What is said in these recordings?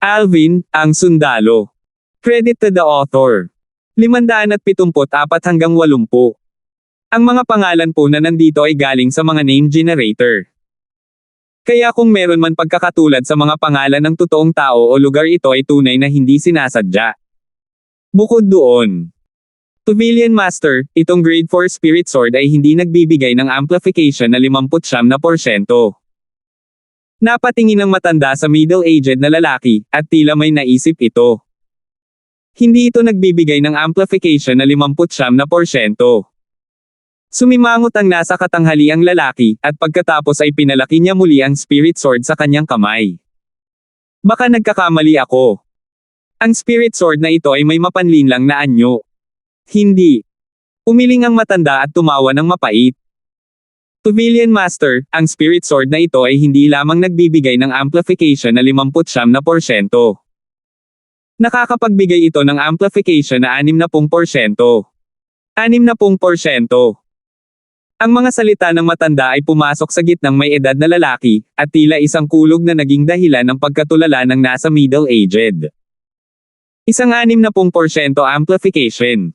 Alvin, ang sundalo. Credit to the author. 574 hanggang 80. Ang mga pangalan po na nandito ay galing sa mga name generator. Kaya kung meron man pagkakatulad sa mga pangalan ng totoong tao o lugar, ito ay tunay na hindi sinasadya. Bukod doon, Pavilion Master, itong Grade 4 Spirit Sword ay hindi nagbibigay ng amplification na 59%. Napatingin ng matanda sa middle-aged na lalaki, at tila may naisip ito. Hindi ito nagbibigay ng amplification na 59%. Sumimangot ang nasa katanghaliang lalaki, at pagkatapos ay pinalaki niya muli ang Spirit Sword sa kanyang kamay. Baka nagkakamali ako. Ang Spirit Sword na ito ay may mapanlinlang na anyo. Hindi. Umiling ang matanda at tumawa ng mapait. Pavilion Master, ang Spirit Sword na ito ay hindi lamang nagbibigay ng amplification na 59%. Nakakapagbigay ito ng amplification na 60%. 60%. Ang mga salita ng matanda ay pumasok sa gitnang may edad na lalaki, at tila isang kulog na naging dahilan ng pagkatulala ng nasa middle-aged. Isang 60% amplification.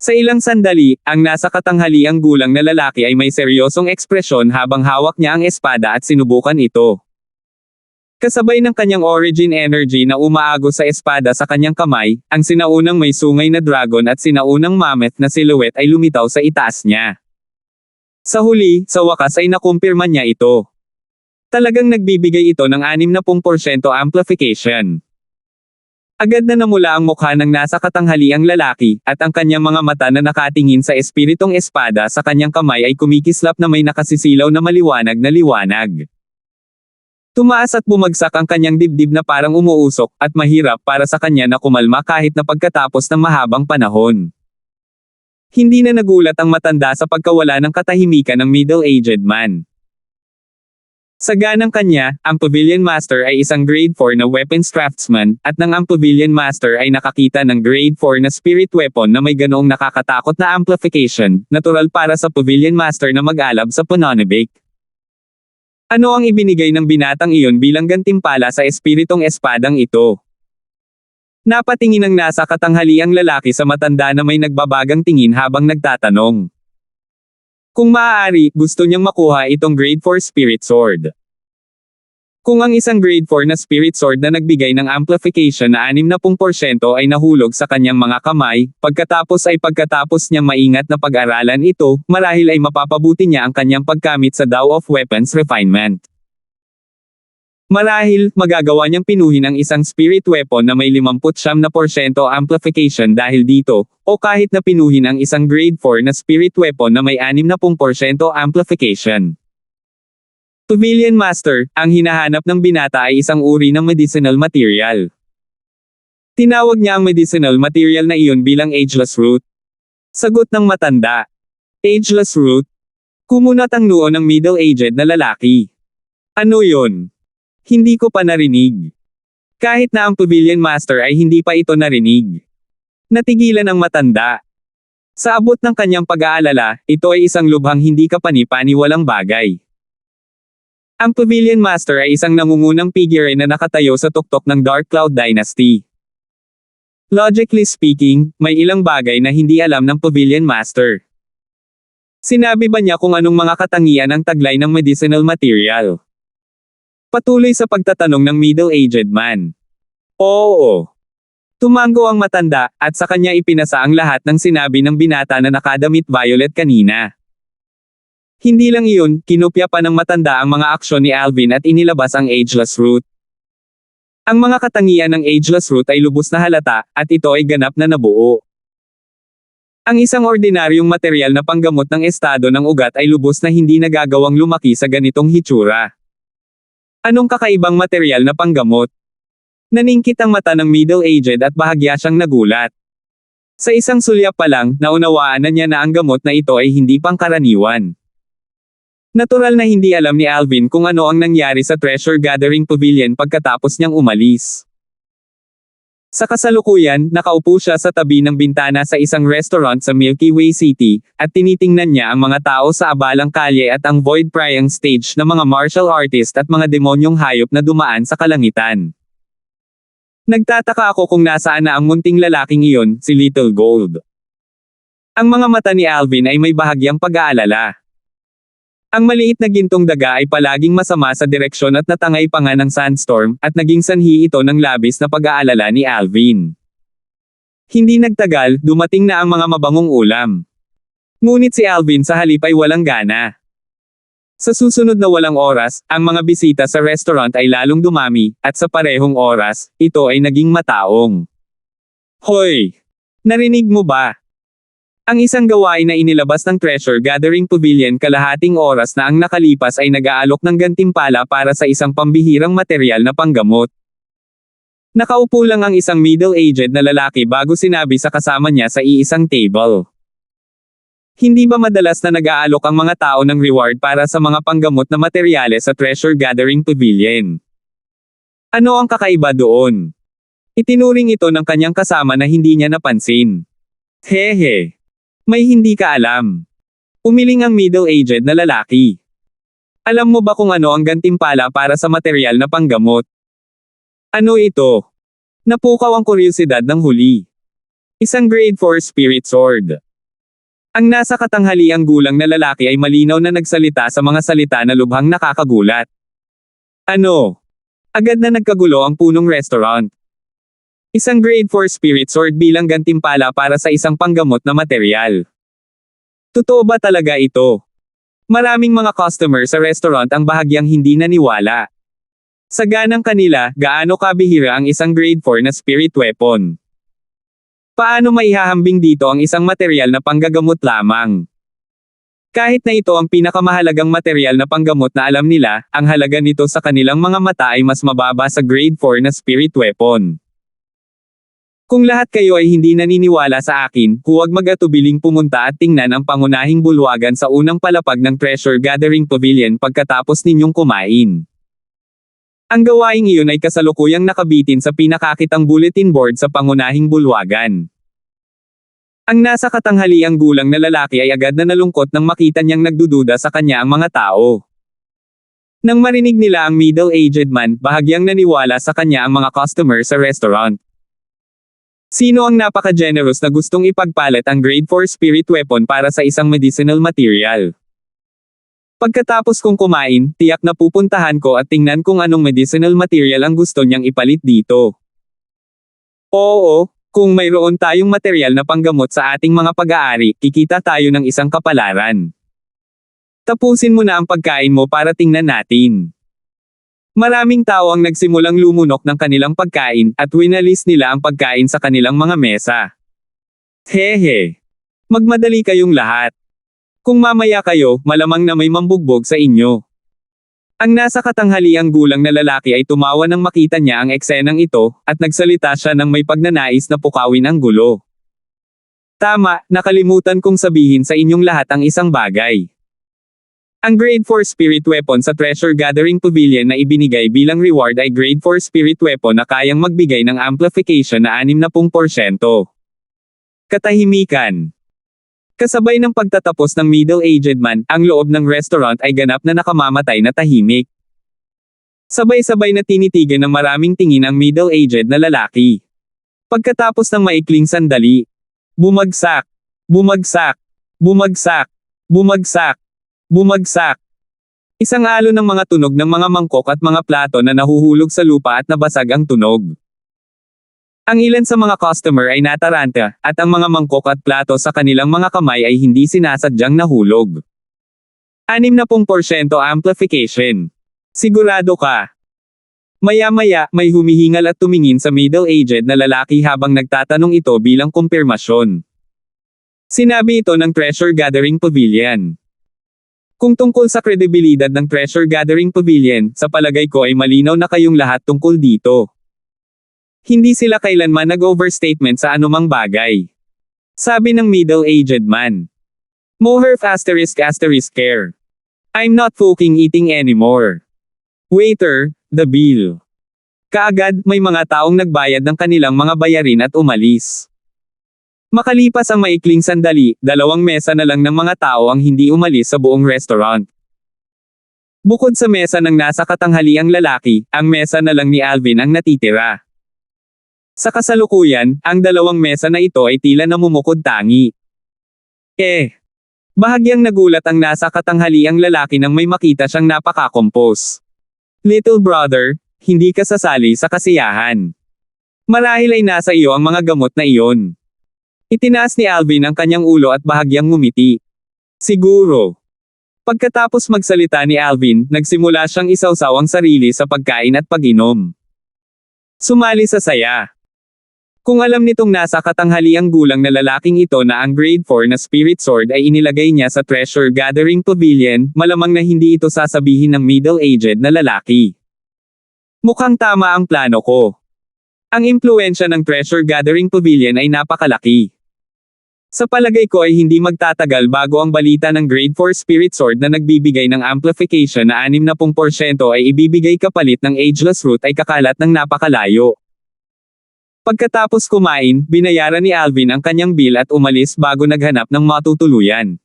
Sa ilang sandali, ang nasa katanghaliang gulang na lalaki ay may seryosong ekspresyon habang hawak niya ang espada at sinubukan ito. Kasabay ng kanyang origin energy na umaagos sa espada sa kanyang kamay, ang sinaunang may sungay na dragon at sinaunang mammoth na silhouette ay lumitaw sa itaas niya. Sa huli, sa wakas ay nakumpirma niya ito. Talagang nagbibigay ito ng 60% amplification. Agad na namula ang mukha ng nasa katanghaliang lalaki, at ang kanyang mga mata na nakatingin sa espiritong espada sa kanyang kamay ay kumikislap na may nakasisilaw na maliwanag na liwanag. Tumaas at bumagsak ang kanyang dibdib na parang umuusok, at mahirap para sa kanya na kumalma kahit na pagkatapos ng mahabang panahon. Hindi na nagulat ang matanda sa pagkawala ng katahimikan ng middle-aged man. Sa ganang kanya, ang Pavilion Master ay isang Grade 4 na weapons craftsman, at nang ang Pavilion Master ay nakakita ng Grade 4 na spirit weapon na may ganoong nakakatakot na amplification, natural para sa Pavilion Master na mag-alab sa Pononibik. Ano ang ibinigay ng binatang iyon bilang gantimpala sa espiritong espadang ito? Napatingin ang nasa katanghaliang lalaki sa matanda na may nagbabagang tingin habang nagtatanong. Kung maaari, gusto niyang makuha itong Grade 4 Spirit Sword. Kung ang isang Grade 4 na Spirit Sword na nagbigay ng amplification na 60% ay nahulog sa kanyang mga kamay, pagkatapos niyang maingat na pag-aralan ito, marahil ay mapapabuti niya ang kanyang pagkamit sa Tao of Weapons Refinement. Marahil, magagawa niyang pinuhin ang isang spirit weapon na may 59% amplification dahil dito, o kahit na pinuhin ang isang Grade 4 na spirit weapon na may 60% amplification. Pavilion Master, ang hinahanap ng binata ay isang uri ng medicinal material. Tinawag niya ang medicinal material na iyon bilang ageless root. Sagot ng matanda. Ageless root? Kumunat ang noo ng middle-aged na lalaki. Ano yon? Hindi ko pa narinig. Kahit na ang Pavilion Master ay hindi pa ito narinig. Natigilan ang matanda. Sa abot ng kanyang pag-aalala, ito ay isang lubhang hindi kapani-paniwalang bagay. Ang Pavilion Master ay isang nangungunang figure na nakatayo sa tuktok ng Dark Cloud Dynasty. Logically speaking, may ilang bagay na hindi alam ng Pavilion Master. Sinabi ba niya kung anong mga katangian ang taglay ng medicinal material? Patuloy sa pagtatanong ng middle-aged man. Oo. Tumango ang matanda, at sa kanya ipinasa ang lahat ng sinabi ng binata na nakadamit violet kanina. Hindi lang iyon, kinopya pa ng matanda ang mga aksyon ni Alvin at inilabas ang ageless root. Ang mga katangian ng ageless root ay lubos na halata, at ito ay ganap na nabuo. Ang isang ordinaryong material na panggamot ng estado ng ugat ay lubos na hindi nagagawang lumaki sa ganitong hitsura. Anong kakaibang material na panggamot? Naningkit ang mata ng middle-aged at bahagya siyang nagulat. Sa isang sulyap pa lang, naunawaan na niya na ang gamot na ito ay hindi pangkaraniwan. Natural na hindi alam ni Alvin kung ano ang nangyari sa Treasure Gathering Pavilion pagkatapos niyang umalis. Sa kasalukuyan, nakaupo siya sa tabi ng bintana sa isang restaurant sa Milky Way City, at tinitingnan niya ang mga tao sa abalang kalye at ang void prying stage na mga martial artist at mga demonyong hayop na dumaan sa kalangitan. Nagtataka ako kung nasaan na ang munting lalaking iyon, si Little Gold. Ang mga mata ni Alvin ay may bahagyang pag-aalala. Ang maliit na gintong daga ay palaging masama sa direksyon at natangay pa nga ng sandstorm, at naging sanhi ito ng labis na pag-aalala ni Alvin. Hindi nagtagal, dumating na ang mga mabangong ulam. Ngunit si Alvin sa halip ay walang gana. Sa susunod na walang oras, ang mga bisita sa restaurant ay lalong dumami, at sa parehong oras, ito ay naging mataong. Hoy! Narinig mo ba? Ang isang gawain na inilabas ng Treasure Gathering Pavilion kalahating oras na ang nakalipas ay nag-aalok ng gantimpala para sa isang pambihirang material na panggamot. Nakaupo lang ang isang middle-aged na lalaki bago sinabi sa kasama niya sa iisang table. Hindi ba madalas na nag-aalok ang mga tao ng reward para sa mga panggamot na materyales sa Treasure Gathering Pavilion? Ano ang kakaiba doon? Itinuring ito ng kanyang kasama na hindi niya napansin. Hehe. May hindi ka alam. Umiling ang middle-aged na lalaki. Alam mo ba kung ano ang gantimpala para sa materyal na panggamot? Ano ito? Napukaw ang kuryosidad ng huli. Isang grade 4 spirit sword. Ang nasa katanghaliang gulang na lalaki ay malinaw na nagsalita sa mga salita na lubhang nakakagulat. Ano? Agad na nagkagulo ang punong restaurant. Isang grade 4 spirit sword bilang gantimpala para sa isang panggamot na materyal. Totoo ba talaga ito? Maraming mga customer sa restaurant ang bahagyang hindi naniwala. Sa ganang kanila, gaano kabihira ang isang grade 4 na spirit weapon? Paano maihahambing dito ang isang materyal na panggagamot lamang? Kahit na ito ang pinakamahalagang materyal na panggamot na alam nila, ang halaga nito sa kanilang mga mata ay mas mababa sa grade 4 na spirit weapon. Kung lahat kayo ay hindi naniniwala sa akin, huwag mag-atubiling pumunta at tingnan ang pangunahing bulwagan sa unang palapag ng Treasure Gathering Pavilion pagkatapos ninyong kumain. Ang gawaing iyon ay kasalukuyang nakabitin sa pinakakitang bulletin board sa pangunahing bulwagan. Ang nasa katanghaliang gulang na lalaki ay agad na nalungkot nang makita niyang nagdududa sa kanya ang mga tao. Nang marinig nila ang middle-aged man, bahagyang naniwala sa kanya ang mga customer sa restaurant. Sino ang napaka-generous na gustong ipagpalit ang grade 4 spirit weapon para sa isang medicinal material? Pagkatapos kong kumain, tiyak na pupuntahan ko at tingnan kung anong medicinal material ang gusto niyang ipalit dito. Oo, kung mayroon tayong material na panggamot sa ating mga pag-aari, kikita tayo ng isang kapalaran. Tapusin mo na ang pagkain mo para tingnan natin. Maraming tao ang nagsimulang lumunok ng kanilang pagkain, at winalis nila ang pagkain sa kanilang mga mesa. Hehe. Magmadali kayong lahat. Kung mamaya kayo, malamang na may mambugbog sa inyo. Ang nasa katanghaliang gulang na lalaki ay tumawa nang makita niya ang eksenang ito, at nagsalita siya ng may pagnanais na pukawin ang gulo. Tama, nakalimutan kong sabihin sa inyong lahat ang isang bagay. Ang grade 4 spirit weapon sa Treasure Gathering Pavilion na ibinigay bilang reward ay grade 4 spirit weapon na kayang magbigay ng amplification na 60%. Katahimikan. Kasabay ng pagtatapos ng middle-aged man, ang loob ng restaurant ay ganap na nakamamatay na tahimik. Sabay-sabay na tinitigan ng maraming tingin ang middle-aged na lalaki. Pagkatapos ng maikling sandali, bumagsak, bumagsak, bumagsak, bumagsak, bumagsak. Isang alon ng mga tunog ng mga mangkok at mga plato na nahuhulog sa lupa at nabasag ang tunog. Ang ilan sa mga customer ay nataranta, at ang mga mangkok at plato sa kanilang mga kamay ay hindi sinasadyang nahulog. 60% amplification. Sigurado ka. Maya-maya, may humihingal at tumingin sa middle-aged na lalaki habang nagtatanong ito bilang kumpirmasyon. Sinabi ito ng Treasure Gathering Pavilion. Kung tungkol sa kredibilidad ng Treasure Gathering Pavilion, sa palagay ko ay malinaw na kayong lahat tungkol dito. Hindi sila kailanman nag-overstatement sa anumang bagay. Sabi ng middle-aged man. Moherf *** care. I'm not fucking eating anymore. Waiter, the bill. Kaagad, may mga taong nagbayad ng kanilang mga bayarin at umalis. Makalipas ang maikling sandali, 2 mesa na lang ng mga tao ang hindi umalis sa buong restaurant. Bukod sa mesa ng nasa katanghaliang lalaki, ang mesa na lang ni Alvin ang natitira. Sa kasalukuyan, ang dalawang mesa na ito ay tila namumukod tangi. Bahagyang nagulat ang nasa katanghaliang lalaki nang may makita siyang napaka-compose. Little brother, hindi ka sasali sa kasiyahan. Marahil ay nasa iyo ang mga gamot na iyon. Itinaas ni Alvin ang kanyang ulo at bahagyang ngumiti. Siguro. Pagkatapos magsalita ni Alvin, nagsimula siyang isawsaw ang sarili sa pagkain at pag-inom. Sumali sa saya. Kung alam nitong nasa katanghaliang gulang na lalaking ito na ang grade 4 na spirit sword ay inilagay niya sa treasure gathering pavilion, malamang na hindi ito sasabihin ng middle-aged na lalaki. Mukhang tama ang plano ko. Ang impluensya ng treasure gathering pavilion ay napakalaki. Sa palagay ko ay hindi magtatagal bago ang balita ng grade 4 spirit sword na nagbibigay ng amplification na 60% ay ibibigay kapalit ng ageless root ay kakalat ng napakalayo. Pagkatapos kumain, binayaran ni Alvin ang kanyang bill at umalis bago naghanap ng matutuluyan.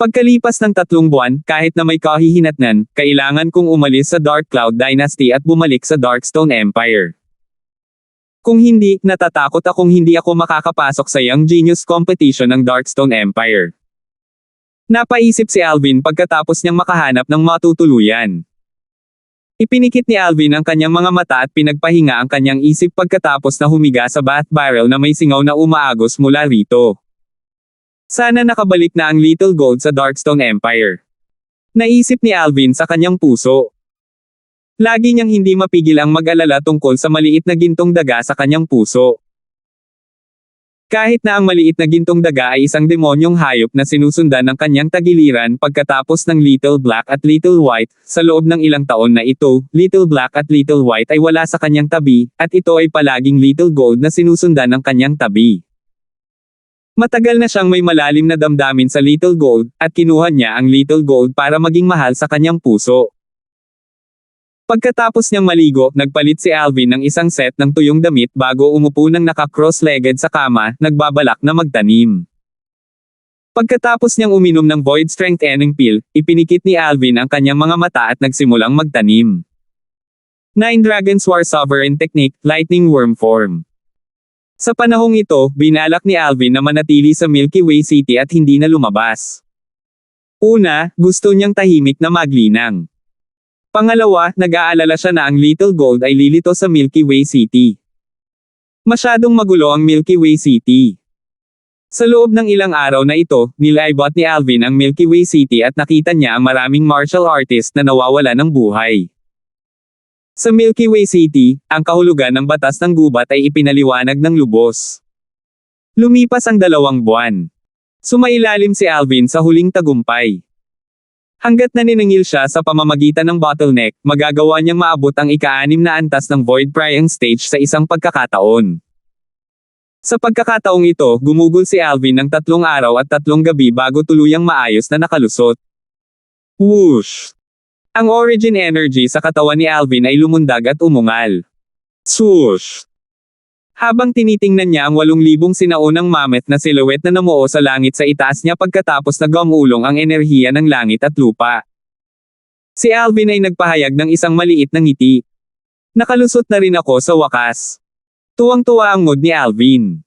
Pagkalipas ng 3 buwan, kahit na may kahihinatnan, kailangan kong umalis sa Dark Cloud Dynasty at bumalik sa Darkstone Empire. Kung hindi, natatakot akong hindi ako makakapasok sa Young Genius Competition ng Darkstone Empire. Napaisip si Alvin pagkatapos niyang makahanap ng matutuluyan. Ipinikit ni Alvin ang kanyang mga mata at pinagpahinga ang kanyang isip pagkatapos na humiga sa bath barrel na may singaw na umaagos mula rito. Sana nakabalik na ang Little Gold sa Darkstone Empire. Naisip ni Alvin sa kanyang puso. Lagi niyang hindi mapigil ang mag-alala tungkol sa maliit na gintong daga sa kanyang puso. Kahit na ang maliit na gintong daga ay isang demonyong hayop na sinusundan ng kanyang tagiliran pagkatapos ng Little Black at Little White, sa loob ng ilang taon na ito, Little Black at Little White ay wala sa kanyang tabi, at ito ay palaging Little Gold na sinusundan ng kanyang tabi. Matagal na siyang may malalim na damdamin sa Little Gold, at kinuha niya ang Little Gold para maging mahal sa kanyang puso. Pagkatapos niyang maligo, nagpalit si Alvin ng isang set ng tuyong damit bago umupo ng naka-cross-legged sa kama, nagbabalak na magtanim. Pagkatapos niyang uminom ng Void Strength Enning Pill, ipinikit ni Alvin ang kanyang mga mata at nagsimulang magtanim. 9 Dragon's War Sovereign Technique, Lightning Worm Form. Sa panahong ito, binalak ni Alvin na manatili sa Milky Way City at hindi na lumabas. Una, gusto niyang tahimik na maglinang. Pangalawa, nag-aalala siya na ang Little Gold ay lilito sa Milky Way City. Masyadong magulo ang Milky Way City. Sa loob ng ilang araw na ito, nilaybot ni Alvin ang Milky Way City at nakita niya ang maraming martial artist na nawawala ng buhay. Sa Milky Way City, ang kahulugan ng batas ng gubat ay ipinaliwanag ng lubos. Lumipas ang 2 buwan. Sumailalim si Alvin sa huling tagumpay. Hanggat naniningil siya sa pamamagitan ng bottleneck, magagawa niyang maabot ang ika-6 na antas ng Void Prying Stage sa isang pagkakataon. Sa pagkakataong ito, gumugol si Alvin ng 3 araw at 3 gabi bago tuluyang maayos na nakalusot. Whoosh! Ang origin energy sa katawan ni Alvin ay lumundag at umungal. Swoosh! Habang tinitingnan niya ang 8,000 sinaunang mammoth na silhouette na namuo sa langit sa itaas niya pagkatapos na gumulong ang enerhiya ng langit at lupa. Si Alvin ay nagpahayag ng isang maliit na ngiti. Nakalusot na rin ako sa wakas. Tuwang-tuwa ang mood ni Alvin.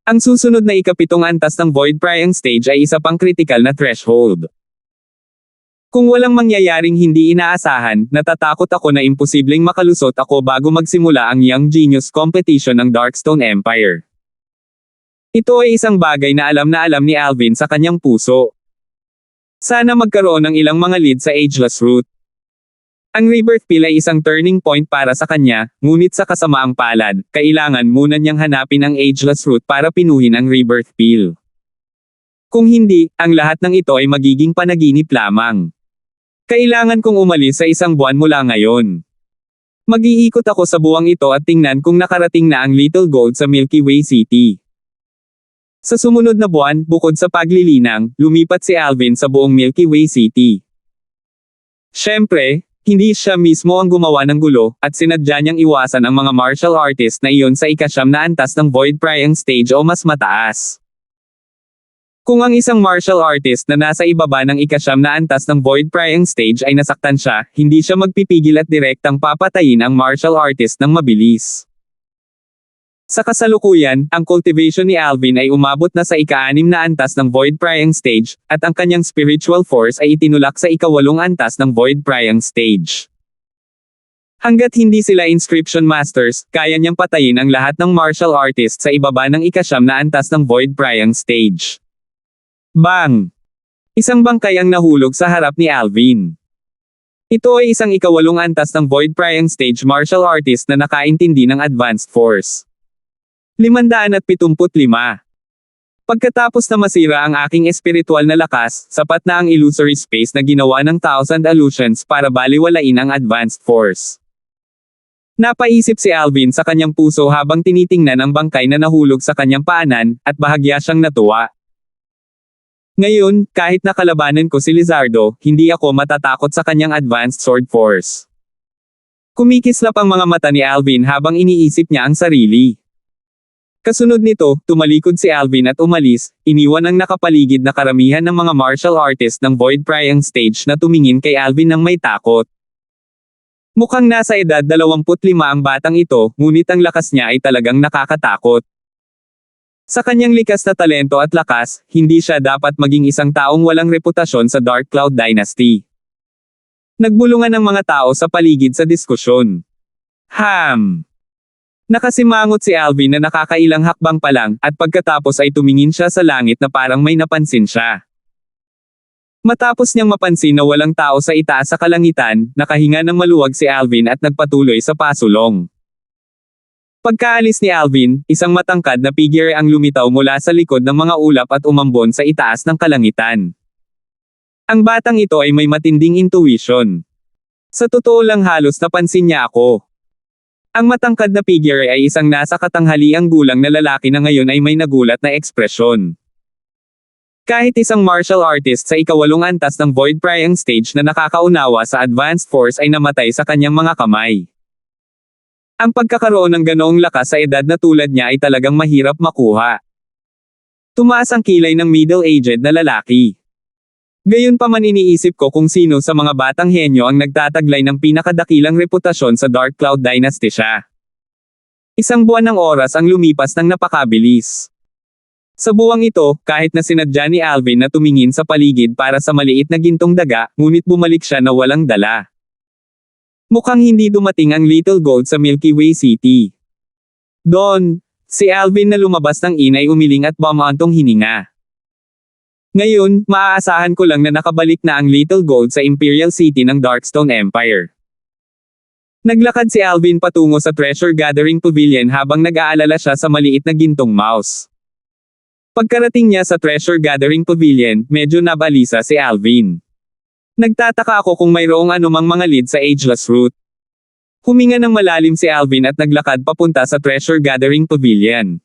Ang susunod na ika-7 antas ng Void Prying Stage ay isa pang critical na threshold. Kung walang mangyayaring hindi inaasahan, natatakot ako na imposibleng makalusot ako bago magsimula ang Young Genius Competition ng Darkstone Empire. Ito ay isang bagay na alam ni Alvin sa kanyang puso. Sana magkaroon ng ilang mga lead sa Ageless Root. Ang Rebirth Pill ay isang turning point para sa kanya, ngunit sa kasamaang palad, kailangan muna niyang hanapin ang Ageless Root para pinuhin ang Rebirth Pill. Kung hindi, ang lahat ng ito ay magiging panaginip lamang. Kailangan kong umalis sa 1 buwan mula ngayon. Mag-iikot ako sa buwang ito at tingnan kung nakarating na ang Little Gold sa Milky Way City. Sa sumunod na buwan, bukod sa paglilinang, lumipat si Alvin sa buong Milky Way City. Siyempre, hindi siya mismo ang gumawa ng gulo, at sinadya niyang iwasan ang mga martial artist na iyon sa ika-9 na antas ng Void Prying Stage o mas mataas. Kung ang isang martial artist na nasa ibaba ng ika-9 na antas ng Void Prying Stage ay nasaktan siya, hindi siya magpipigil at direktang papatayin ang martial artist ng mabilis. Sa kasalukuyan, ang cultivation ni Alvin ay umabot na sa ika-6 na antas ng Void Prying Stage, at ang kanyang spiritual force ay itinulak sa ika-8 antas ng Void Prying Stage. Hanggat hindi sila inscription masters, kaya niyang patayin ang lahat ng martial artists sa ibaba ng ika-9 na antas ng Void Prying Stage. Bang! Isang bangkay ang nahulog sa harap ni Alvin. Ito ay isang ika-8 antas ng Void Prying Stage martial artist na nakaintindi ng advanced force. 575. Pagkatapos na masira ang aking espiritual na lakas, sapat na ang illusory space na ginawa ng 1,000 illusions para baliwalain ang advanced force. Napaisip si Alvin sa kanyang puso habang tinitingnan ang bangkay na nahulog sa kanyang paanan, at bahagya siyang natuwa. Ngayon, kahit nakalabanan ko si Lizardo, hindi ako matatakot sa kanyang advanced sword force. Kumikislap ang mga mata ni Alvin habang iniisip niya ang sarili. Kasunod nito, tumalikod si Alvin at umalis, iniwan ang nakapaligid na karamihan ng mga martial artist ng Void Prying Stage na tumingin kay Alvin ng may takot. Mukhang nasa edad 25 ang batang ito, ngunit ang lakas niya ay talagang nakakatakot. Sa kanyang likas na talento at lakas, hindi siya dapat maging isang taong walang reputasyon sa Dark Cloud Dynasty. Nagbulungan ang mga tao sa paligid sa diskusyon. Nakasimangot si Alvin na nakakailang hakbang pa lang, at pagkatapos ay tumingin siya sa langit na parang may napansin siya. Matapos niyang mapansin na walang tao sa itaas sa kalangitan, nakahinga ng maluwag si Alvin at nagpatuloy sa pasulong. Pagkaalis ni Alvin, isang matangkad na figure ang lumitaw mula sa likod ng mga ulap at umambon sa itaas ng kalangitan. Ang batang ito ay may matinding intuition. Sa totoo lang halos napansin niya ako. Ang matangkad na figure ay isang nasa katanghaliang gulang na lalaki na ngayon ay may nagulat na ekspresyon. Kahit isang martial artist sa ika-8 antas ng Void Prying Stage na nakakaunawa sa advanced force ay namatay sa kanyang mga kamay. Ang pagkakaroon ng ganoong lakas sa edad na tulad niya ay talagang mahirap makuha. Tumaas ang kilay ng middle-aged na lalaki. Gayunpaman iniisip ko kung sino sa mga batang henyo ang nagtataglay ng pinakadakilang reputasyon sa Dark Cloud Dynasty siya. Isang buwan ng oras ang lumipas ng napakabilis. Sa buwang ito, kahit na sinadya ni Alvin na tumingin sa paligid para sa maliit na gintong daga, ngunit bumalik siya na walang dala. Mukhang hindi dumating ang Little Gold sa Milky Way City. Doon, si Alvin na lumabas ng inay umiling at bumantong hininga. Ngayon, maaasahan ko lang na nakabalik na ang Little Gold sa Imperial City ng Darkstone Empire. Naglakad si Alvin patungo sa Treasure Gathering Pavilion habang nag-aalala siya sa maliit na gintong mouse. Pagkarating niya sa Treasure Gathering Pavilion, medyo nabalisa si Alvin. Nagtataka ako kung mayroong anumang mga lead sa Ageless Root. Huminga ng malalim si Alvin at naglakad papunta sa Treasure Gathering Pavilion.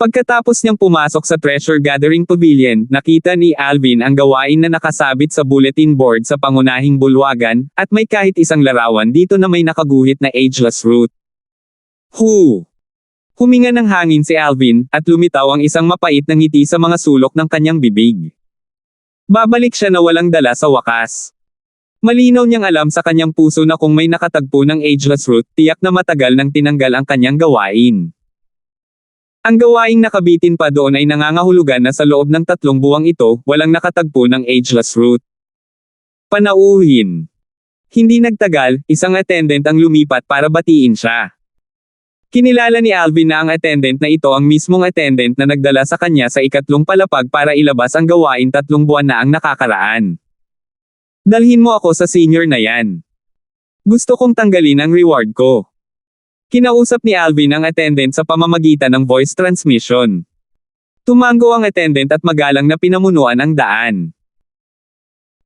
Pagkatapos niyang pumasok sa Treasure Gathering Pavilion, nakita ni Alvin ang gawain na nakasabit sa bulletin board sa pangunahing bulwagan, at may kahit isang larawan dito na may nakaguhit na Ageless Root. Huminga ng hangin si Alvin, at lumitaw ang isang mapait na ngiti sa mga sulok ng kanyang bibig. Babalik siya na walang dala sa wakas. Malinaw niyang alam sa kanyang puso na kung may nakatagpo ng Ageless Root, tiyak na matagal nang tinanggal ang kanyang gawain. Ang gawaing nakabitin pa doon ay nangangahulugan na sa loob ng 3 buwang ito, walang nakatagpo ng Ageless Root. Panauhin. Hindi nagtagal, isang attendant ang lumipat para batiin siya. Kinilala ni Alvin na ang attendant na ito ang mismong attendant na nagdala sa kanya sa ika-3 palapag para ilabas ang gawain 3 buwan na ang nakakaraan. Dalhin mo ako sa senior na yan. Gusto kong tanggalin ang reward ko. Kinausap ni Alvin ang attendant sa pamamagitan ng voice transmission. Tumango ang attendant at magalang na pinamunuan ang daan.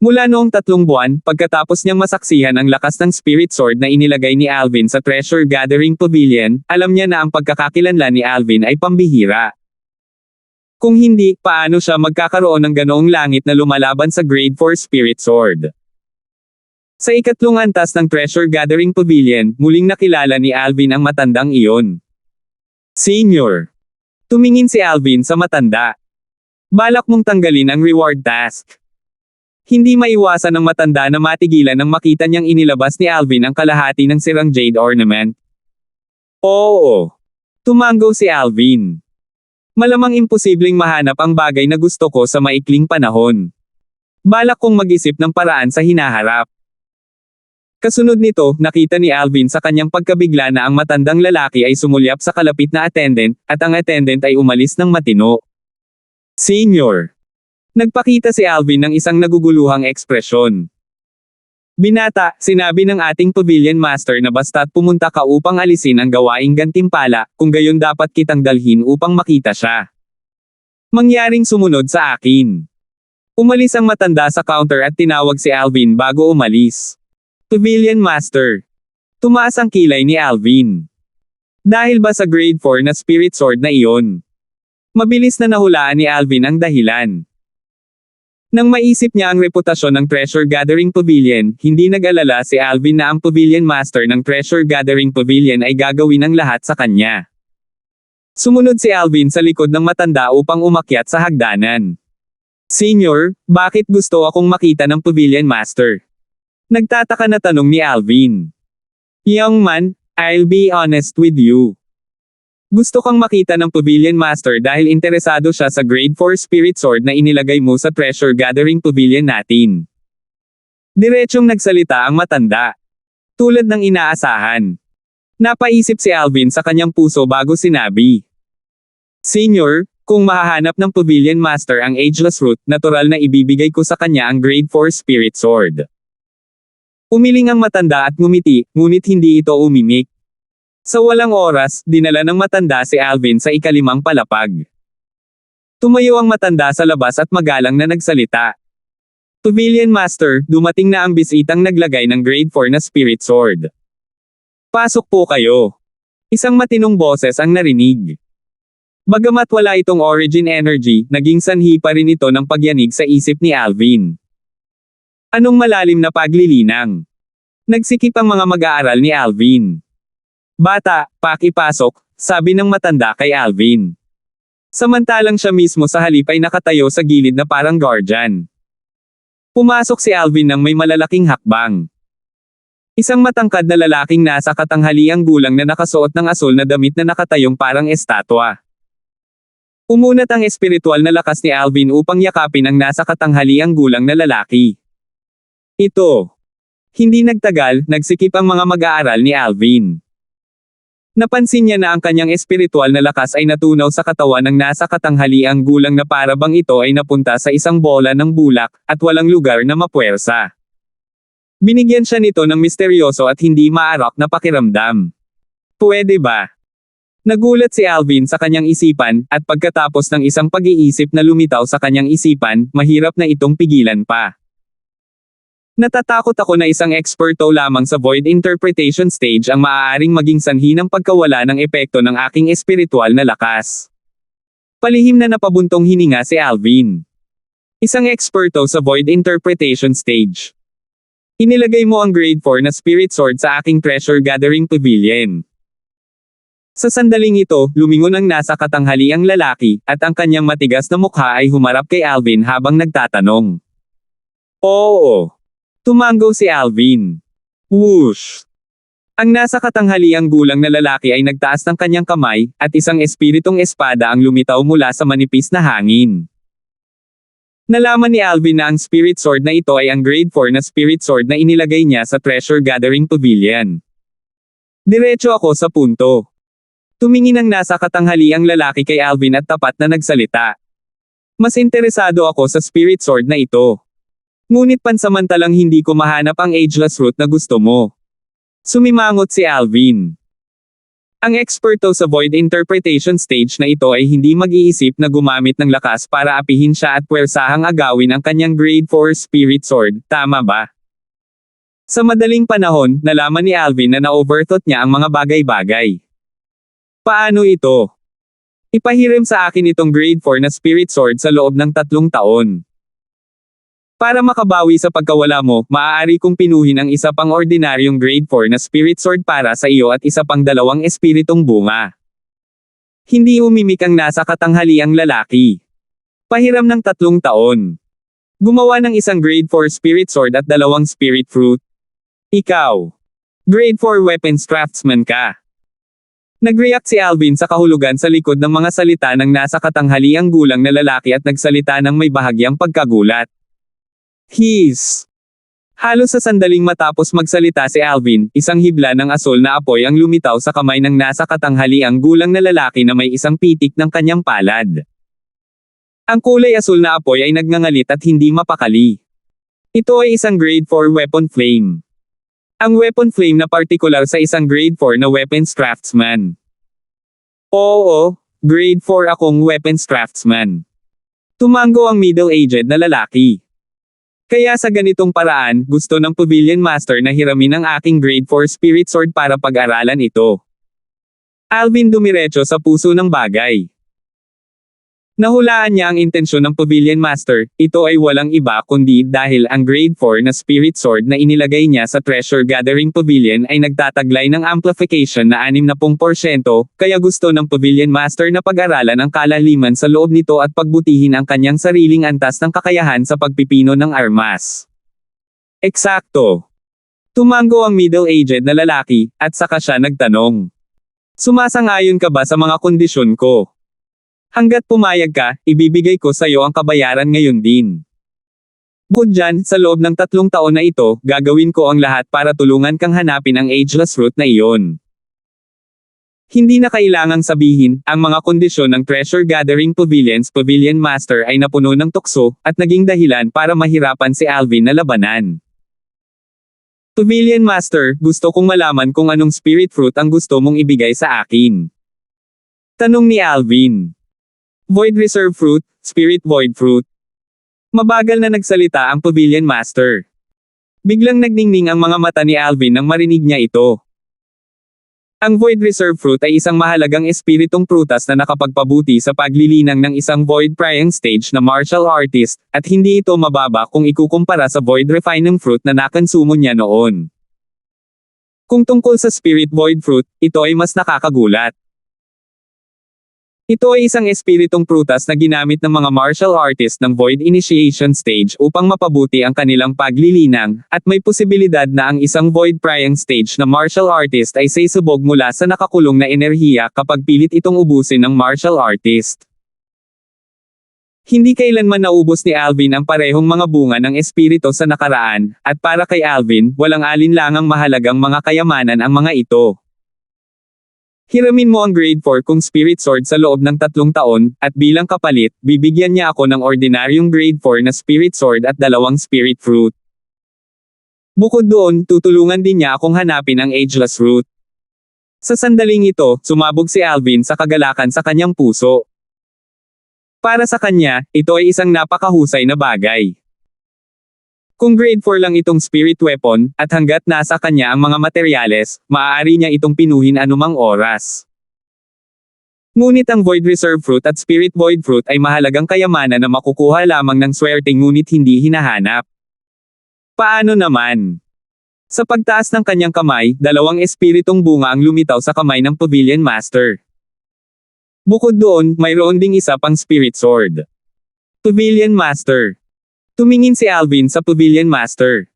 Mula noong 3 buwan, pagkatapos niyang masaksihan ang lakas ng Spirit Sword na inilagay ni Alvin sa Treasure Gathering Pavilion, alam niya na ang pagkakakilanlan ni Alvin ay pambihira. Kung hindi, paano siya magkakaroon ng ganoong langit na lumalaban sa Grade 4 Spirit Sword? Sa ika-3 antas ng Treasure Gathering Pavilion, muling nakilala ni Alvin ang matandang iyon. Senior. Tumingin si Alvin sa matanda. Balak mong tanggalin ang reward task. Hindi maiwasan ng matanda na matigilan nang makita niyang inilabas ni Alvin ang kalahati ng sirang jade ornament. Oo. Tumango si Alvin. Malamang imposibleng mahanap ang bagay na gusto ko sa maikling panahon. Balak kong mag-isip ng paraan sa hinaharap. Kasunod nito, nakita ni Alvin sa kanyang pagkabigla na ang matandang lalaki ay sumulyap sa kalapit na attendant, at ang attendant ay umalis ng matino. Senior. Nagpakita si Alvin ng isang naguguluhang ekspresyon. Binata, sinabi ng ating pavilion master na basta't pumunta ka upang alisin ang gawaing gantimpala, kung gayon dapat kitang dalhin upang makita siya. Mangyaring sumunod sa akin. Umalis ang matanda sa counter at tinawag si Alvin bago umalis. Pavilion master. Tumaas ang kilay ni Alvin. Dahil ba sa grade 4 na spirit sword na iyon? Mabilis na nahulaan ni Alvin ang dahilan. Nang maisip niya ang reputasyon ng Treasure Gathering Pavilion, hindi nag-alala si Alvin na ang Pavilion Master ng Treasure Gathering Pavilion ay gagawin ang lahat sa kanya. Sumunod si Alvin sa likod ng matanda upang umakyat sa hagdanan. Senior, bakit gusto akong makita ng Pavilion Master? Nagtataka na tanong ni Alvin. Young man, I'll be honest with you. Gusto kang makita ng Pavilion Master dahil interesado siya sa Grade 4 Spirit Sword na inilagay mo sa Treasure Gathering Pavilion natin. Diretsong nagsalita ang matanda. Tulad ng inaasahan. Napaisip si Alvin sa kanyang puso bago sinabi. Senior, kung mahahanap ng Pavilion Master ang Ageless Root, natural na ibibigay ko sa kanya ang Grade 4 Spirit Sword. Umiling ang matanda at ngumiti, ngunit hindi ito umimik. Sa walang oras, dinala ng matanda si Alvin sa ikalimang palapag. Tumayo ang matanda sa labas at magalang na nagsalita. Pavilion Master, dumating na ang bisitang naglagay ng Grade 4 na Spirit Sword. Pasok po kayo. Isang matinong boses ang narinig. Bagamat wala itong origin energy, naging sanhi pa rin ito ng pagyanig sa isip ni Alvin. Anong malalim na paglilinang? Nagsikip ang mga mag-aaral ni Alvin. Bata, pakipasok, sabi ng matanda kay Alvin. Samantalang siya mismo sa halip ay nakatayo sa gilid na parang guardian. Pumasok si Alvin nang may malalaking hakbang. Isang matangkad na lalaking nasa katanghaliang gulang na nakasuot ng asul na damit na nakatayong parang estatwa. Umunat ang espiritual na lakas ni Alvin upang yakapin ang nasa katanghaliang gulang na lalaki. Ito. Hindi nagtagal, nagsikip ang mga mag-aaral ni Alvin. Napansin niya na ang kanyang espiritual na lakas ay natunaw sa katawan ng nasa katanghaliang gulang na para bang ito ay napunta sa isang bola ng bulak, at walang lugar na mapuwersa. Binigyan siya nito ng misteryoso at hindi maarak na pakiramdam. Pwede ba? Nagulat si Alvin sa kanyang isipan, at pagkatapos ng isang pag-iisip na lumitaw sa kanyang isipan, mahirap na itong pigilan pa. Natatakot ako na isang eksperto lamang sa void interpretation stage ang maaaring maging sanhi ng pagkawala ng epekto ng aking espiritual na lakas. Palihim na napabuntong hininga si Alvin. Isang eksperto sa void interpretation stage. Inilagay mo ang grade 4 na spirit sword sa aking treasure gathering pavilion. Sa sandaling ito, lumingon ang nasa katanghaliang lalaki, at ang kanyang matigas na mukha ay humarap kay Alvin habang nagtatanong. Oo. Tumango si Alvin. Whoosh! Ang nasa katanghaliang gulang na lalaki ay nagtaas ng kanyang kamay, at isang espiritong espada ang lumitaw mula sa manipis na hangin. Nalaman ni Alvin na ang spirit sword na ito ay ang grade 4 na spirit sword na inilagay niya sa treasure gathering pavilion. Diretso ako sa punto. Tumingin ang nasa katanghaliang lalaki kay Alvin at tapat na nagsalita. Mas interesado ako sa spirit sword na ito. Ngunit pansamantalang hindi ko mahanap ang ageless root na gusto mo. Sumimangot si Alvin. Ang eksperto sa void interpretation stage na ito ay hindi mag-iisip na gumamit ng lakas para apihin siya at puwersahang agawin ang kanyang grade 4 spirit sword, tama ba? Sa madaling panahon, nalaman ni Alvin na na-overthought niya ang mga bagay-bagay. Paano ito? Ipahiram sa akin itong grade 4 na spirit sword sa loob ng 3 taon. Para makabawi sa pagkawala mo, maaari kong pinuhin ang isa pang ordinaryong grade 4 na spirit sword para sa iyo at isa pang 2 espiritong bunga. Hindi umimik ang nasa katanghaliang lalaki. Pahiram ng 3 taon. Gumawa ng isang grade 4 spirit sword at 2 spirit fruit. Ikaw. Grade 4 weapons craftsman ka. Nag-react si Alvin sa kahulugan sa likod ng mga salita ng nasa katanghaliang gulang na lalaki at nagsalita ng may bahagyang pagkagulat. His. Halos sa sandaling matapos magsalita si Alvin, isang hibla ng asol na apoy ang lumitaw sa kamay ng nasa katanghaliang gulang na lalaki na may isang pitik ng kanyang palad. Ang kulay asul na apoy ay nagngangalit at hindi mapakali. Ito ay isang grade 4 weapon flame. Ang weapon flame na partikular sa isang grade 4 na weapons craftsman. Oo, grade 4 akong weapons craftsman. Tumango ang middle-aged na lalaki. Kaya sa ganitong paraan, gusto ng Pavilion Master na hiramin ang aking grade 4 spirit sword para pag-aralan ito. Alvin dumiretso sa puso ng bagay. Nahulaan niya ang intensyon ng Pavilion Master, ito ay walang iba kundi dahil ang grade 4 na spirit sword na inilagay niya sa Treasure Gathering Pavilion ay nagtataglay ng amplification na 60%, kaya gusto ng Pavilion Master na pag-aralan ang kalaliman sa loob nito at pagbutihin ang kanyang sariling antas ng kakayahan sa pagpipino ng armas. Eksakto. Tumango ang middle-aged na lalaki, at saka siya nagtanong. Sumasang-ayon ka ba sa mga kondisyon ko? Hanggat pumayag ka, ibibigay ko sa iyo ang kabayaran ngayon din. Bukod dyan, sa loob ng 3 taon na ito, gagawin ko ang lahat para tulungan kang hanapin ang ageless root na iyon. Hindi na kailangang sabihin, ang mga kondisyon ng Treasure Gathering Pavilions Pavilion Master ay napuno ng tukso, at naging dahilan para mahirapan si Alvin na labanan. Pavilion Master, gusto kong malaman kung anong spirit fruit ang gusto mong ibigay sa akin. Tanong ni Alvin. Void Reserve Fruit, Spirit Void Fruit. Mabagal na nagsalita ang Pavilion Master. Biglang nagningning ang mga mata ni Alvin nang marinig niya ito. Ang Void Reserve Fruit ay isang mahalagang espiritong prutas na nakapagpabuti sa paglilinang ng isang Void Prying Stage na martial artist, at hindi ito mababa kung ikukumpara sa Void Refining Fruit na nakonsumo niya noon. Kung tungkol sa Spirit Void Fruit, ito ay mas nakakagulat. Ito ay isang espiritong prutas na ginamit ng mga martial artist ng Void Initiation Stage upang mapabuti ang kanilang paglilinang, at may posibilidad na ang isang Void Prying Stage na martial artist ay sasabog mula sa nakakulong na enerhiya kapag pilit itong ubusin ng martial artist. Hindi kailanman naubos ni Alvin ang parehong mga bunga ng espirito sa nakaraan, at para kay Alvin, walang alinlangang mahalagang mga kayamanan ang mga ito. Hiramin mo ang grade 4 kong spirit sword sa loob ng 3 taon, at bilang kapalit, bibigyan niya ako ng ordinaryong grade 4 na spirit sword at 2 spirit fruit. Bukod doon, tutulungan din niya akong hanapin ang ageless root. Sa sandaling ito, sumabog si Alvin sa kagalakan sa kanyang puso. Para sa kanya, ito ay isang napakahusay na bagay. Kung grade 4 lang itong spirit weapon, at hanggat nasa kanya ang mga materyales, maaari niya itong pinuhin anumang oras. Ngunit ang Void Reserve Fruit at Spirit Void Fruit ay mahalagang kayamanan na makukuha lamang ng swerte ngunit hindi hinahanap. Paano naman? Sa pagtaas ng kanyang kamay, 2 espiritong bunga ang lumitaw sa kamay ng Pavilion Master. Bukod doon, mayroon ding isa pang spirit sword. Pavilion Master. Tumingin si Alvin sa Pavilion Master.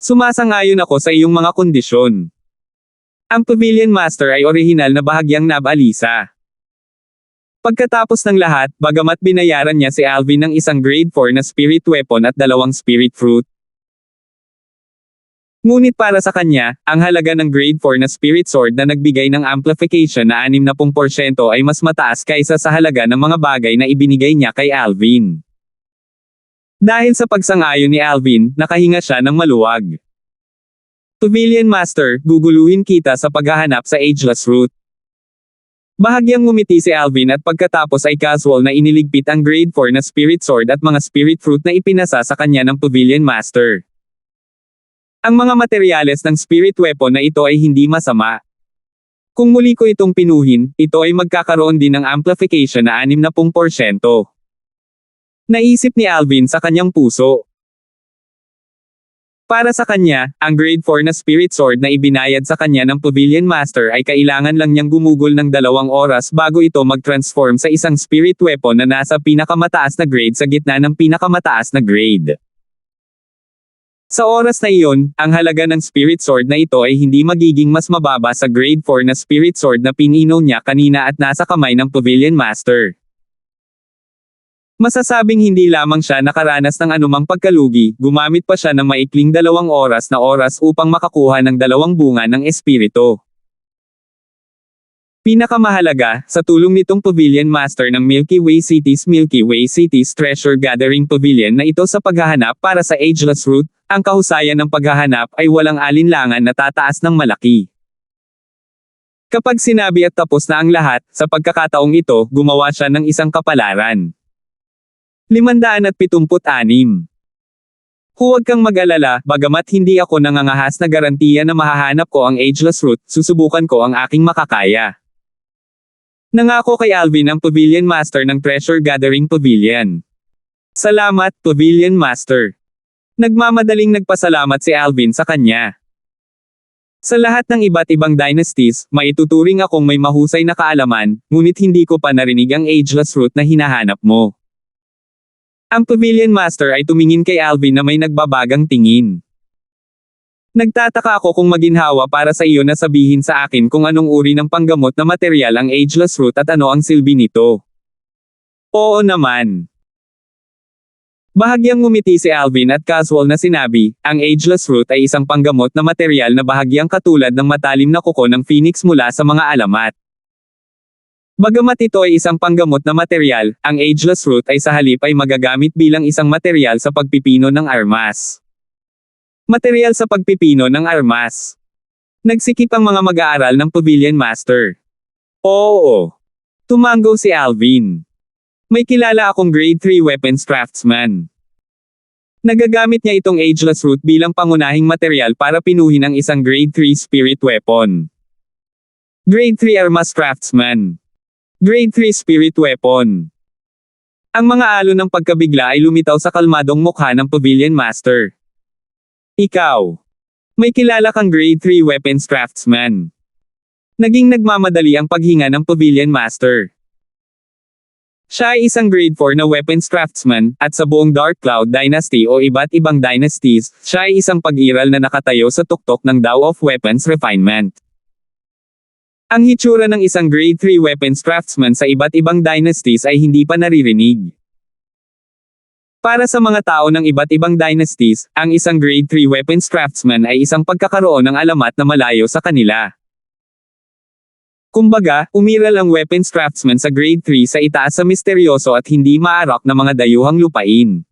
Sumasang-ayon ako sa iyong mga kondisyon. Ang Pavilion Master ay orihinal na bahagyang nabalisa. Pagkatapos ng lahat, bagamat binayaran niya si Alvin ng isang grade 4 na spirit weapon at 2 spirit fruit. Ngunit para sa kanya, ang halaga ng grade 4 na spirit sword na nagbigay ng amplification na 60% ay mas mataas kaysa sa halaga ng mga bagay na ibinigay niya kay Alvin. Dahil sa pagsang-ayon ni Alvin, nakahinga siya ng maluwag. Pavilion Master, guguluhin kita sa paghahanap sa ageless root. Bahagyang ngumiti si Alvin at pagkatapos ay casual na iniligpit ang grade 4 na spirit sword at mga spirit fruit na ipinasa sa kanya ng Pavilion Master. Ang mga materyales ng spirit weapon na ito ay hindi masama. Kung muli ko itong pinuhin, ito ay magkakaroon din ng amplification na 60%. Naisip ni Alvin sa kanyang puso. Para sa kanya, ang grade 4 na spirit sword na ibinayad sa kanya ng Pavilion Master ay kailangan lang niyang gumugol ng 2 oras bago ito mag-transform sa isang spirit weapon na nasa pinakamataas na grade sa gitna ng pinakamataas na grade. Sa oras na iyon, ang halaga ng Spirit Sword na ito ay hindi magiging mas mababa sa Grade 4 na Spirit Sword na pinino niya kanina at nasa kamay ng Pavilion Master. Masasabing hindi lamang siya nakaranas ng anumang pagkalugi, gumamit pa siya ng maikling 2 oras upang makakuha ng 2 bunga ng espiritu. Pinakamahalaga, sa tulong nitong Pavilion Master ng Milky Way Cities Treasure Gathering Pavilion na ito sa paghahanap para sa Ageless Root, ang kahusayan ng paghahanap ay walang alinlangan na tataas ng malaki. Kapag sinabi at tapos na ang lahat, sa pagkakataong ito, gumawa siya ng isang kapalaran. 576. Huwag kang mag-alala, bagamat hindi ako nangangahas na garantiya na mahahanap ko ang Ageless Root, susubukan ko ang aking makakaya. Nangako kay Alvin ang Pavilion Master ng Treasure Gathering Pavilion. Salamat, Pavilion Master. Nagmamadaling nagpasalamat si Alvin sa kanya. Sa lahat ng iba't ibang dynasties, maituturing akong may mahusay na kaalaman, ngunit hindi ko pa narinig ang Ageless Root na hinahanap mo. Ang Pavilion Master ay tumingin kay Alvin na may nagbabagang tingin. Nagtataka ako kung maginhawa para sa iyo na sabihin sa akin kung anong uri ng panggamot na material ang Ageless Root at ano ang silbi nito. Oo naman. Bahagyang ngumiti si Alvin at casual na sinabi, ang Ageless Root ay isang panggamot na material na bahagyang katulad ng matalim na kuko ng phoenix mula sa mga alamat. Bagamat ito ay isang panggamot na material, ang Ageless Root ay sa halip ay magagamit bilang isang material sa pagpipino ng armas. Material sa pagpipino ng armas. Nagsikip ang mga mag-aaral ng Pavilion Master. Oo. Tumango si Alvin. May kilala akong Grade 3 Weapons Craftsman. Nagagamit niya itong Ageless Root bilang pangunahing material para pinuhin ang isang Grade 3 Spirit Weapon. Grade 3 Armas Craftsman. Grade 3 Spirit Weapon. Ang mga alon ng pagkabigla ay lumitaw sa kalmadong mukha ng Pavilion Master. Ikaw. May kilala kang Grade 3 Weapons Craftsman. Naging nagmamadali ang paghinga ng Pavilion Master. Siya ay isang Grade 4 na Weapons Craftsman, at sa buong Dark Cloud Dynasty o iba't ibang dynasties, siya ay isang pag-iral na nakatayo sa tuktok ng Tao of Weapons Refinement. Ang hitsura ng isang Grade 3 Weapons Craftsman sa iba't ibang dynasties ay hindi pa naririnig. Para sa mga tao ng iba't ibang dynasties, ang isang Grade 3 Weapons Craftsman ay isang pagkakaroon ng alamat na malayo sa kanila. Kumbaga, umiral ang Weapons Craftsman sa Grade 3 sa itaas sa misteryoso at hindi maarak na mga dayuhang lupain.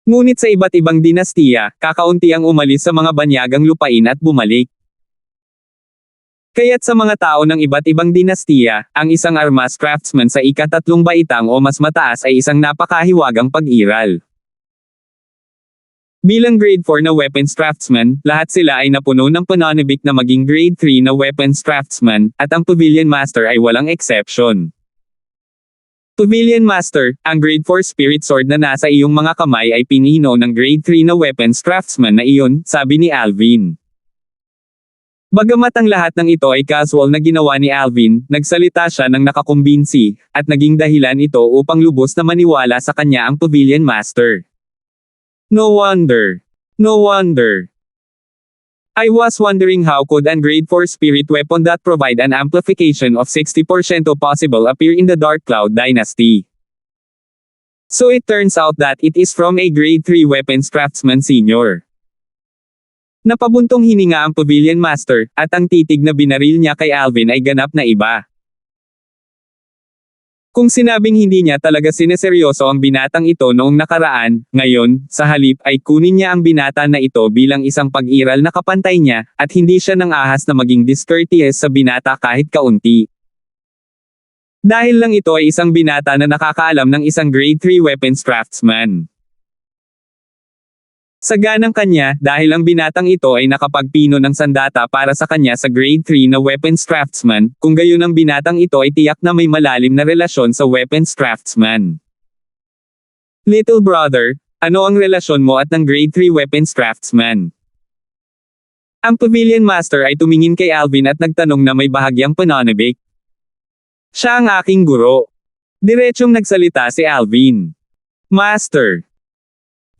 Ngunit sa iba't ibang dinastiya, kakaunti ang umalis sa mga banyagang lupain at bumalik. Kaya't sa mga tao ng iba't ibang dinastiya, ang isang armas craftsman sa ika-3 baitang o mas mataas ay isang napakahiwagang pag-iral. Bilang Grade 4 na Weapons Craftsman, lahat sila ay napuno ng pananabik na maging Grade 3 na Weapons Craftsman, at ang Pavilion Master ay walang exception. Pavilion Master, ang Grade 4 Spirit Sword na nasa iyong mga kamay ay pinino ng Grade 3 na Weapons Craftsman na iyon, sabi ni Alvin. Bagamat ang lahat ng ito ay casual na ginawa ni Alvin, nagsalita siya ng nakakumbinsi, at naging dahilan ito upang lubos na maniwala sa kanya ang Pavilion Master. No wonder. No wonder. I was wondering how could an Grade 4 spirit weapon that provide an amplification of 60% possible appear in the Dark Cloud Dynasty. So it turns out that it is from a Grade 3 Weapons Craftsman Senior. Napabuntong hininga ang Pavilion Master, at ang titig na binaril niya kay Alvin ay ganap na iba. Kung sinabing hindi niya talaga sineseryoso ang binatang ito noong nakaraan, ngayon, sa halip ay kunin niya ang binata na ito bilang isang pag-iral na kapantay niya, at hindi siya nang ahas na maging discourteous sa binata kahit kaunti. Dahil lang ito ay isang binata na nakakaalam ng isang Grade 3 Weapons Craftsman. Saganang kanya, dahil ang binatang ito ay nakapagpino ng sandata para sa kanya sa Grade 3 na Weapons Craftsman, kung gayon ang binatang ito ay tiyak na may malalim na relasyon sa Weapons Craftsman. Little brother, ano ang relasyon mo at ng Grade 3 Weapons Craftsman? Ang Pavilion Master ay tumingin kay Alvin at nagtanong na may bahagyang pananabik. Siya ang aking guro. Diretsyong nagsalita si Alvin. Master.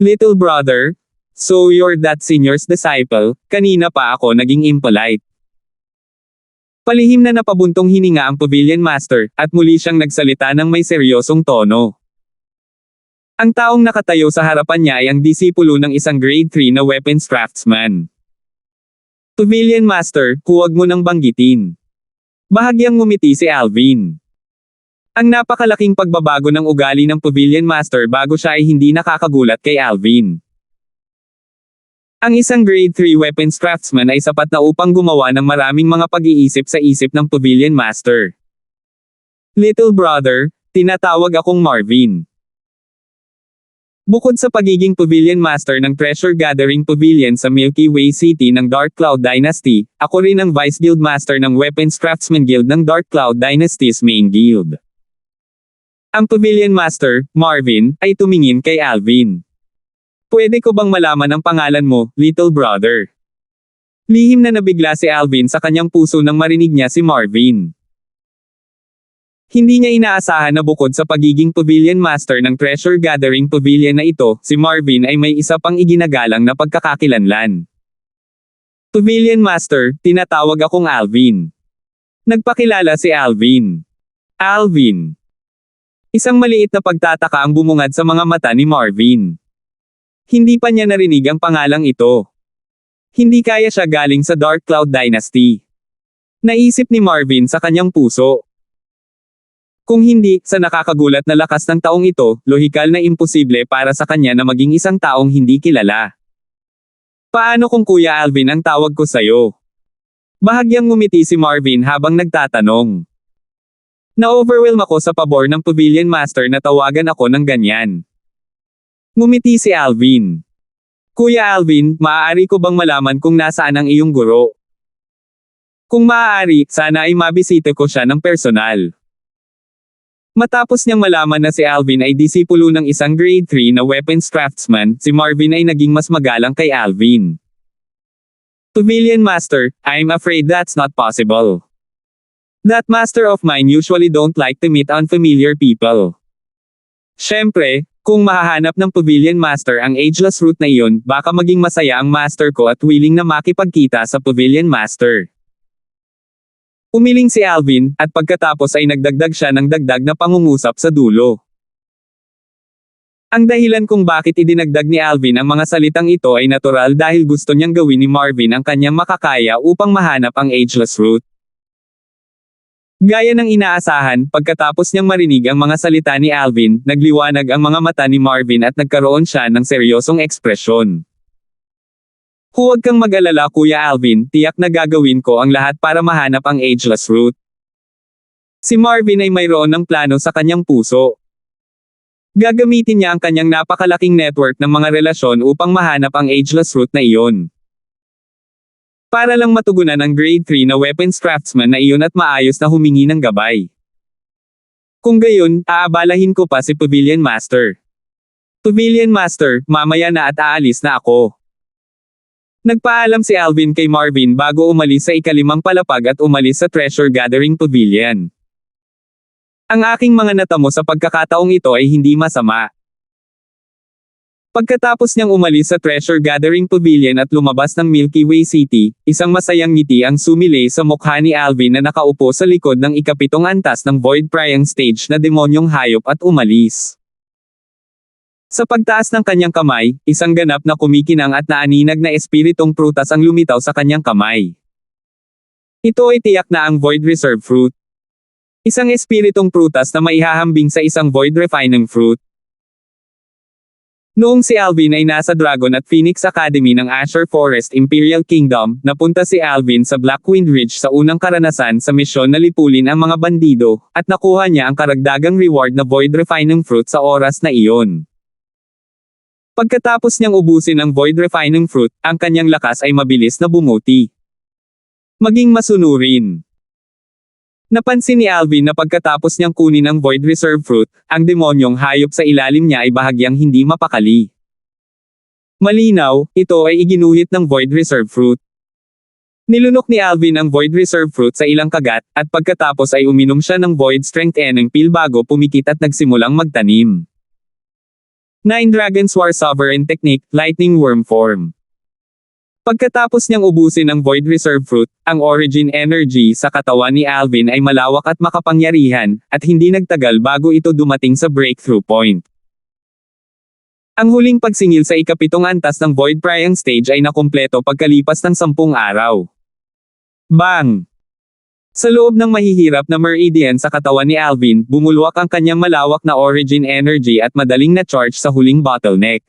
Little brother, So you're that senior's disciple, kanina pa ako naging impolite. Palihim na napabuntong hininga ang Pavilion Master, at muli siyang nagsalita ng may seryosong tono. Ang taong nakatayo sa harapan niya ay ang disipulo ng isang grade 3 na weapons craftsman. Pavilion Master, huwag mo nang banggitin. Bahagyang ngumiti si Alvin. Ang napakalaking pagbabago ng ugali ng Pavilion Master bago siya ay hindi nakakagulat kay Alvin. Ang isang grade 3 weapons craftsman ay sapat na upang gumawa ng maraming mga pag-iisip sa isip ng Pavilion Master. Little brother, tinatawag akong Marvin. Bukod sa pagiging Pavilion Master ng Treasure Gathering Pavilion sa Milky Way City ng Dark Cloud Dynasty, ako rin ang Vice Guild Master ng Weapons Craftsman Guild ng Dark Cloud Dynasty's main guild. Ang Pavilion Master, Marvin, ay tumingin kay Alvin. Pwede ko bang malaman ang pangalan mo, little brother? Lihim na nabigla si Alvin sa kanyang puso nang marinig niya si Marvin. Hindi niya inaasahan na bukod sa pagiging Pavilion Master ng Treasure Gathering Pavilion na ito, si Marvin ay may isa pang iginagalang na pagkakakilanlan. Pavilion Master, tinatawag akong Alvin. Nagpakilala si Alvin. Alvin. Isang maliit na pagtataka ang bumungad sa mga mata ni Marvin. Hindi pa niya narinig ang pangalang ito. Hindi kaya siya galing sa Dark Cloud Dynasty. Naisip ni Marvin sa kanyang puso. Kung hindi, sa nakakagulat na lakas ng taong ito, lohikal na imposible para sa kanya na maging isang taong hindi kilala. Paano kung Kuya Alvin ang tawag ko sa'yo? Bahagyang ngumiti si Marvin habang nagtatanong. Na-overwhelm ako sa pabor ng Pavilion Master na tawagan ako ng ganyan. Ngumiti si Alvin. Kuya Alvin, maaari ko bang malaman kung nasaan ang iyong guro? Kung maaari, sana ay mabisita ko siya ng personal. Matapos niyang malaman na si Alvin ay disipulo ng isang grade 3 na weapons craftsman, si Marvin ay naging mas magalang kay Alvin. Pavilion Master, I'm afraid that's not possible. That master of mine usually don't like to meet unfamiliar people. Siyempre, kung mahahanap ng Pavilion Master ang ageless root na iyon, baka maging masaya ang master ko at willing na makipagkita sa Pavilion Master. Umiling si Alvin, at pagkatapos ay nagdagdag siya ng dagdag na pangungusap sa dulo. Ang dahilan kung bakit idinagdag ni Alvin ang mga salitang ito ay natural dahil gusto niyang gawin ni Marvin ang kanyang makakaya upang mahanap ang ageless root. Gaya ng inaasahan, pagkatapos niyang marinig ang mga salita ni Alvin, nagliwanag ang mga mata ni Marvin at nagkaroon siya ng seryosong ekspresyon. Huwag kang mag-alala Kuya Alvin, tiyak na gagawin ko ang lahat para mahanap ang ageless root. Si Marvin ay mayroon ng plano sa kanyang puso. Gagamitin niya ang kanyang napakalaking network ng mga relasyon upang mahanap ang ageless root na iyon. Para lang matugunan ang grade 3 na weapons craftsman na iyon at maayos na humingi ng gabay. Kung gayon, aabalahin ko pa si Pavilion Master. Pavilion Master, mamaya na at aalis na ako. Nagpaalam si Alvin kay Marvin bago umalis sa ikalimang palapag at umalis sa Treasure Gathering Pavilion. Ang aking mga natamo sa pagkakataong ito ay hindi masama. Pagkatapos niyang umalis sa Treasure Gathering Pavilion at lumabas ng Milky Way City, isang masayang ngiti ang sumilay sa mukha ni Alvin na nakaupo sa likod ng ikapitong antas ng Void Prying Stage na demonyong hayop at umalis. Sa pagtaas ng kanyang kamay, isang ganap na kumikinang at naaninag na espiritong prutas ang lumitaw sa kanyang kamay. Ito ay tiyak na ang Void Reserve Fruit. Isang espiritong prutas na maihahambing sa isang Void Refining Fruit. Noong si Alvin ay nasa Dragon at Phoenix Academy ng Azure Forest Imperial Kingdom, napunta si Alvin sa Blackwind Ridge sa unang karanasan sa misyon na lipulin ang mga bandido, at nakuha niya ang karagdagang reward na Void Refining Fruit sa oras na iyon. Pagkatapos niyang ubusin ang Void Refining Fruit, ang kanyang lakas ay mabilis na bumuti. Maging masunurin. Napansin ni Alvin na pagkatapos niyang kunin ang Void Reserve Fruit, ang demonyong hayop sa ilalim niya ay bahagyang hindi mapakali. Malinaw, ito ay iginuhit ng Void Reserve Fruit. Nilunok ni Alvin ang Void Reserve Fruit sa ilang kagat, at pagkatapos ay uminom siya ng Void Strength Eneng Pill bago pumikit at nagsimulang magtanim. 9 Dragon's War Sovereign Technique, Lightning Worm Form. Pagkatapos niyang ubusin ang Void Reserve Fruit, ang origin energy sa katawan ni Alvin ay malawak at makapangyarihan, at hindi nagtagal bago ito dumating sa breakthrough point. Ang huling pagsingil sa ikapitong antas ng Void Priang Stage ay nakumpleto pagkalipas ng 10 araw. Bang! Sa loob ng mahihirap na meridian sa katawan ni Alvin, bumulwak ang kanyang malawak na origin energy at madaling na-charge sa huling bottleneck.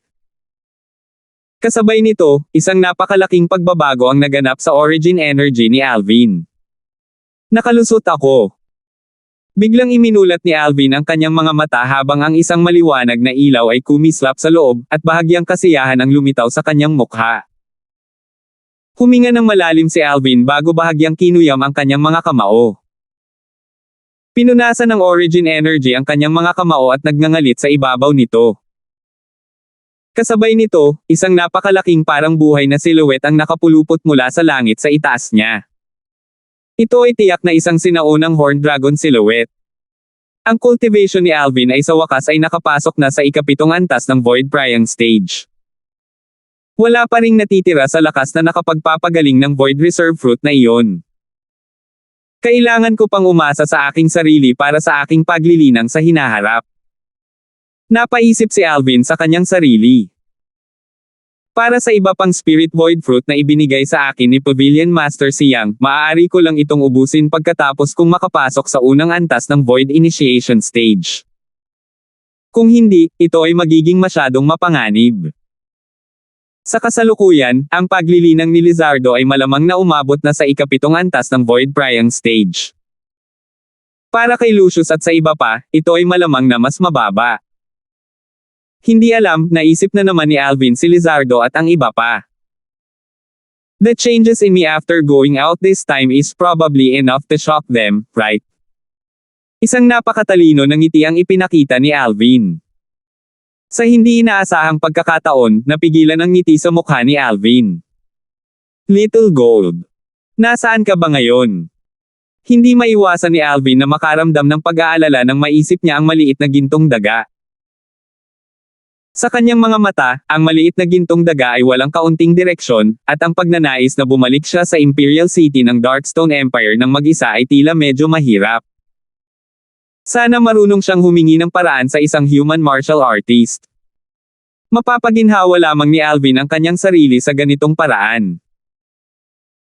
Kasabay nito, isang napakalaking pagbabago ang naganap sa origin energy ni Alvin. Nakalusot ako. Biglang iminulat ni Alvin ang kanyang mga mata habang ang isang maliwanag na ilaw ay kumislap sa loob, at bahagyang kasiyahan ang lumitaw sa kanyang mukha. Huminga ng malalim si Alvin bago bahagyang kinuyam ang kanyang mga kamao. Pinunasan ng origin energy ang kanyang mga kamao at nagngangalit sa ibabaw nito. Kasabay nito, isang napakalaking parang buhay na silhouette ang nakapulupot mula sa langit sa itaas niya. Ito ay tiyak na isang sinaunang Horned Dragon silhouette. Ang cultivation ni Alvin ay sa wakas ay nakapasok na sa ikapitong antas ng Void Priang Stage. Wala pa ring natitira sa lakas na nakapagpapagaling ng Void Reserve Fruit na iyon. Kailangan ko pang umasa sa aking sarili para sa aking paglilinang sa hinaharap. Napaisip si Alvin sa kanyang sarili. Para sa iba pang Spirit Void Fruit na ibinigay sa akin ni Pavilion Master Siang, maaari ko lang itong ubusin pagkatapos kong makapasok sa unang antas ng Void Initiation Stage. Kung hindi, ito ay magiging masyadong mapanganib. Sa kasalukuyan, ang paglilinang ni Lizardo ay malamang na umabot na sa ikapitong antas ng Void Priang Stage. Para kay Lucius at sa iba pa, ito ay malamang na mas mababa. Hindi alam, naisip na naman ni Alvin si Lizardo at ang iba pa. The changes in me after going out this time is probably enough to shock them, right? Isang napakatalino ng ngiti ang ipinakita ni Alvin. Sa hindi inaasahang pagkakataon, napigilan ang ngiti sa mukha ni Alvin. Little Gold. Nasaan ka ba ngayon? Hindi maiwasan ni Alvin na makaramdam ng pag-aalala nang maisip niya ang maliit na gintong daga. Sa kanyang mga mata, ang maliit na gintong daga ay walang kaunting direksyon, at ang pagnanais na bumalik siya sa Imperial City ng Darkstone Empire ng mag-isa ay tila medyo mahirap. Sana marunong siyang humingi ng paraan sa isang human martial artist. Mapapaginhawa lamang ni Alvin ang kanyang sarili sa ganitong paraan.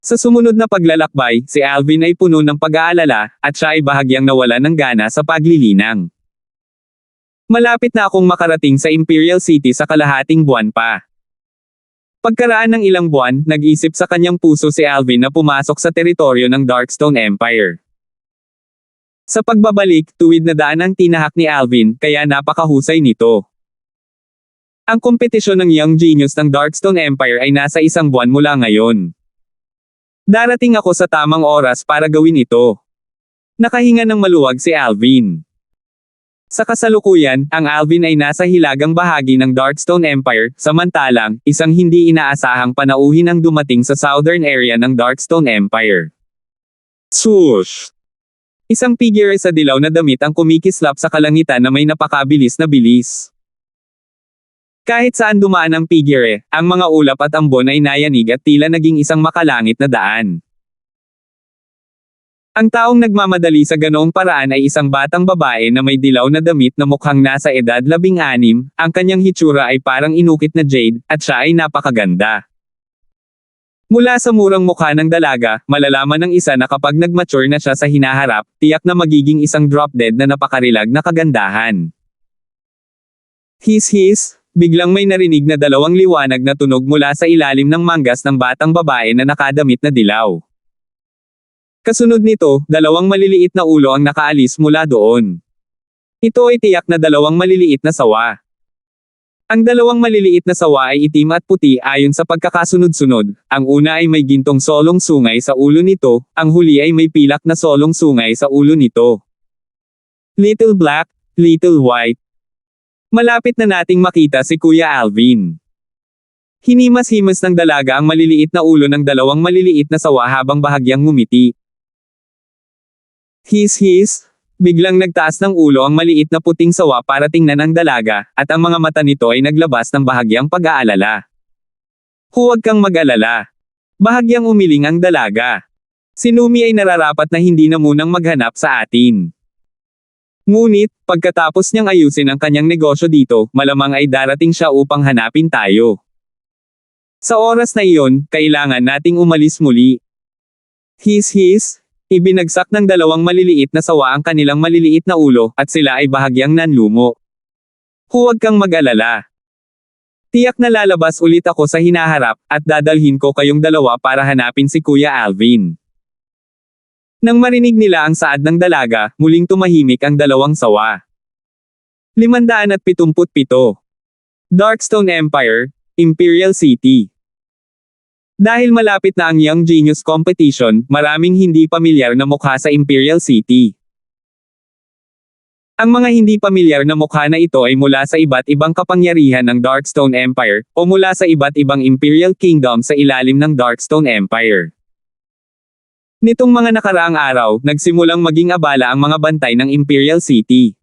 Sa sumunod na paglalakbay, si Alvin ay puno ng pag-aalala, at siya ay bahagyang nawala ng gana sa paglilinang. Malapit na akong makarating sa Imperial City sa kalahating buwan pa. Pagkaraan ng ilang buwan, nag-isip sa kanyang puso si Alvin na pumasok sa teritoryo ng Darkstone Empire. Sa pagbabalik, tuwid na daan ang tinahak ni Alvin, kaya napakahusay nito. Ang kompetisyon ng Young Genius ng Darkstone Empire ay nasa 1 buwan mula ngayon. Darating ako sa tamang oras para gawin ito. Nakahinga ng maluwag si Alvin. Sa kasalukuyan, ang Alvin ay nasa hilagang bahagi ng Darkstone Empire, samantalang, isang hindi inaasahang panauhin ang dumating sa southern area ng Darkstone Empire. Swoosh! Isang figure sa dilaw na damit ang kumikislap sa kalangitan na may napakabilis na bilis. Kahit saan dumaan ang figure, ang mga ulap at ambon ay nayanig at tila naging isang makalangit na daan. Ang taong nagmamadali sa ganoong paraan ay isang batang babae na may dilaw na damit na mukhang nasa edad 16, ang kanyang hitsura ay parang inukit na jade, at siya ay napakaganda. Mula sa murang mukha ng dalaga, malalaman ng isa na kapag nag-mature na siya sa hinaharap, tiyak na magiging isang drop-dead na napakarilag na kagandahan. His, biglang may narinig na dalawang liwanag na tunog mula sa ilalim ng manggas ng batang babae na nakadamit na dilaw. Kasunod nito, dalawang maliliit na ulo ang nakaalis mula doon. Ito ay tiyak na dalawang maliliit na sawa. Ang dalawang maliliit na sawa ay itim at puti ayon sa pagkakasunod-sunod. Ang una ay may gintong solong sungay sa ulo nito, ang huli ay may pilak na solong sungay sa ulo nito. Little black, little white. Malapit na nating makita si Kuya Alvin. Hinimas-himas ng dalaga ang maliliit na ulo ng dalawang maliliit na sawa habang bahagyang ngumiti. His, Biglang nagtaas ng ulo ang maliit na puting sawa para tingnan ang dalaga, at ang mga mata nito ay naglabas ng bahagyang pag-aalala. Huwag kang mag-alala. Bahagyang umiling ang dalaga. Si Numi ay nararapat na hindi na munang maghanap sa atin. Ngunit, pagkatapos niyang ayusin ang kanyang negosyo dito, malamang ay darating siya upang hanapin tayo. Sa oras na iyon, kailangan nating umalis muli. His. Ibinagsak ng dalawang maliliit na sawa ang kanilang maliliit na ulo, at sila ay bahagyang nanlumo. Huwag kang mag-alala. Tiyak na lalabas ulit ako sa hinaharap, at dadalhin ko kayong dalawa para hanapin si Kuya Alvin. Nang marinig nila ang saad ng dalaga, muling tumahimik ang dalawang sawa. 577. Darkstone Empire, Imperial City. Dahil malapit na ang Young Genius Competition, maraming hindi pamilyar na mukha sa Imperial City. Ang mga hindi pamilyar na mukha na ito ay mula sa iba't ibang kapangyarihan ng Darkstone Empire, o mula sa iba't ibang Imperial Kingdom sa ilalim ng Darkstone Empire. Nitong mga nakaraang araw, nagsimulang maging abala ang mga bantay ng Imperial City.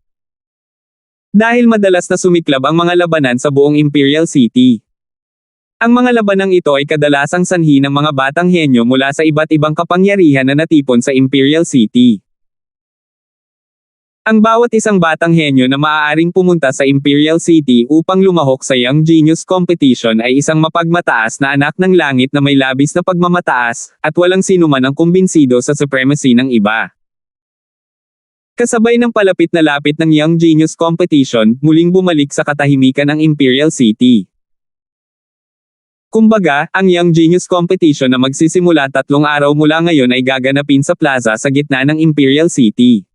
Dahil madalas na sumiklab ang mga labanan sa buong Imperial City. Ang mga labanang ito ay kadalasang sanhi ng mga batang henyo mula sa iba't ibang kapangyarihan na natipon sa Imperial City. Ang bawat isang batang henyo na maaaring pumunta sa Imperial City upang lumahok sa Young Genius Competition ay isang mapagmataas na anak ng langit na may labis na pagmamataas, at walang sinuman ang kumbinsido sa supremacy ng iba. Kasabay ng palapit na lapit ng Young Genius Competition, muling bumalik sa katahimikan ang Imperial City. Kumbaga, ang Young Genius Competition na magsisimula 3 araw mula ngayon ay gaganapin sa plaza sa gitna ng Imperial City.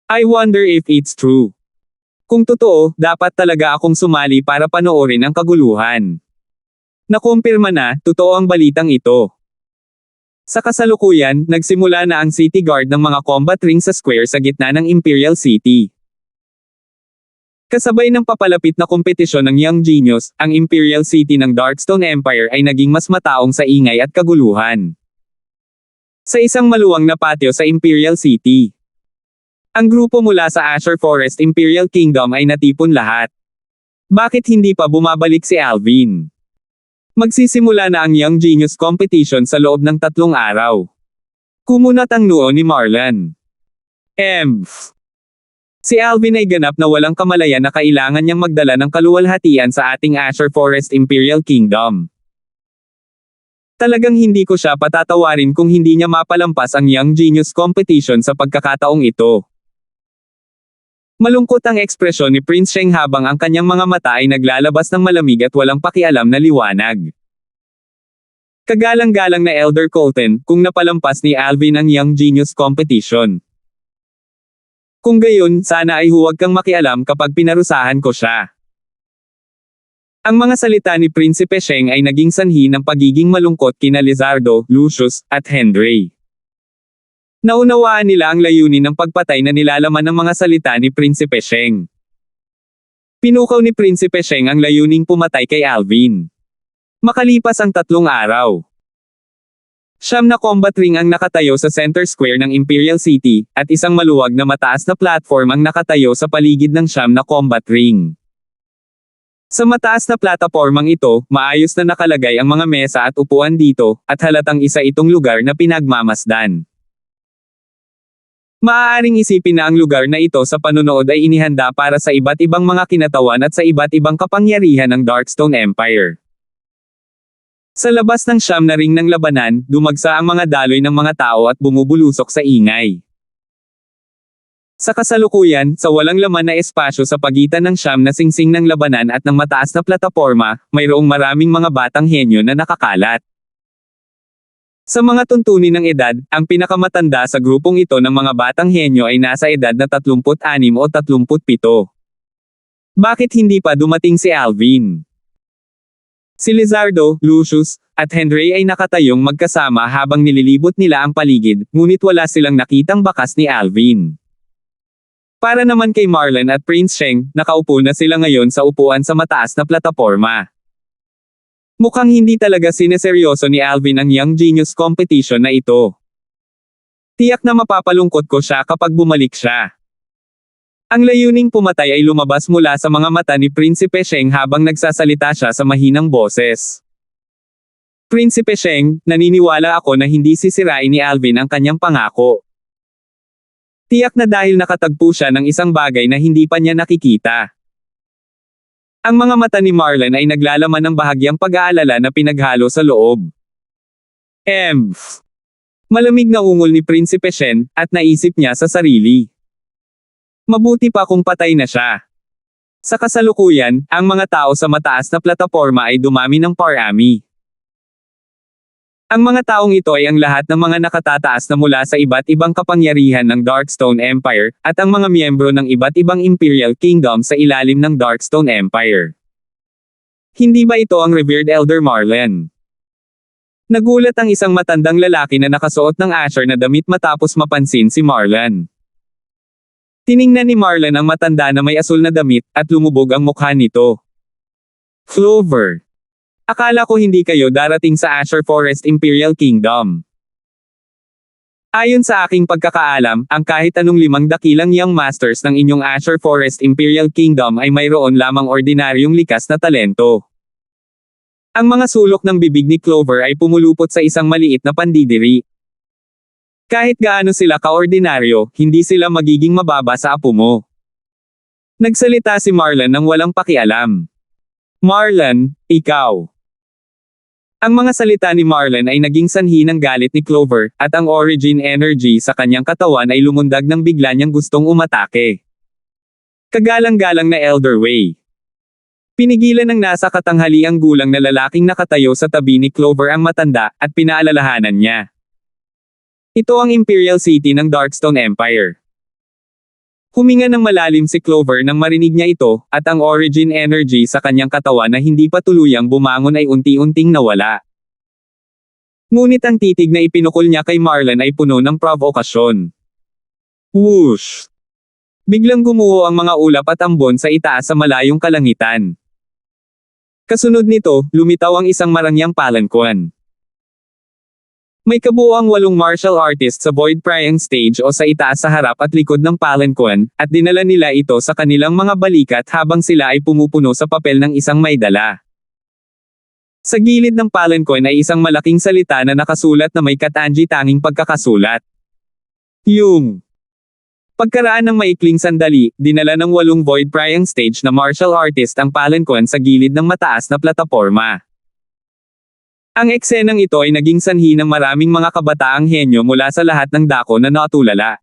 I wonder if it's true. Kung totoo, dapat talaga akong sumali para panoorin ang kaguluhan. Nakumpirma na, totoo ang balitang ito. Sa kasalukuyan, nagsimula na ang City Guard ng mga combat ring sa square sa gitna ng Imperial City. Kasabay ng papalapit na kompetisyon ng Young Genius, ang Imperial City ng Darkstone Empire ay naging mas mataong sa ingay at kaguluhan. Sa isang maluwang na patio sa Imperial City, ang grupo mula sa Azure Forest Imperial Kingdom ay natipon lahat. Bakit hindi pa bumabalik si Alvin? Magsisimula na ang Young Genius Competition sa loob ng 3 araw. Kumunat ang noo ni Marlon. Si Alvin ay ganap na walang kamalayan na kailangan niyang magdala ng kaluwalhatian sa ating Azure Forest Imperial Kingdom. Talagang hindi ko siya patatawarin kung hindi niya mapalampas ang Young Genius Competition sa pagkakataong ito. Malungkot ang ekspresyon ni Prince Sheng habang ang kanyang mga mata ay naglalabas ng malamig at walang pakialam na liwanag. Kagalang-galang na Elder Colton, kung napalampas ni Alvin ang Young Genius Competition. Kung gayon, sana ay huwag kang makialam kapag pinarusahan ko siya. Ang mga salita ni Prinsipe Sheng ay naging sanhi ng pagiging malungkot kina Lizardo, Lucius, at Henry. Naunawaan nila ang layunin ng pagpatay na nilalaman ng mga salita ni Prinsipe Sheng. Pinukaw ni Prinsipe Sheng ang layuning pumatay kay Alvin. Makalipas ang 3 araw, 9 na combat ring ang nakatayo sa center square ng Imperial City, at isang maluwag na mataas na platform ang nakatayo sa paligid ng 9 na combat ring. Sa mataas na platapormang ito, maayos na nakalagay ang mga mesa at upuan dito, at halatang isa itong lugar na pinagmamasdan. Maaaring isipin na ang lugar na ito sa panunood ay inihanda para sa iba't ibang mga kinatawan at sa iba't ibang kapangyarihan ng Darkstone Empire. Sa labas ng 9 na ring ng labanan, dumagsa ang mga daloy ng mga tao at bumubulusok sa ingay. Sa kasalukuyan, sa walang laman na espasyo sa pagitan ng 9 na singsing ng labanan at ng mataas na plataporma, mayroong maraming mga batang henyo na nakakalat. Sa mga tuntunin ng edad, ang pinakamatanda sa grupong ito ng mga batang henyo ay nasa edad na 36 o 37. Bakit hindi pa dumating si Alvin? Si Lizardo, Lucius, at Henry ay nakatayong magkasama habang nililibot nila ang paligid, ngunit wala silang nakitang bakas ni Alvin. Para naman kay Marlon at Prince Sheng, nakaupo na sila ngayon sa upuan sa mataas na plataporma. Mukhang hindi talaga sineseryoso ni Alvin ang Young Genius Competition na ito. Tiyak na mapapalungkot ko siya kapag bumalik siya. Ang layuning pumatay ay lumabas mula sa mga mata ni Prinsipe Sheng habang nagsasalita siya sa mahinang boses. Prinsipe Sheng, naniniwala ako na hindi sisirain ni Alvin ang kanyang pangako. Tiyak na dahil nakatagpo siya ng isang bagay na hindi pa niya nakikita. Ang mga mata ni Marlon ay naglalaman ng bahagyang pag-aalala na pinaghalo sa loob. Malamig na ungol ni Prinsipe Shen, at naisip niya sa sarili. Mabuti pa kung patay na siya. Sa kasalukuyan, ang mga tao sa mataas na plataporma ay dumami ng parami. Ang mga taong ito ay ang lahat ng mga nakatataas na mula sa iba't ibang kapangyarihan ng Darkstone Empire, at ang mga miyembro ng iba't ibang Imperial Kingdom sa ilalim ng Darkstone Empire. Hindi ba ito ang revered Elder Marlon? Nagulat ang isang matandang lalaki na nakasuot ng Asher na damit matapos mapansin si Marlon. Tiningnan ni Marlon ang matanda na may asul na damit, at lumubog ang mukha nito. Clover. Akala ko hindi kayo darating sa Asher Forest Imperial Kingdom. Ayon sa aking pagkakaalam, ang kahit anong 5 dakilang young masters ng inyong Asher Forest Imperial Kingdom ay mayroon lamang ordinaryong likas na talento. Ang mga sulok ng bibig ni Clover ay pumulupot sa isang maliit na pandidiri. Kahit gaano sila kaordinaryo, hindi sila magiging mababa sa apo mo. Nagsalita si Marlon nang walang pakialam. Marlon, ikaw. Ang mga salita ni Marlon ay naging sanhi ng galit ni Clover, at ang origin energy sa kanyang katawan ay lumundag nang bigla niyang gustong umatake. Kagalang-galang na Elder Wei. Pinigilan ng nasa katanghaliang gulang na lalaking nakatayo sa tabi ni Clover ang matanda, at pinaalalahanan niya. Ito ang Imperial City ng Darkstone Empire. Huminga ng malalim si Clover nang marinig niya ito, at ang origin energy sa kanyang katawan na hindi pa tuluyang bumangon ay unti-unting nawala. Ngunit ang titig na ipinukol niya kay Marlon ay puno ng provokasyon. Whoosh! Biglang gumuho ang mga ulap at ambon sa itaas sa malayong kalangitan. Kasunod nito, lumitaw ang isang marangyang palanquan. May kabuuang 8 martial artists sa Void Prying Stage o sa itaas sa harap at likod ng palanquan, at dinala nila ito sa kanilang mga balikat habang sila ay pumupuno sa papel ng isang may dala. Sa gilid ng palanquan ay isang malaking salita na nakasulat na may katanji tanging pagkakasulat. Yung. Pagkaraan ng maikling sandali, dinala ng 8 Void Prying Stage na martial artist ang palanquan sa gilid ng mataas na plataporma. Ang eksenang ito ay naging sanhi ng maraming mga kabataang henyo mula sa lahat ng dako na natulala.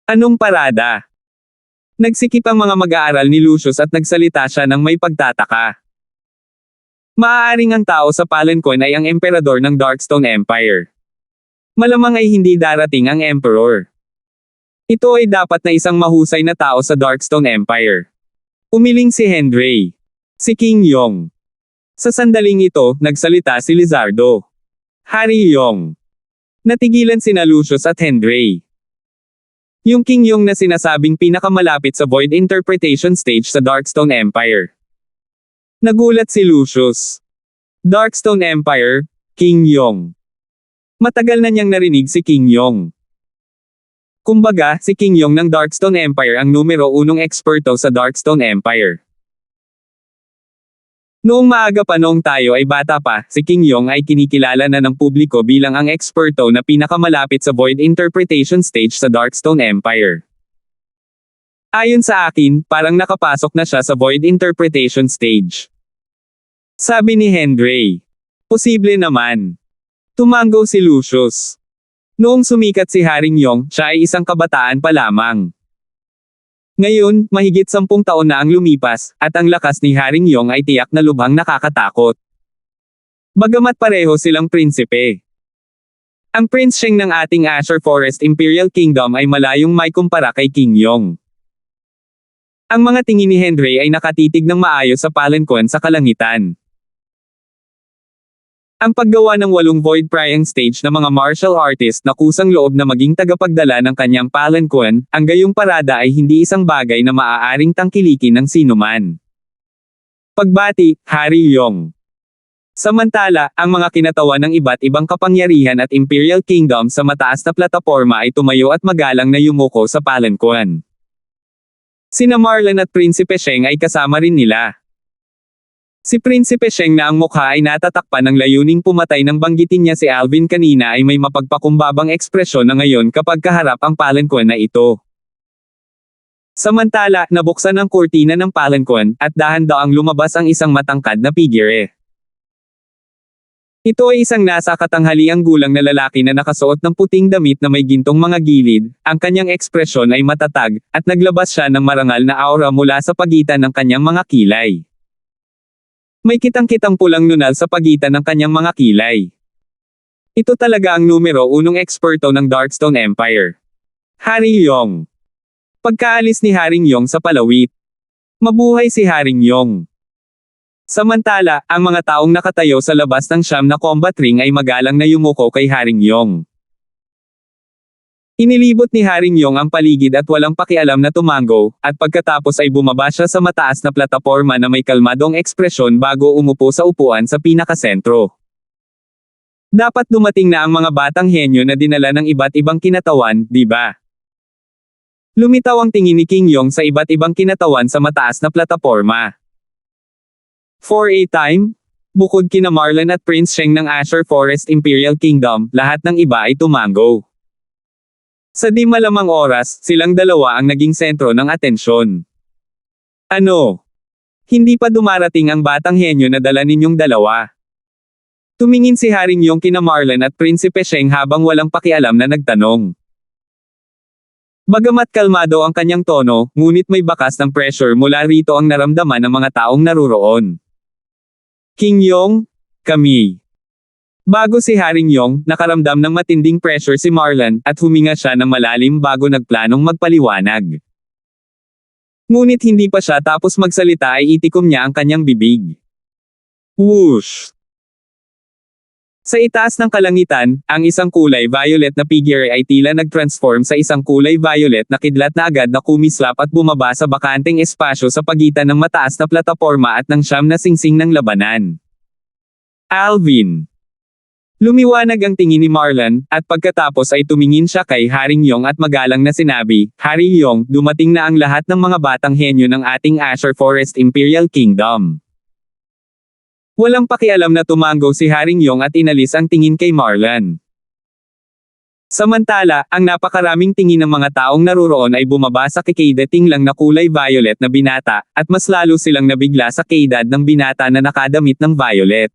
Anong parada? Nagsikip ang mga mag-aaral ni Lucius at nagsalita siya ng may pagtataka. Maaaring ang tao sa palanquan ay ang emperador ng Darkstone Empire. Malamang ay hindi darating ang emperor. Ito ay dapat na isang mahusay na tao sa Darkstone Empire. Umiling si Henry. Si King Yong. Sa sandaling ito, nagsalita si Lizardo. Harry Yong. Natigilan sina Lucius at Henry. Yung King Yong na sinasabing pinakamalapit sa Void Interpretation Stage sa Darkstone Empire. Nagulat si Lucius. Darkstone Empire, King Yong. Matagal na niyang narinig si King Yong. Kumbaga, si King Yong ng Darkstone Empire ang numero 1 eksperto sa Darkstone Empire. Noong maaga pa noong tayo ay bata pa, si King Yong ay kinikilala na ng publiko bilang ang eksperto na pinakamalapit sa Void Interpretation Stage sa Darkstone Empire. Ayon sa akin, parang nakapasok na siya sa Void Interpretation Stage. Sabi ni Henry. Posible naman. Tumango si Lucius. Noong sumikat si Haring Yong, siya ay isang kabataan pa lamang. Ngayon, mahigit 10 taon na ang lumipas, at ang lakas ni Haring Yong ay tiyak na lubhang nakakatakot. Bagamat pareho silang prinsipe. Ang Prince Sheng ng ating Asher Forest Imperial Kingdom ay malayong may kumpara kay King Yong. Ang mga tingin ni Henry ay nakatitig ng maayos sa palanquan sa kalangitan. Ang paggawa ng 8 Void Prying Stage na mga martial artist na kusang loob na maging tagapagdala ng kanyang palanquan, ang gayong parada ay hindi isang bagay na maaaring tangkilikin ng sinuman. Pagbati, Harry Yong. Samantala, ang mga kinatawan ng iba't ibang kapangyarihan at Imperial Kingdom sa mataas na plataporma ay tumayo at magalang na yumuko sa palankuan. Sina Marlon at Prinsipe Sheng ay kasama rin nila. Si Prinsipe Sheng na ang mukha ay natatakpan ng layuning pumatay nang banggitin niya si Alvin kanina ay may mapagpakumbabang ekspresyon na ngayon kapag kaharap ang palankuan na ito. Samantala, nabuksan ang kurtina ng palankuan at dahan-daang lumabas ang isang matangkad na figure. Ito ay isang nasa katanghaliang gulang na lalaki na nakasuot ng puting damit na may gintong mga gilid, ang kanyang ekspresyon ay matatag, at naglabas siya ng marangal na aura mula sa pagitan ng kanyang mga kilay. May kitang-kitang pulang nunal sa pagitan ng kanyang mga kilay. Ito talaga ang numero 1 eksperto ng Darkstone Empire. Haring Yong. Pagkaalis ni Haring Yong sa palawit. Mabuhay si Haring Yong. Samantala, ang mga taong nakatayo sa labas ng siyam na combat ring ay magalang na yumuko kay Haring Yong. Inilibot ni Haring Yong ang paligid at walang pakialam na tumango, at pagkatapos ay bumaba siya sa mataas na plataporma na may kalmadong ekspresyon bago umupo sa upuan sa pinakasentro. Dapat dumating na ang mga batang henyo na dinala ng iba't ibang kinatawan, di ba? Lumitaw ang tingin ni King Yong sa iba't ibang kinatawan sa mataas na plataporma. For a time, bukod kina Marlon at Prince Sheng ng Azure Forest Imperial Kingdom, lahat ng iba ay tumango. Sa di malamang oras, silang dalawa ang naging sentro ng atensyon. Ano? Hindi pa dumarating ang batang henyo na dala ninyong dalawa. Tumingin si Haring Yong kina Marlon at Prinsipe Sheng habang walang pakialam na nagtanong. Bagamat kalmado ang kanyang tono, ngunit may bakas ng pressure mula rito ang naramdaman ng mga taong naruroon. King Yong, kami. Bago si Haring Yong, nakaramdam ng matinding pressure si Marlon, at huminga siya ng malalim bago nagplanong magpaliwanag. Ngunit hindi pa siya tapos magsalita ay itikom niya ang kanyang bibig. Whoosh! Sa itaas ng kalangitan, ang isang kulay violet na figure ay tila nag-transform sa isang kulay violet na kidlat na agad na kumislap at bumaba sa bakanteng espasyo sa pagitan ng mataas na plataporma at ng siyam na singsing ng labanan. Alvin. Lumiwanag ang tingin ni Marlon, at pagkatapos ay tumingin siya kay Haring Yong at magalang na sinabi, Haring Yong, dumating na ang lahat ng mga batang henyo ng ating Azure Forest Imperial Kingdom. Walang pakialam na tumango si Haring Yong at inalis ang tingin kay Marlon. Samantala, ang napakaraming tingin ng mga taong naruroon ay bumaba sa kikaidating lang na kulay violet na binata, at mas lalo silang nabigla sa kaedad ng binata na nakadamit ng violet.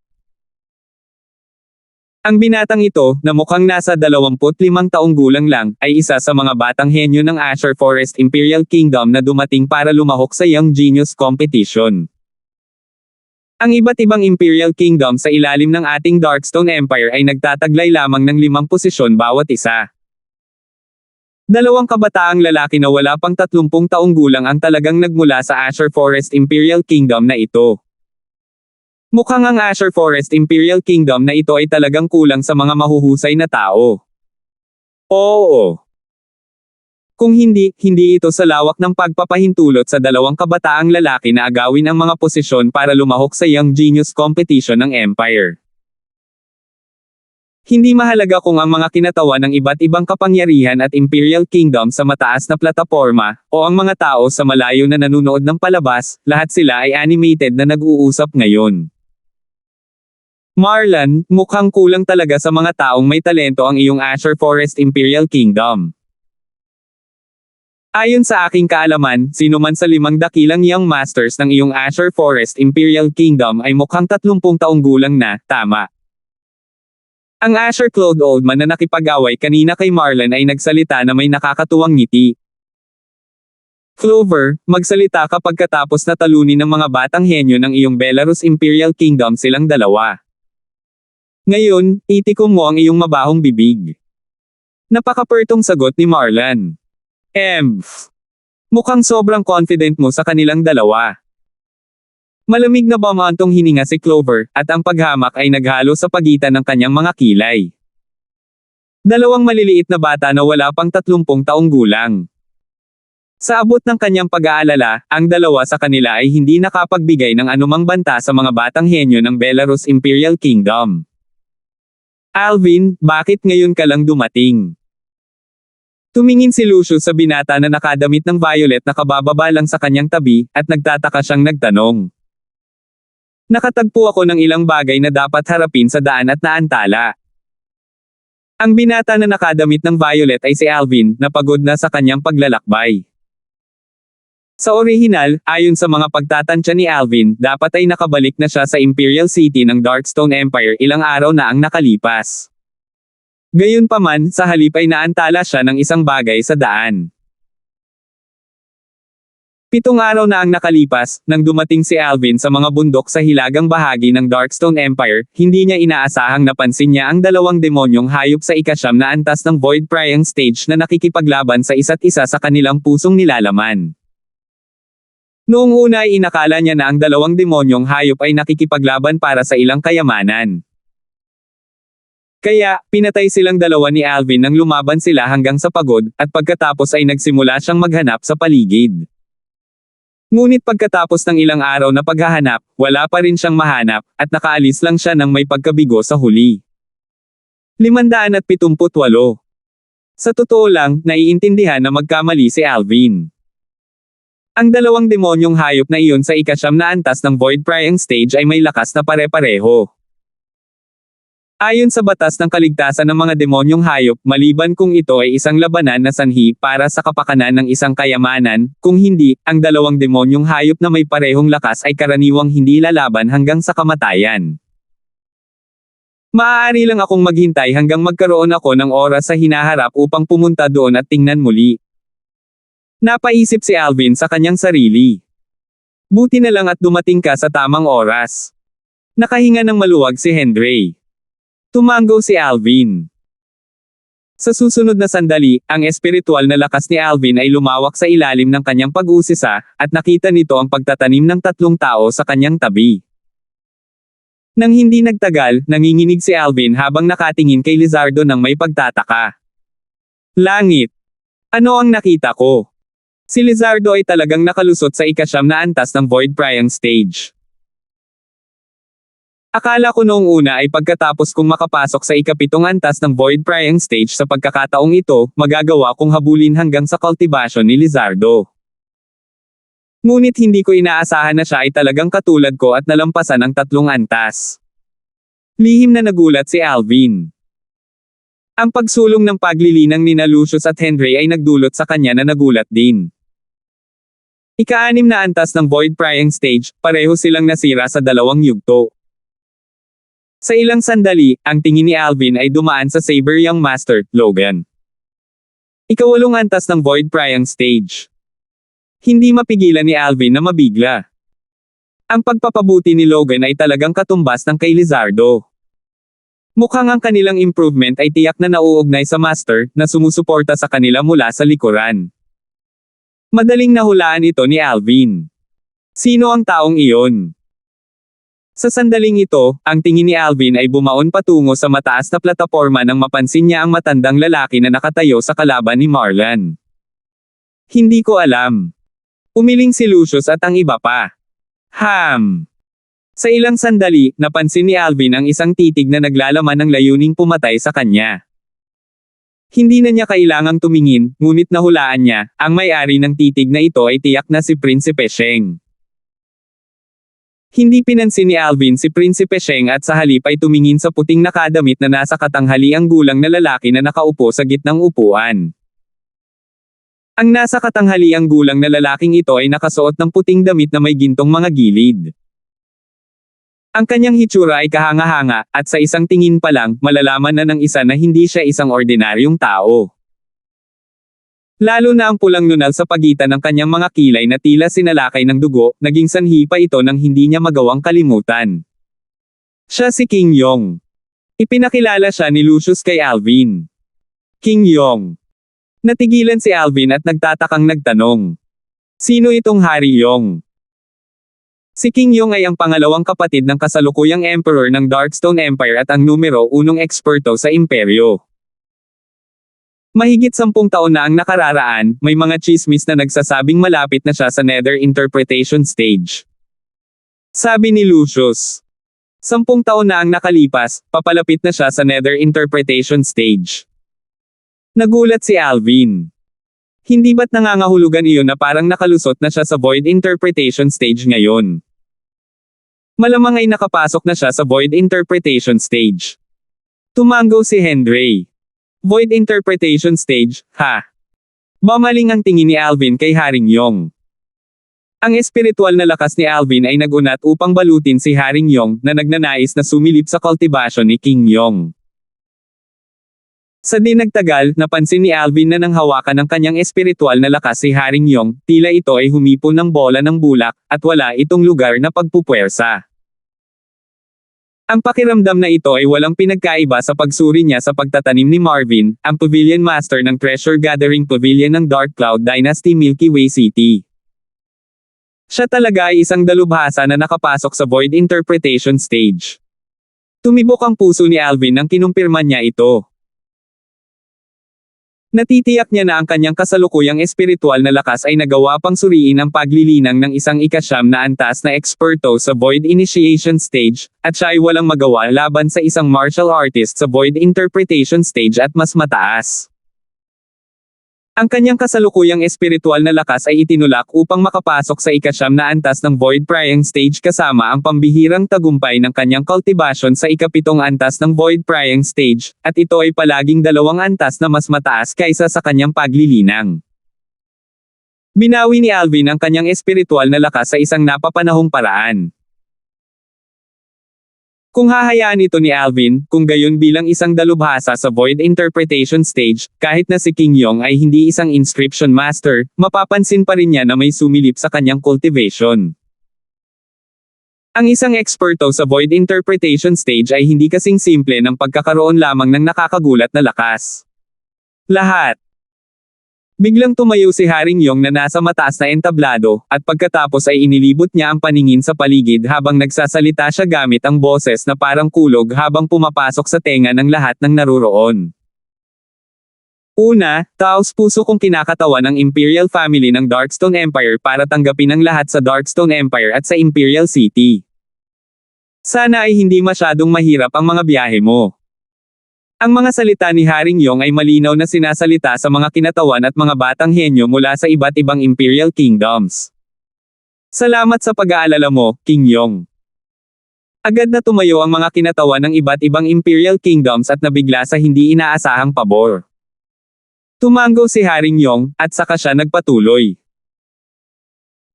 Ang binatang ito, na mukhang nasa 25 taong gulang lang, ay isa sa mga batang henyo ng Azure Forest Imperial Kingdom na dumating para lumahok sa Young Genius Competition. Ang iba't ibang Imperial Kingdom sa ilalim ng ating Darkstone Empire ay nagtataglay lamang ng 5 posisyon bawat isa. 2 kabataang lalaki na wala pang 30 taong gulang ang talagang nagmula sa Azure Forest Imperial Kingdom na ito. Mukhang ang Azure Forest Imperial Kingdom na ito ay talagang kulang sa mga mahuhusay na tao. Oo. Kung hindi ito sa lawak ng pagpapahintulot sa 2 kabataang lalaki na agawin ang mga posisyon para lumahok sa Young Genius Competition ng Empire. Hindi mahalaga kung ang mga kinatawan ng iba't ibang kapangyarihan at Imperial Kingdom sa mataas na plataporma, o ang mga tao sa malayo na nanunood ng palabas, lahat sila ay animated na nag-uusap ngayon. Marlon, mukhang kulang talaga sa mga taong may talento ang iyong Azure Forest Imperial Kingdom. Ayon sa aking kaalaman, sino man sa 5 dakilang Young Masters ng iyong Azure Forest Imperial Kingdom ay mukhang 30 taong gulang na, tama. Ang Azure Cloud Oldman na nakipag-away kanina kay Marlon ay nagsalita na may nakakatuwang ngiti. Clover, magsalita ka pagkatapos na talunin ng mga batang henyo ng iyong Belarus Imperial Kingdom silang dalawa. Ngayon, itikom mo ang iyong mabahong bibig. Napakapertong sagot ni Marlon. Mukhang sobrang confident mo sa kanilang dalawa. Malamig na bumantong hininga si Clover, at ang paghamak ay naghalo sa pagitan ng kanyang mga kilay. 2 maliliit na bata na wala pang 30 taong gulang. Sa abot ng kanyang pag-aalala, ang dalawa sa kanila ay hindi nakapagbigay ng anumang banta sa mga batang henyo ng Belarus Imperial Kingdom. Alvin, bakit ngayon ka lang dumating? Tumingin si Lucius sa binata na nakadamit ng violet na kabababa lang sa kanyang tabi, at nagtataka siyang nagtanong. Nakatagpo ako ng ilang bagay na dapat harapin sa daan at naantala. Ang binata na nakadamit ng violet ay si Alvin, na pagod na sa kanyang paglalakbay. Sa orihinal, ayon sa mga pagtatansya ni Alvin, dapat ay nakabalik na siya sa Imperial City ng Darkstone Empire ilang araw na ang nakalipas. Gayunpaman, sa halip ay naantala siya ng isang bagay sa daan. 7 araw na ang nakalipas, nang dumating si Alvin sa mga bundok sa hilagang bahagi ng Darkstone Empire, hindi niya inaasahang napansin niya ang dalawang demonyong hayop sa ika-9 na antas ng Void Prying Stage na nakikipaglaban sa isa't isa sa kanilang pusong nilalaman. Noong una ay inakala niya na ang dalawang demonyong hayop ay nakikipaglaban para sa ilang kayamanan. Kaya, pinatay silang dalawa ni Alvin nang lumaban sila hanggang sa pagod, at pagkatapos ay nagsimula siyang maghanap sa paligid. Ngunit pagkatapos ng ilang araw na paghahanap, wala pa rin siyang mahanap, at nakaalis lang siya ng may pagkabigo sa huli. 578. Sa totoo lang, naiintindihan na magkamali si Alvin. Ang dalawang demonyong hayop na iyon sa ika-9 na antas ng Void Prying Stage ay may lakas na pare-pareho. Ayon sa batas ng kaligtasan ng mga demonyong hayop, maliban kung ito ay isang labanan na sanhi para sa kapakanan ng isang kayamanan, kung hindi, ang dalawang demonyong hayop na may parehong lakas ay karaniwang hindi lalaban hanggang sa kamatayan. Maaari lang akong maghintay hanggang magkaroon ako ng oras sa hinaharap upang pumunta doon at tingnan muli. Napaisip si Alvin sa kanyang sarili. Buti na lang at dumating ka sa tamang oras. Nakahinga ng maluwag si Henry. Tumango si Alvin. Sa susunod na sandali, ang espiritual na lakas ni Alvin ay lumawak sa ilalim ng kanyang pag-usisa, at nakita nito ang pagtatanim ng 3 tao sa kanyang tabi. Nang hindi nagtagal, nanginginig si Alvin habang nakatingin kay Lizardo ng may pagtataka. Langit! Ano ang nakita ko? Si Lizardo ay talagang nakalusot sa ika-9 na antas ng Void Prying Stage. Akala ko noong una ay pagkatapos kong makapasok sa ika-7 antas ng Void Prying Stage sa pagkakataong ito, magagawa kong habulin hanggang sa cultivation ni Lizardo. Ngunit hindi ko inaasahan na siya ay talagang katulad ko at nalampasan ang 3 antas. Lihim na nagulat si Alvin. Ang pagsulong ng paglilinang nina Lucius at Henry ay nagdulot sa kanya na nagulat din. Ika-6 na antas ng Void Prying Stage, pareho silang nasira sa 2 yugto. Sa ilang sandali, ang tingin ni Alvin ay dumaan sa Saber Young Master, Logan. Ika-8 antas ng Void Prying Stage. Hindi mapigilan ni Alvin na mabigla. Ang pagpapabuti ni Logan ay talagang katumbas ng kay Lizardo. Mukhang ang kanilang improvement ay tiyak na nauugnay sa Master, na sumusuporta sa kanila mula sa likuran. Madaling nahulaan ito ni Alvin. Sino ang taong iyon? Sa sandaling ito, ang tingin ni Alvin ay bumaon patungo sa mataas na plataporma nang mapansin niya ang matandang lalaki na nakatayo sa kalaban ni Marlan. Hindi ko alam. Umiling si Lucius at ang iba pa. Sa ilang sandali, napansin ni Alvin ang isang titig na naglalaman ng layuning pumatay sa kanya. Hindi na niya kailangang tumingin, ngunit nahulaan niya, ang may-ari ng titig na ito ay tiyak na si Prinsipe Sheng. Hindi pinansin ni Alvin si Prinsipe Sheng at sa halip ay tumingin sa puting nakadamit na nasa katanghaliang gulang na lalaki na nakaupo sa gitnang upuan. Ang nasa katanghaliang gulang na lalaking ito ay nakasuot ng puting damit na may gintong mga gilid. Ang kanyang hitsura ay kahanga-hanga, at sa isang tingin pa lang, malalaman na ng isa na hindi siya isang ordinaryong tao. Lalo na ang pulang nunal sa pagitan ng kanyang mga kilay na tila sinalakay ng dugo, naging sanhi pa ito nang hindi niya magawang kalimutan. Siya si King Yong. Ipinakilala siya ni Lucius kay Alvin. King Yong. Natigilan si Alvin at nagtatakang nagtanong. Sino itong Hari Yong? Si King Yong ay ang pangalawang kapatid ng kasalukuyang Emperor ng Darkstone Empire at ang numero 1 eksperto sa imperyo. Mahigit 10 taon na ang nakararaan, may mga chismis na nagsasabing malapit na siya sa nether interpretation stage. Sabi ni Lucius. 10 taon na ang nakalipas, papalapit na siya sa nether interpretation stage. Nagulat si Alvin. Hindi ba't nangangahulugan iyon na parang nakalusot na siya sa void interpretation stage ngayon? Malamang ay nakapasok na siya sa void interpretation stage. Tumango si Henry. Void interpretation stage, ha? Mamaling ang tingin ni Alvin kay Haring Yong. Ang espiritual na lakas ni Alvin ay nagunat upang balutin si Haring Yong na nagnanais na sumilip sa kultibasyon ni King Yong. Sa di nagtagal, napansin ni Alvin na nang hawakan ng kanyang espiritual na lakas si Haring Yong, tila ito ay humipon ng bola ng bulak, at wala itong lugar na pagpupwersa. Ang pakiramdam na ito ay walang pinagkaiba sa pagsuri niya sa pagtatanim ni Marvin, ang Pavilion Master ng Treasure Gathering Pavilion ng Dark Cloud Dynasty Milky Way City. Siya talaga ay isang dalubhasa na nakapasok sa Void Interpretation Stage. Tumibok ang puso ni Alvin nang kinumpirma niya ito. Natitiyak niya na ang kanyang kasalukuyang espiritual na lakas ay nagawa pang suriin ang paglilinang ng isang ika-9 na antas na eksperto sa Void Initiation Stage, at siya ay walang magawa laban sa isang martial artist sa Void Interpretation Stage at mas mataas. Ang kanyang kasalukuyang espiritual na lakas ay itinulak upang makapasok sa ika-9 na antas ng Void Prying Stage kasama ang pambihirang tagumpay ng kanyang kultibasyon sa ika-7 antas ng Void Prying Stage, at ito ay palaging 2 antas na mas mataas kaysa sa kanyang paglilinang. Binawi ni Alvin ang kanyang espiritual na lakas sa isang napapanahong paraan. Kung hahayaan ito ni Alvin, kung gayon bilang isang dalubhasa sa Void Interpretation Stage, kahit na si King Yong ay hindi isang Inscription Master, mapapansin pa rin niya na may sumilip sa kanyang cultivation. Ang isang eksperto sa Void Interpretation Stage ay hindi kasing simple ng pagkakaroon lamang ng nakakagulat na lakas. Lahat. Biglang tumayo si Haring Yong na nasa mataas na entablado, at pagkatapos ay inilibot niya ang paningin sa paligid habang nagsasalita siya gamit ang boses na parang kulog habang pumapasok sa tenga ng lahat ng naruroon. Una, taos puso kong kinakatawan ng Imperial Family ng Darkstone Empire para tanggapin ang lahat sa Darkstone Empire at sa Imperial City. Sana ay hindi masyadong mahirap ang mga biyahe mo. Ang mga salita ni Haring Yong ay malinaw na sinasalita sa mga kinatawan at mga batang henyo mula sa iba't ibang Imperial Kingdoms. Salamat sa pag-aalala mo, King Yong. Agad na tumayo ang mga kinatawan ng iba't ibang Imperial Kingdoms at nabigla sa hindi inaasahang pabor. Tumango si Haring Yong, at saka siya nagpatuloy.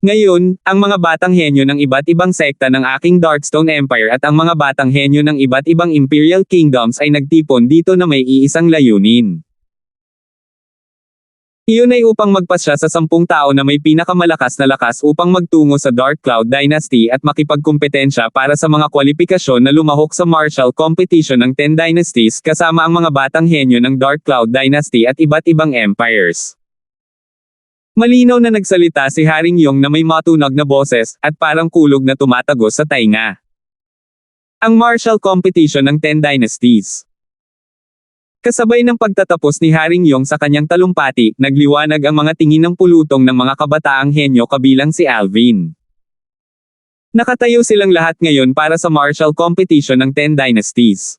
Ngayon, ang mga batang henyo ng iba't ibang sekta ng aking Darkstone Empire at ang mga batang henyo ng iba't ibang Imperial Kingdoms ay nagtipon dito na may iisang layunin. Iyon ay upang magpasya sa 10 tao na may pinakamalakas na lakas upang magtungo sa Dark Cloud Dynasty at makipagkumpetensya para sa mga kwalifikasyon na lumahok sa martial competition ng 10 dynasties kasama ang mga batang henyo ng Dark Cloud Dynasty at iba't ibang empires. Malinaw na nagsalita si Haring Yong na may matunog na boses, at parang kulog na tumatagos sa tainga. Ang martial competition ng 10 dynasties. Kasabay ng pagtatapos ni Haring Yong sa kanyang talumpati, nagliwanag ang mga tingin ng pulutong ng mga kabataang henyo kabilang si Alvin. Nakatayo silang lahat ngayon para sa martial competition ng 10 dynasties.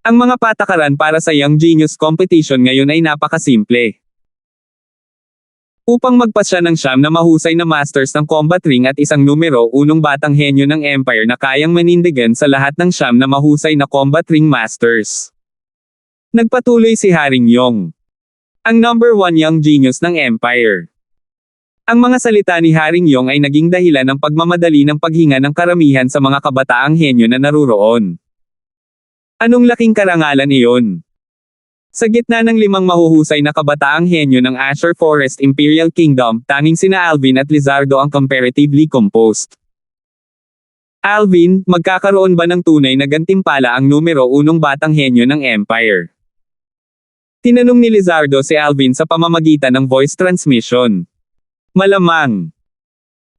Ang mga patakaran para sa Young Genius competition ngayon ay napakasimple. Upang magpasya ng 9 na mahusay na masters ng combat ring at isang numero 1 batang henyo ng empire na kayang manindigan sa lahat ng 9 na mahusay na combat ring masters. Nagpatuloy si Haring Yong. Ang number 1 young genius ng empire. Ang mga salita ni Haring Yong ay naging dahilan ng pagmamadali ng paghinga ng karamihan sa mga kabataang henyo na naruroon. Anong laking karangalan iyon? Sa gitna ng 5 mahuhusay na kabataang henyo ng Azure Forest Imperial Kingdom, tanging sina Alvin at Lizardo ang comparatively composed. Alvin, magkakaroon ba ng tunay na gantimpala ang numero 1 batang henyo ng Empire? Tinanong ni Lizardo si Alvin sa pamamagitan ng voice transmission. Malamang.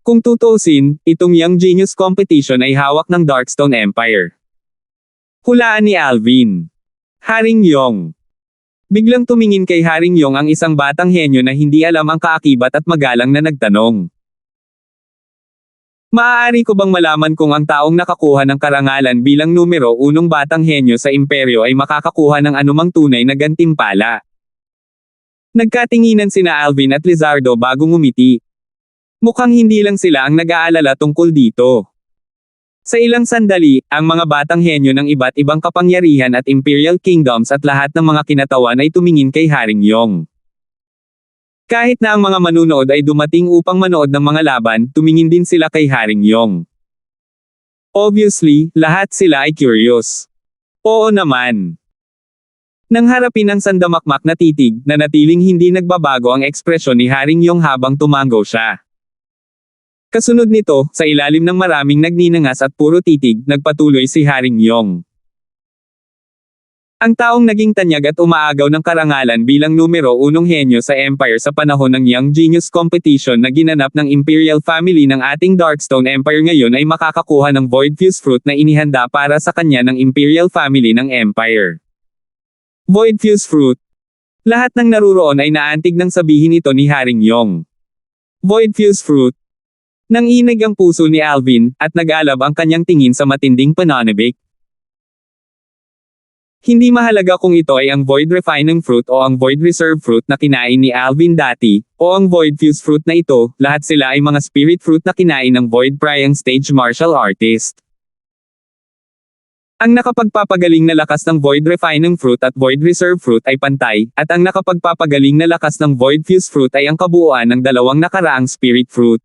Kung tutuusin, itong Young Genius competition ay hawak ng Darkstone Empire. Hulaan ni Alvin. Haring Yong. Biglang tumingin kay Haring Yong ang isang batang henyo na hindi alam ang kaakibat at magalang na nagtanong. Maaari ko bang malaman kung ang taong nakakuha ng karangalan bilang numero 1 batang henyo sa imperyo ay makakakuha ng anumang tunay na gantimpala? Nagkatinginan sina Alvin at Lizardo bago ngumiti. Mukhang hindi lang sila ang nag-aalala tungkol dito. Sa ilang sandali, ang mga batang henyo ng iba't ibang kapangyarihan at Imperial Kingdoms at lahat ng mga kinatawan ay tumingin kay Haring Yong. Kahit na ang mga manunood ay dumating upang manood ng mga laban, tumingin din sila kay Haring Yong. Obviously, lahat sila ay curious. Oo naman. Nang harapin ang sandamakmak na titig, nanatiling hindi nagbabago ang ekspresyon ni Haring Yong habang tumango siya. Kasunod nito, sa ilalim ng maraming nagninangas at puro titig, nagpatuloy si Haring Yong. Ang taong naging tanyag at umaagaw ng karangalan bilang numero 1 henyo sa Empire sa panahon ng Young Genius Competition na ginanap ng Imperial Family ng ating Darkstone Empire ngayon ay makakakuha ng Void Fuse Fruit na inihanda para sa kanya ng Imperial Family ng Empire. Void Fuse Fruit. Lahat ng naruroon ay naantig nang sabihin ito ni Haring Yong. Void Fuse Fruit. Nanginig ang puso ni Alvin, at nag-alab ang kanyang tingin sa matinding pananabik. Hindi mahalaga kung ito ay ang Void Refining Fruit o ang Void Reserve Fruit na kinain ni Alvin dati, o ang Void Fuse Fruit na ito, lahat sila ay mga Spirit Fruit na kinain ng Void Priang Stage Martial Artist. Ang nakapagpapagaling na lakas ng Void Refining Fruit at Void Reserve Fruit ay pantay, at ang nakapagpapagaling na lakas ng Void Fuse Fruit ay ang kabuuan ng dalawang nakaraang Spirit Fruit.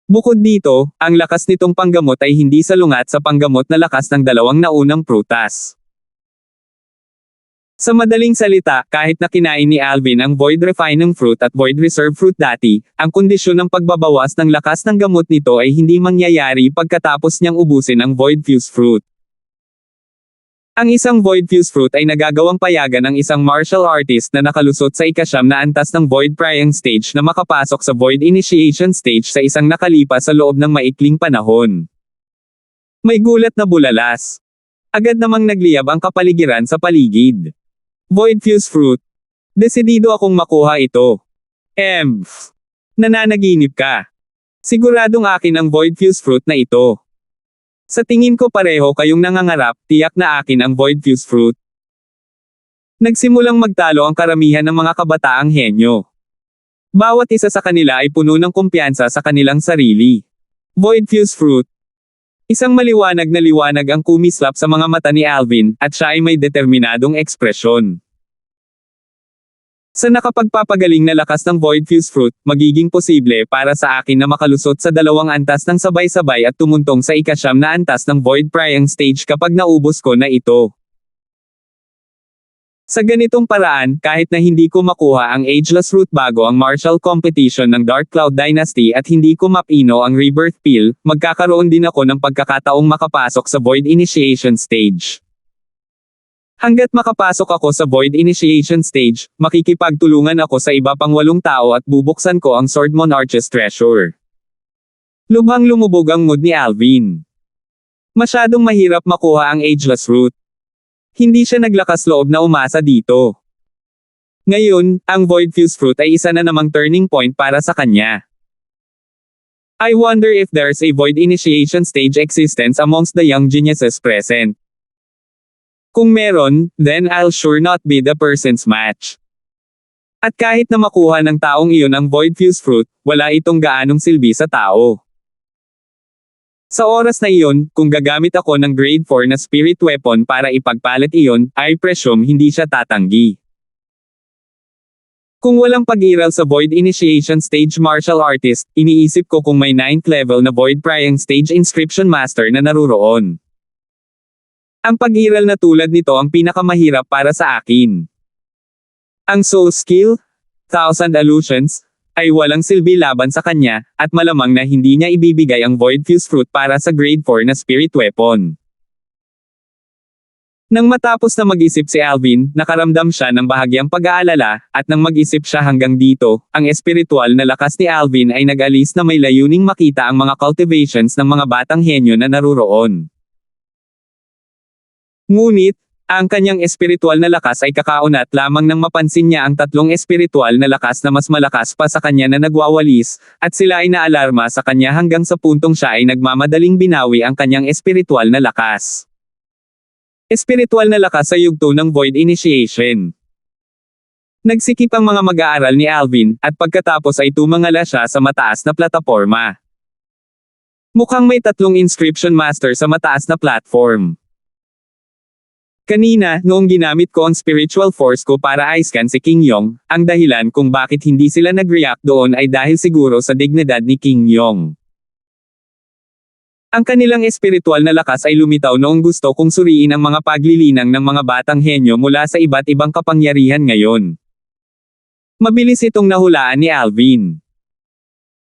Bukod dito, ang lakas nitong panggamot ay hindi salungat sa panggamot na lakas ng dalawang naunang prutas. Sa madaling salita, kahit na kinain ni Alvin ang Void Refining Fruit at Void Reserve Fruit dati, ang kondisyon ng pagbabawas ng lakas ng gamot nito ay hindi mangyayari pagkatapos niyang ubusin ang Void Fuse Fruit. Ang isang Void Fuse Fruit ay nagagawang payagan ng isang martial artist na nakalusot sa ika-9 na antas ng Void Priang Stage na makapasok sa Void Initiation Stage sa isang nakalipas sa loob ng maikling panahon. May gulat na bulalas. Agad namang nagliyab ang kapaligiran sa paligid. Void Fuse Fruit. Desidido akong makuha ito. Nananaginip ka. Siguradong akin ang Void Fuse Fruit na ito. Sa tingin ko pareho kayong nangangarap, tiyak na akin ang Void Fuse Fruit. Nagsimulang magtalo ang karamihan ng mga kabataang henyo. Bawat isa sa kanila ay puno ng kumpiyansa sa kanilang sarili. Void Fuse Fruit. Isang maliwanag na liwanag ang kumislap sa mga mata ni Alvin, at siya ay may determinadong ekspresyon. Sa nakapagpapagaling na lakas ng Void Fuse Fruit, magiging posible para sa akin na makalusot sa dalawang antas ng sabay-sabay at tumuntong sa ika-9 na antas ng Void Priang Stage kapag naubos ko na ito. Sa ganitong paraan, kahit na hindi ko makuha ang Ageless Root bago ang martial competition ng Dark Cloud Dynasty at hindi ko mapino ang Rebirth Pill, magkakaroon din ako ng pagkakataong makapasok sa Void Initiation Stage. Hanggat makapasok ako sa Void Initiation Stage, makikipagtulungan ako sa iba pang 8 tao at bubuksan ko ang Sword Monarch's treasure. Lubhang lumubog ang mood ni Alvin. Masyadong mahirap makuha ang Ageless Root. Hindi siya naglakas loob na umasa dito. Ngayon, ang Void Fuse Fruit ay isa na namang turning point para sa kanya. I wonder if there's a Void Initiation Stage existence amongst the young geniuses present. Kung meron, then I'll sure not be the person's match. At kahit na makuha ng taong iyon ang Void Fuse Fruit, wala itong gaanong silbi sa tao. Sa oras na iyon, kung gagamit ako ng Grade 4 na Spirit Weapon para ipagpalit iyon, I presume hindi siya tatanggi. Kung walang pag-iral sa Void Initiation Stage Martial Artist, iniisip ko kung may 9th level na Void Priang Stage Inscription Master na naruroon. Ang pag-iral na tulad nito ang pinakamahirap para sa akin. Ang Soul Skill, 1000 Illusions, ay walang silbi laban sa kanya, at malamang na hindi niya ibibigay ang Void Fuse Fruit para sa Grade 4 na Spirit Weapon. Nang matapos na mag-isip si Alvin, nakaramdam siya ng bahagyang pag-aalala, at nang mag-isip siya hanggang dito, ang espiritual na lakas ni Alvin ay nag-alis na may layuning makita ang mga cultivations ng mga batang henyo na naruroon. Ngunit, Ang kanyang espiritual na lakas ay kakaunat lamang nang mapansin niya ang tatlong espiritual na lakas na mas malakas pa sa kanya na nagwawalis, at sila ay naalarma sa kanya hanggang sa puntong siya ay nagmamadaling binawi ang kanyang espiritual na lakas. Espiritual na lakas sa yugto ng Void Initiation. Nagsikip ang mga mag-aaral ni Alvin, at pagkatapos ay tumangala siya sa mataas na plataporma. Mukhang may tatlong inscription master sa mataas na platform. Kanina, noong ginamit ko ang spiritual force ko para i-scan si King Yong, ang dahilan kung bakit hindi sila nag-react doon ay dahil siguro sa dignidad ni King Yong. Ang kanilang espiritual na lakas ay lumitaw noong gusto kong suriin ang mga paglilinang ng mga batang henyo mula sa iba't ibang kapangyarihan ngayon. Mabilis itong nahulaan ni Alvin.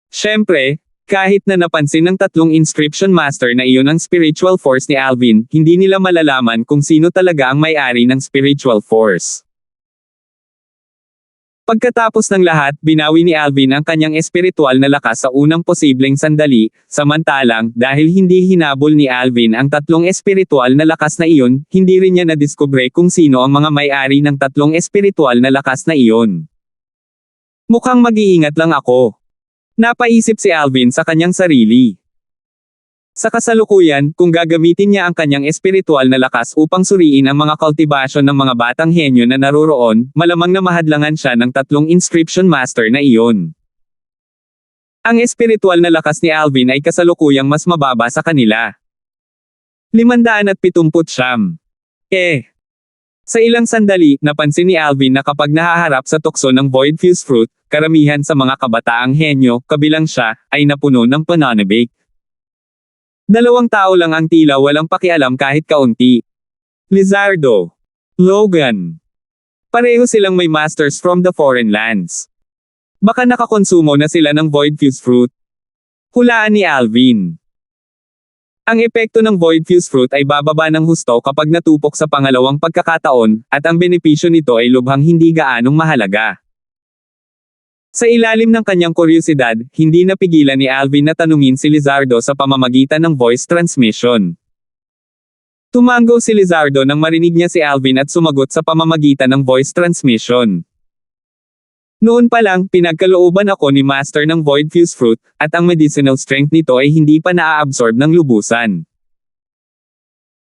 Siyempre, kahit na napansin ng tatlong inscription master na iyon ang spiritual force ni Alvin, hindi nila malalaman kung sino talaga ang may-ari ng spiritual force. Pagkatapos ng lahat, binawi ni Alvin ang kanyang espiritual na lakas sa unang posibleng sandali, samantalang, dahil hindi hinabol ni Alvin ang tatlong espiritual na lakas na iyon, hindi rin niya nadiskubre kung sino ang mga may-ari ng tatlong espiritual na lakas na iyon. Mukhang mag-iingat lang ako. Napaisip si Alvin sa kanyang sarili. Sa kasalukuyan, kung gagamitin niya ang kanyang espiritual na lakas upang suriin ang mga kultibasyon ng mga batang henyo na naroroon, malamang na mahadlangan siya ng tatlong inscription master na iyon. Ang espiritual na lakas ni Alvin ay kasalukuyang mas mababa sa kanila. 579. Sa ilang sandali, napansin ni Alvin na kapag nahaharap sa tukso ng Void Fuse Fruit, karamihan sa mga kabataang henyo, kabilang siya, ay napuno ng pananabik. Dalawang tao lang ang tila walang pakialam kahit kaunti. Lizardo. Logan. Pareho silang may masters from the foreign lands. Baka nakakonsumo na sila ng Void Fuse Fruit. Hulaan ni Alvin. Ang epekto ng Void Fuse Fruit ay bababa ng husto kapag natupok sa pangalawang pagkakataon, at ang benepisyo nito ay lubhang hindi gaanong mahalaga. Sa ilalim ng kanyang kuryosidad, hindi napigilan ni Alvin na tanungin si Lizardo sa pamamagitan ng voice transmission. Tumango si Lizardo nang marinig niya si Alvin at sumagot sa pamamagitan ng voice transmission. Noon pa lang, pinagkalooban ako ni Master ng Void Fuse Fruit, at ang medicinal strength nito ay hindi pa naa-absorb ng lubusan.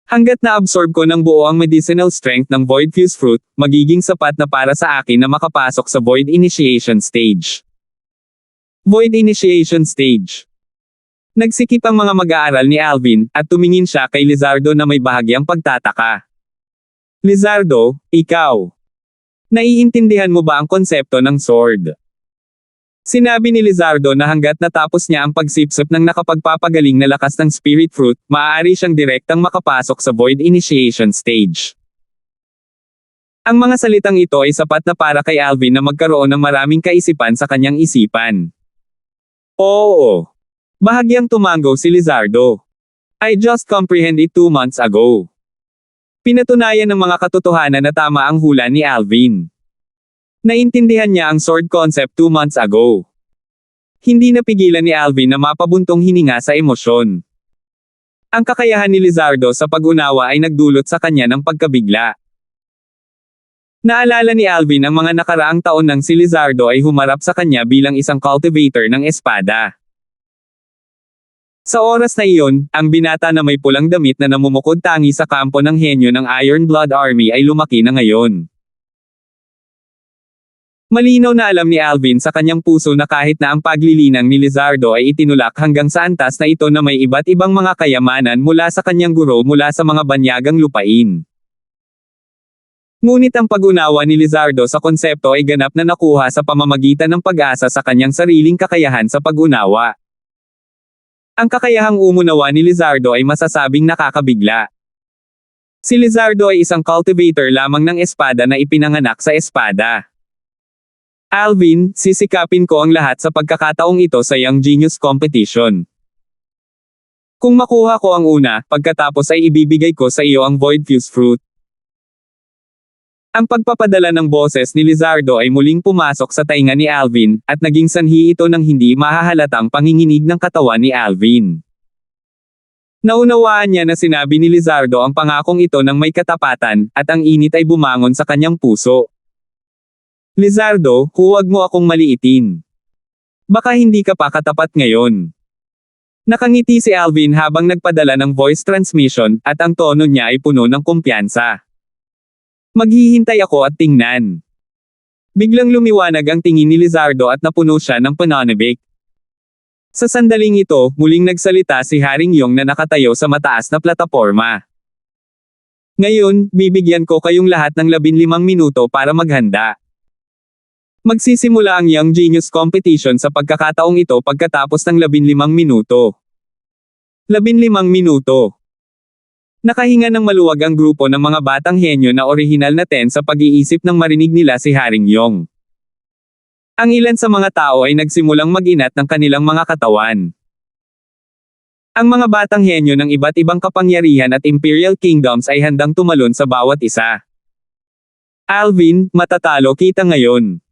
Hanggat na-absorb ko ng buo ang medicinal strength ng Void Fuse Fruit, magiging sapat na para sa akin na makapasok sa Void Initiation Stage. Void Initiation Stage. Nagsikip ang mga mag-aaral ni Alvin, at tumingin siya kay Lizardo na may bahagyang pagtataka. Lizardo, ikaw. Naiintindihan mo ba ang konsepto ng sword? Sinabi ni Lizardo na hanggat natapos niya ang pagsipsip ng nakapagpapagaling na lakas ng spirit fruit, maaari siyang direktang makapasok sa Void Initiation Stage. Ang mga salitang ito ay sapat na para kay Alvin na magkaroon ng maraming kaisipan sa kanyang isipan. Oo. Bahagyang tumango si Lizardo. I just comprehend it 2 months ago. Pinatunayan ng mga katotohanan na tama ang hula ni Alvin. Naintindihan niya ang sword concept 2 months ago. Hindi napigilan ni Alvin na mapabuntong hininga sa emosyon. Ang kakayahan ni Lizardo sa pag-unawa ay nagdulot sa kanya ng pagkabigla. Naalala ni Alvin ang mga nakaraang taon nang si Lizardo ay humarap sa kanya bilang isang cultivator ng espada. Sa oras na iyon, ang binata na may pulang damit na namumukod tangi sa kampo ng henyo ng Iron Blood Army ay lumaki na ngayon. Malinaw na alam ni Alvin sa kanyang puso na kahit na ang paglilinang ni Lizardo ay itinulak hanggang sa antas na ito na may iba't ibang mga kayamanan mula sa kanyang guro mula sa mga banyagang lupain. Ngunit ang pag-unawa ni Lizardo sa konsepto ay ganap na nakuha sa pamamagitan ng pag-asa sa kanyang sariling kakayahan sa pag-unawa. Ang kakayahang umunawa ni Lizardo ay masasabing nakakabigla. Si Lizardo ay isang cultivator lamang ng espada na ipinanganak sa espada. Alvin, sisikapin ko ang lahat sa pagkakataong ito sa Young Genius Competition. Kung makuha ko ang una, pagkatapos ay ibibigay ko sa iyo ang Void Fuse Fruit. Ang pagpapadala ng boses ni Lizardo ay muling pumasok sa tainga ni Alvin, at naging sanhi ito ng hindi mahahalatang panginginig ng katawan ni Alvin. Naunawaan niya na sinabi ni Lizardo ang pangakong ito ng may katapatan, at ang init ay bumangon sa kanyang puso. Lizardo, huwag mo akong maliitin. Baka hindi ka pa katapat ngayon. Nakangiti si Alvin habang nagpadala ng voice transmission, at ang tono niya ay puno ng kumpiyansa. Maghihintay ako at tingnan. Biglang lumiwanag ang tingin ni Lizardo at napuno siya ng pananabik. Sa sandaling ito, muling nagsalita si Haring Yong na nakatayo sa mataas na plataporma. Ngayon, bibigyan ko kayong lahat ng 15 minuto para maghanda. Magsisimula ang Young Genius Competition sa pagkakataong ito pagkatapos ng 15 minuto. 15 minuto. Nakahinga ng maluwag ang grupo ng mga batang henyo na orihinal na 10 sa pag-iisip nang marinig nila si Haring Yong. Ang ilan sa mga tao ay nagsimulang mag-inat ng kanilang mga katawan. Ang mga batang henyo ng iba't ibang kapangyarihan at Imperial Kingdoms ay handang tumalon sa bawat isa. Alvin, matatalo kita ngayon.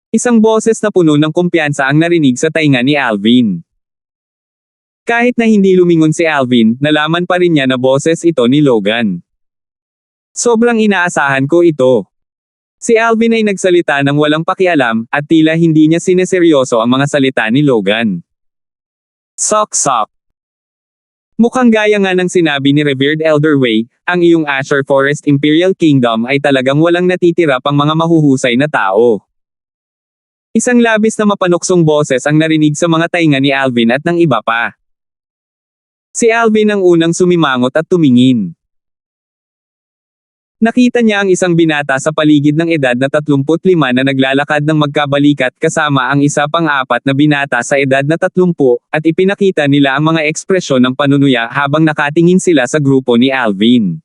Isang boses na puno ng kumpiyansa ang narinig sa tainga ni Alvin. Kahit na hindi lumingon si Alvin, nalaman pa rin niya na boses ito ni Logan. Sobrang inaasahan ko ito. Si Alvin ay nagsalita ng walang pakialam, at tila hindi niya sineseryoso ang mga salita ni Logan. Sok-sok. Mukhang gaya nga ng sinabi ni Revered Elder Wei, ang iyong Azure Forest Imperial Kingdom ay talagang walang natitira pang mga mahuhusay na tao. Isang labis na mapanuksong boses ang narinig sa mga tainga ni Alvin at ng iba pa. Si Alvin ang unang sumimangot at tumingin. Nakita niya ang isang binata sa paligid ng edad na 35 na naglalakad ng magkabalikat kasama ang isa pang 4 na binata sa edad na 30, at ipinakita nila ang mga ekspresyon ng panunuya habang nakatingin sila sa grupo ni Alvin.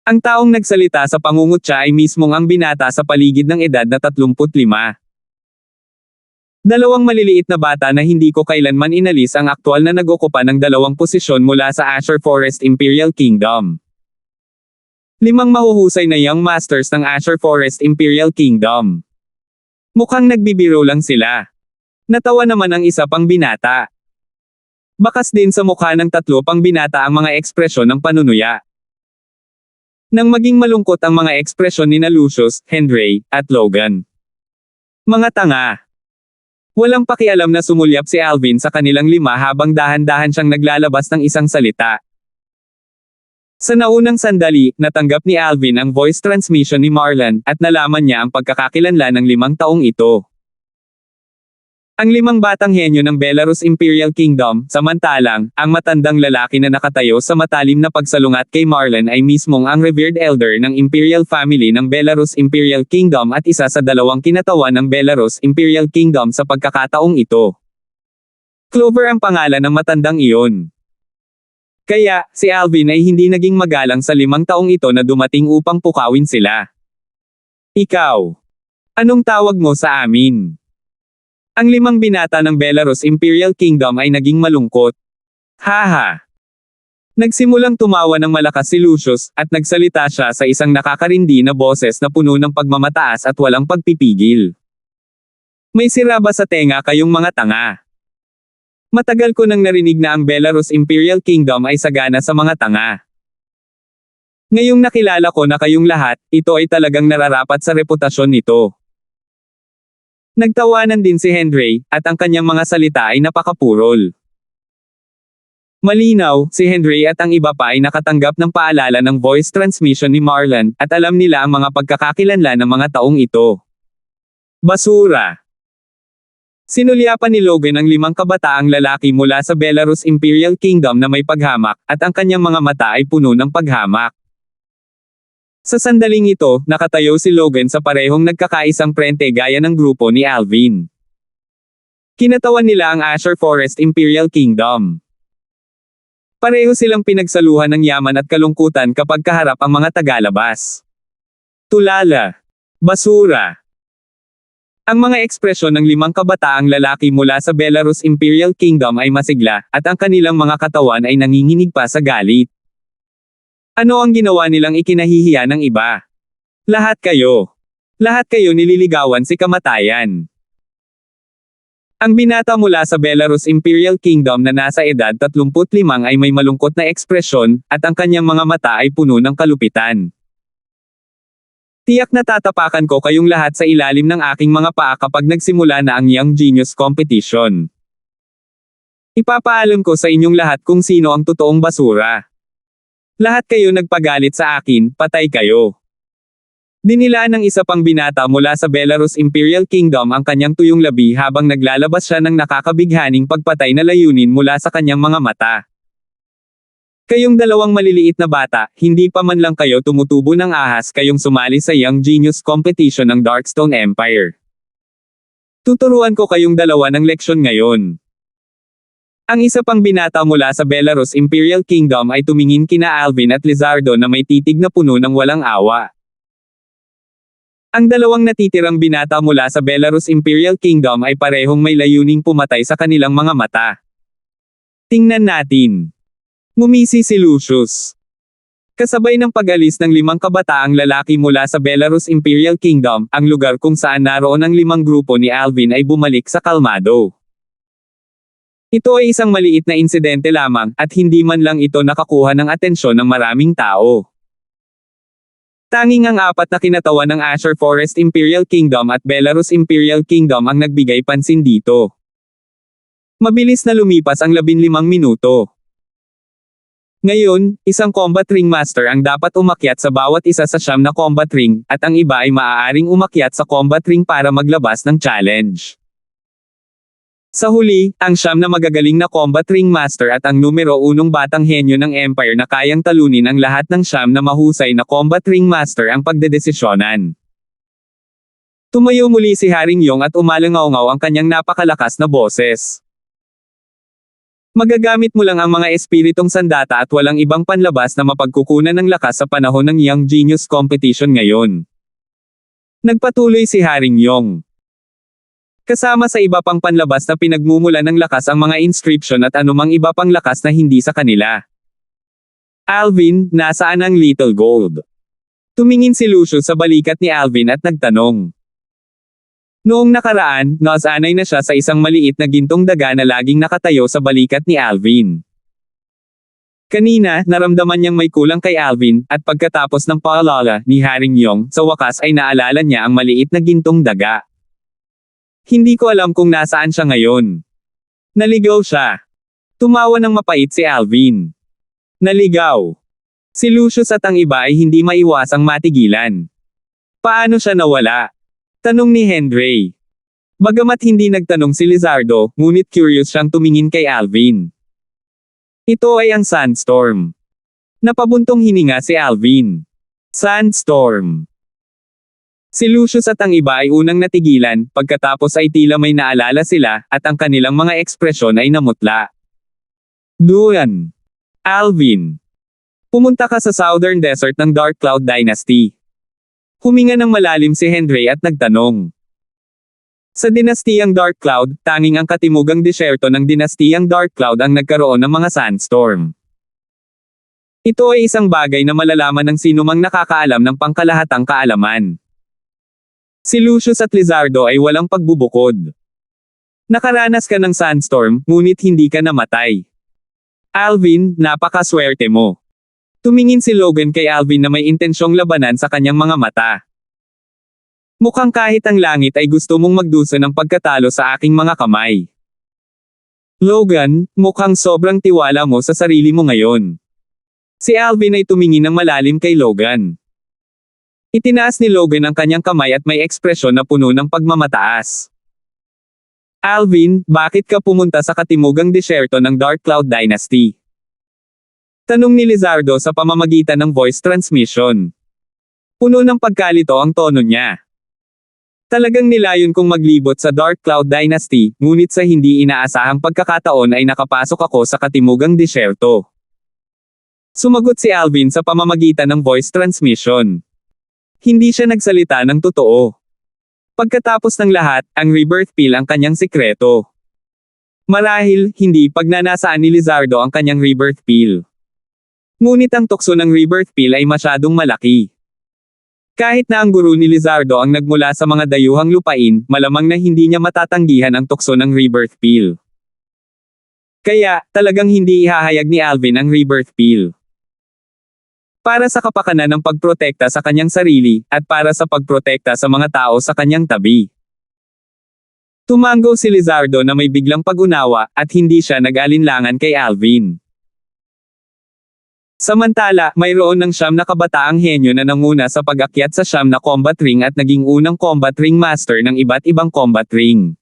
Ang taong nagsalita sa pangungutya ay mismong ang binata sa paligid ng edad na 35. Dalawang maliliit na bata na hindi ko kailanman inalis ang aktwal na nag-okupa ng 2 posisyon mula sa Azure Forest Imperial Kingdom. 5 mahuhusay na Young Masters ng Azure Forest Imperial Kingdom. Mukhang nagbibiro lang sila. Natawa naman ang isa pang binata. Bakas din sa mukha ng 3 pang binata ang mga ekspresyon ng panunuya. Nang maging malungkot ang mga ekspresyon ni Lucius, Henry, at Logan. Mga tanga. Walang pakialam na sumulyap si Alvin sa kanilang 5 habang dahan-dahan siyang naglalabas ng isang salita. Sa naunang sandali, natanggap ni Alvin ang voice transmission ni Marlon, at nalaman niya ang pagkakakilanlan ng 5 taong ito. Ang 5 batang henyo ng Belarus Imperial Kingdom, samantalang, ang matandang lalaki na nakatayo sa matalim na pagsalungat kay Marlon ay mismong ang revered elder ng Imperial Family ng Belarus Imperial Kingdom at isa sa 2 kinatawan ng Belarus Imperial Kingdom sa pagkakataong ito. Clover ang pangalan ng matandang iyon. Kaya, si Alvin ay hindi naging magalang sa 5 taong ito na dumating upang pukawin sila. Ikaw. Anong tawag mo sa amin? Ang 5 binata ng Belarus Imperial Kingdom ay naging malungkot. Haha. Nagsimulang tumawa ng malakas si Lucius, at nagsalita siya sa isang nakakarindi na boses na puno ng pagmamataas at walang pagpipigil. May sira ba sa tenga kayong mga tanga? Matagal ko nang narinig na ang Belarus Imperial Kingdom ay sagana sa mga tanga. Ngayong nakilala ko na kayong lahat, ito ay talagang nararapat sa reputasyon nito. Nagtawanan din si Henry, at ang kanyang mga salita ay napakapurol. Malinaw, si Henry at ang iba pa ay nakatanggap ng paalala ng voice transmission ni Marlon, at alam nila ang mga pagkakakilanlan ng mga taong ito. Basura. Sinulyapan ni Logan ang 5 kabataang lalaki mula sa Belarus Imperial Kingdom na may paghamak, at ang kanyang mga mata ay puno ng paghamak. Sa sandaling ito, nakatayo si Logan sa parehong nagkakaisang prente gaya ng grupo ni Alvin. Kinatawan nila ang Azure Forest Imperial Kingdom. Pareho silang pinagsaluhan ng yaman at kalungkutan kapag kaharap ang mga tagalabas. Tulala. Basura. Ang mga ekspresyon ng 5 kabataang lalaki mula sa Belarus Imperial Kingdom ay masigla, at ang kanilang mga katawan ay nanginginig pa sa galit. Ano ang ginawa nilang ikinahihiya ng iba? Lahat kayo. Lahat kayo nililigawan si kamatayan. Ang binata mula sa Belarus Imperial Kingdom na nasa edad 35 ay may malungkot na ekspresyon, at ang kanyang mga mata ay puno ng kalupitan. Tiyak na tatapakan ko kayong lahat sa ilalim ng aking mga paa kapag nagsimula na ang Young Genius Competition. Ipapaalam ko sa inyong lahat kung sino ang totoong basura. Lahat kayo nagpagalit sa akin, patay kayo. Dinilaan ng isa pang binata mula sa Belarus Imperial Kingdom ang kanyang tuyong labi habang naglalabas siya ng nakakabighaning pagpatay na layunin mula sa kanyang mga mata. Kayong dalawang maliliit na bata, hindi pa man lang kayo tumutubo ng ahas kayong sumali sa Young Genius Competition ng Darkstone Empire. Tuturuan ko kayong dalawa ng leksyon ngayon. Ang isa pang binata mula sa Belarus Imperial Kingdom ay tumingin kina Alvin at Lizardo na may titig na puno ng walang awa. Ang dalawang natitirang binata mula sa Belarus Imperial Kingdom ay parehong may layuning pumatay sa kanilang mga mata. Tingnan natin. Ngumisi si Lucius. Kasabay ng pag-alis ng 5 kabataang lalaki mula sa Belarus Imperial Kingdom, ang lugar kung saan naroon ang 5 grupo ni Alvin ay bumalik sa kalmado. Ito ay isang maliit na insidente lamang, at hindi man lang ito nakakuha ng atensyon ng maraming tao. Tanging ang 4 na kinatawan ng Asher Forest Imperial Kingdom at Belarus Imperial Kingdom ang nagbigay pansin dito. Mabilis na lumipas ang 15 minuto. Ngayon, isang combat ring master ang dapat umakyat sa bawat isa sa 9 na combat ring, at ang iba ay maaaring umakyat sa combat ring para maglabas ng challenge. Sa huli, ang 9 na magagaling na combat ring master at ang numero 1 batang henyo ng Empire na kayang talunin ang lahat ng 9 na mahusay na combat ring master ang pagdedesisyonan. Tumayo muli si Haring Yong at umalangaw-ngaw ang kanyang napakalakas na boses. Magagamit mo lang ang mga espiritong sandata at walang ibang panlabas na mapagkukunan ng lakas sa panahon ng Young Genius Competition ngayon. Nagpatuloy si Haring Yong. Kasama sa iba pang panlabas na pinagmumula ng lakas ang mga inscription at anumang iba pang lakas na hindi sa kanila. Alvin, nasaan ang little gold? Tumingin si Lucius sa balikat ni Alvin at nagtanong. Noong nakaraan, nasanay na siya sa isang maliit na gintong daga na laging nakatayo sa balikat ni Alvin. Kanina, naramdaman niyang may kulang kay Alvin, at pagkatapos ng paalala ni Haring Yong, sa wakas ay naalala niya ang maliit na gintong daga. Hindi ko alam kung nasaan siya ngayon. Naligaw siya. Tumawa ng mapait si Alvin. Naligaw. Si Lucius at ang iba ay hindi maiwasang matigilan. Paano siya nawala? Tanong ni Henry. Bagamat hindi nagtanong si Lizardo, ngunit curious siyang tumingin kay Alvin. Ito ay ang Sandstorm. Napabuntong hininga si Alvin. Sandstorm. Si Lucius at ang iba ay unang natigilan, pagkatapos ay tila may naalala sila, at ang kanilang mga ekspresyon ay namutla. Duan. Alvin. Pumunta ka sa Southern Desert ng Dark Cloud Dynasty. Huminga ng malalim si Henry at nagtanong. Sa dinastiyang Dark Cloud, tanging ang katimugang disyerto ng dinastiyang Dark Cloud ang nagkaroon ng mga sandstorm. Ito ay isang bagay na malalaman ng sinumang nakakaalam ng pangkalahatang kaalaman. Si Lucius at Lizardo ay walang pagbubukod. Nakaranas ka ng sandstorm, ngunit hindi ka namatay. Alvin, napakaswerte mo. Tumingin si Logan kay Alvin na may intensyong labanan sa kanyang mga mata. Mukhang kahit ang langit ay gusto mong magdusa ng pagkatalo sa aking mga kamay. Logan, mukhang sobrang tiwala mo sa sarili mo ngayon. Si Alvin ay tumingin ng malalim kay Logan. Itinaas ni Logan ang kanyang kamay at may ekspresyon na puno ng pagmamataas. Alvin, bakit ka pumunta sa katimugang disyerto ng Dark Cloud Dynasty? Tanong ni Lizardo sa pamamagitan ng voice transmission. Puno ng pagkalito ang tono niya. Talagang nilayon kong maglibot sa Dark Cloud Dynasty, ngunit sa hindi inaasahang pagkakataon ay nakapasok ako sa katimugang disyerto. Sumagot si Alvin sa pamamagitan ng voice transmission. Hindi siya nagsalita ng totoo. Pagkatapos ng lahat, ang rebirth pill ang kanyang sikreto. Marahil, hindi pagnanasaan ni Lizardo ang kanyang rebirth pill. Ngunit ang tukso ng rebirth pill ay masyadong malaki. Kahit na ang guro ni Lizardo ang nagmula sa mga dayuhang lupain, malamang na hindi niya matatanggihan ang tukso ng rebirth pill. Kaya, talagang hindi ihahayag ni Alvin ang rebirth pill. Para sa kapakanan ng pagprotekta sa kanyang sarili, at para sa pagprotekta sa mga tao sa kanyang tabi. Tumango si Lizardo na may biglang pag-unawa, at hindi siya nag-alinlangan kay Alvin. Samantala, mayroon ng 9 na kabataang henyo na nanguna sa pag-akyat sa 9 na combat ring at naging unang combat ring master ng iba't ibang combat ring.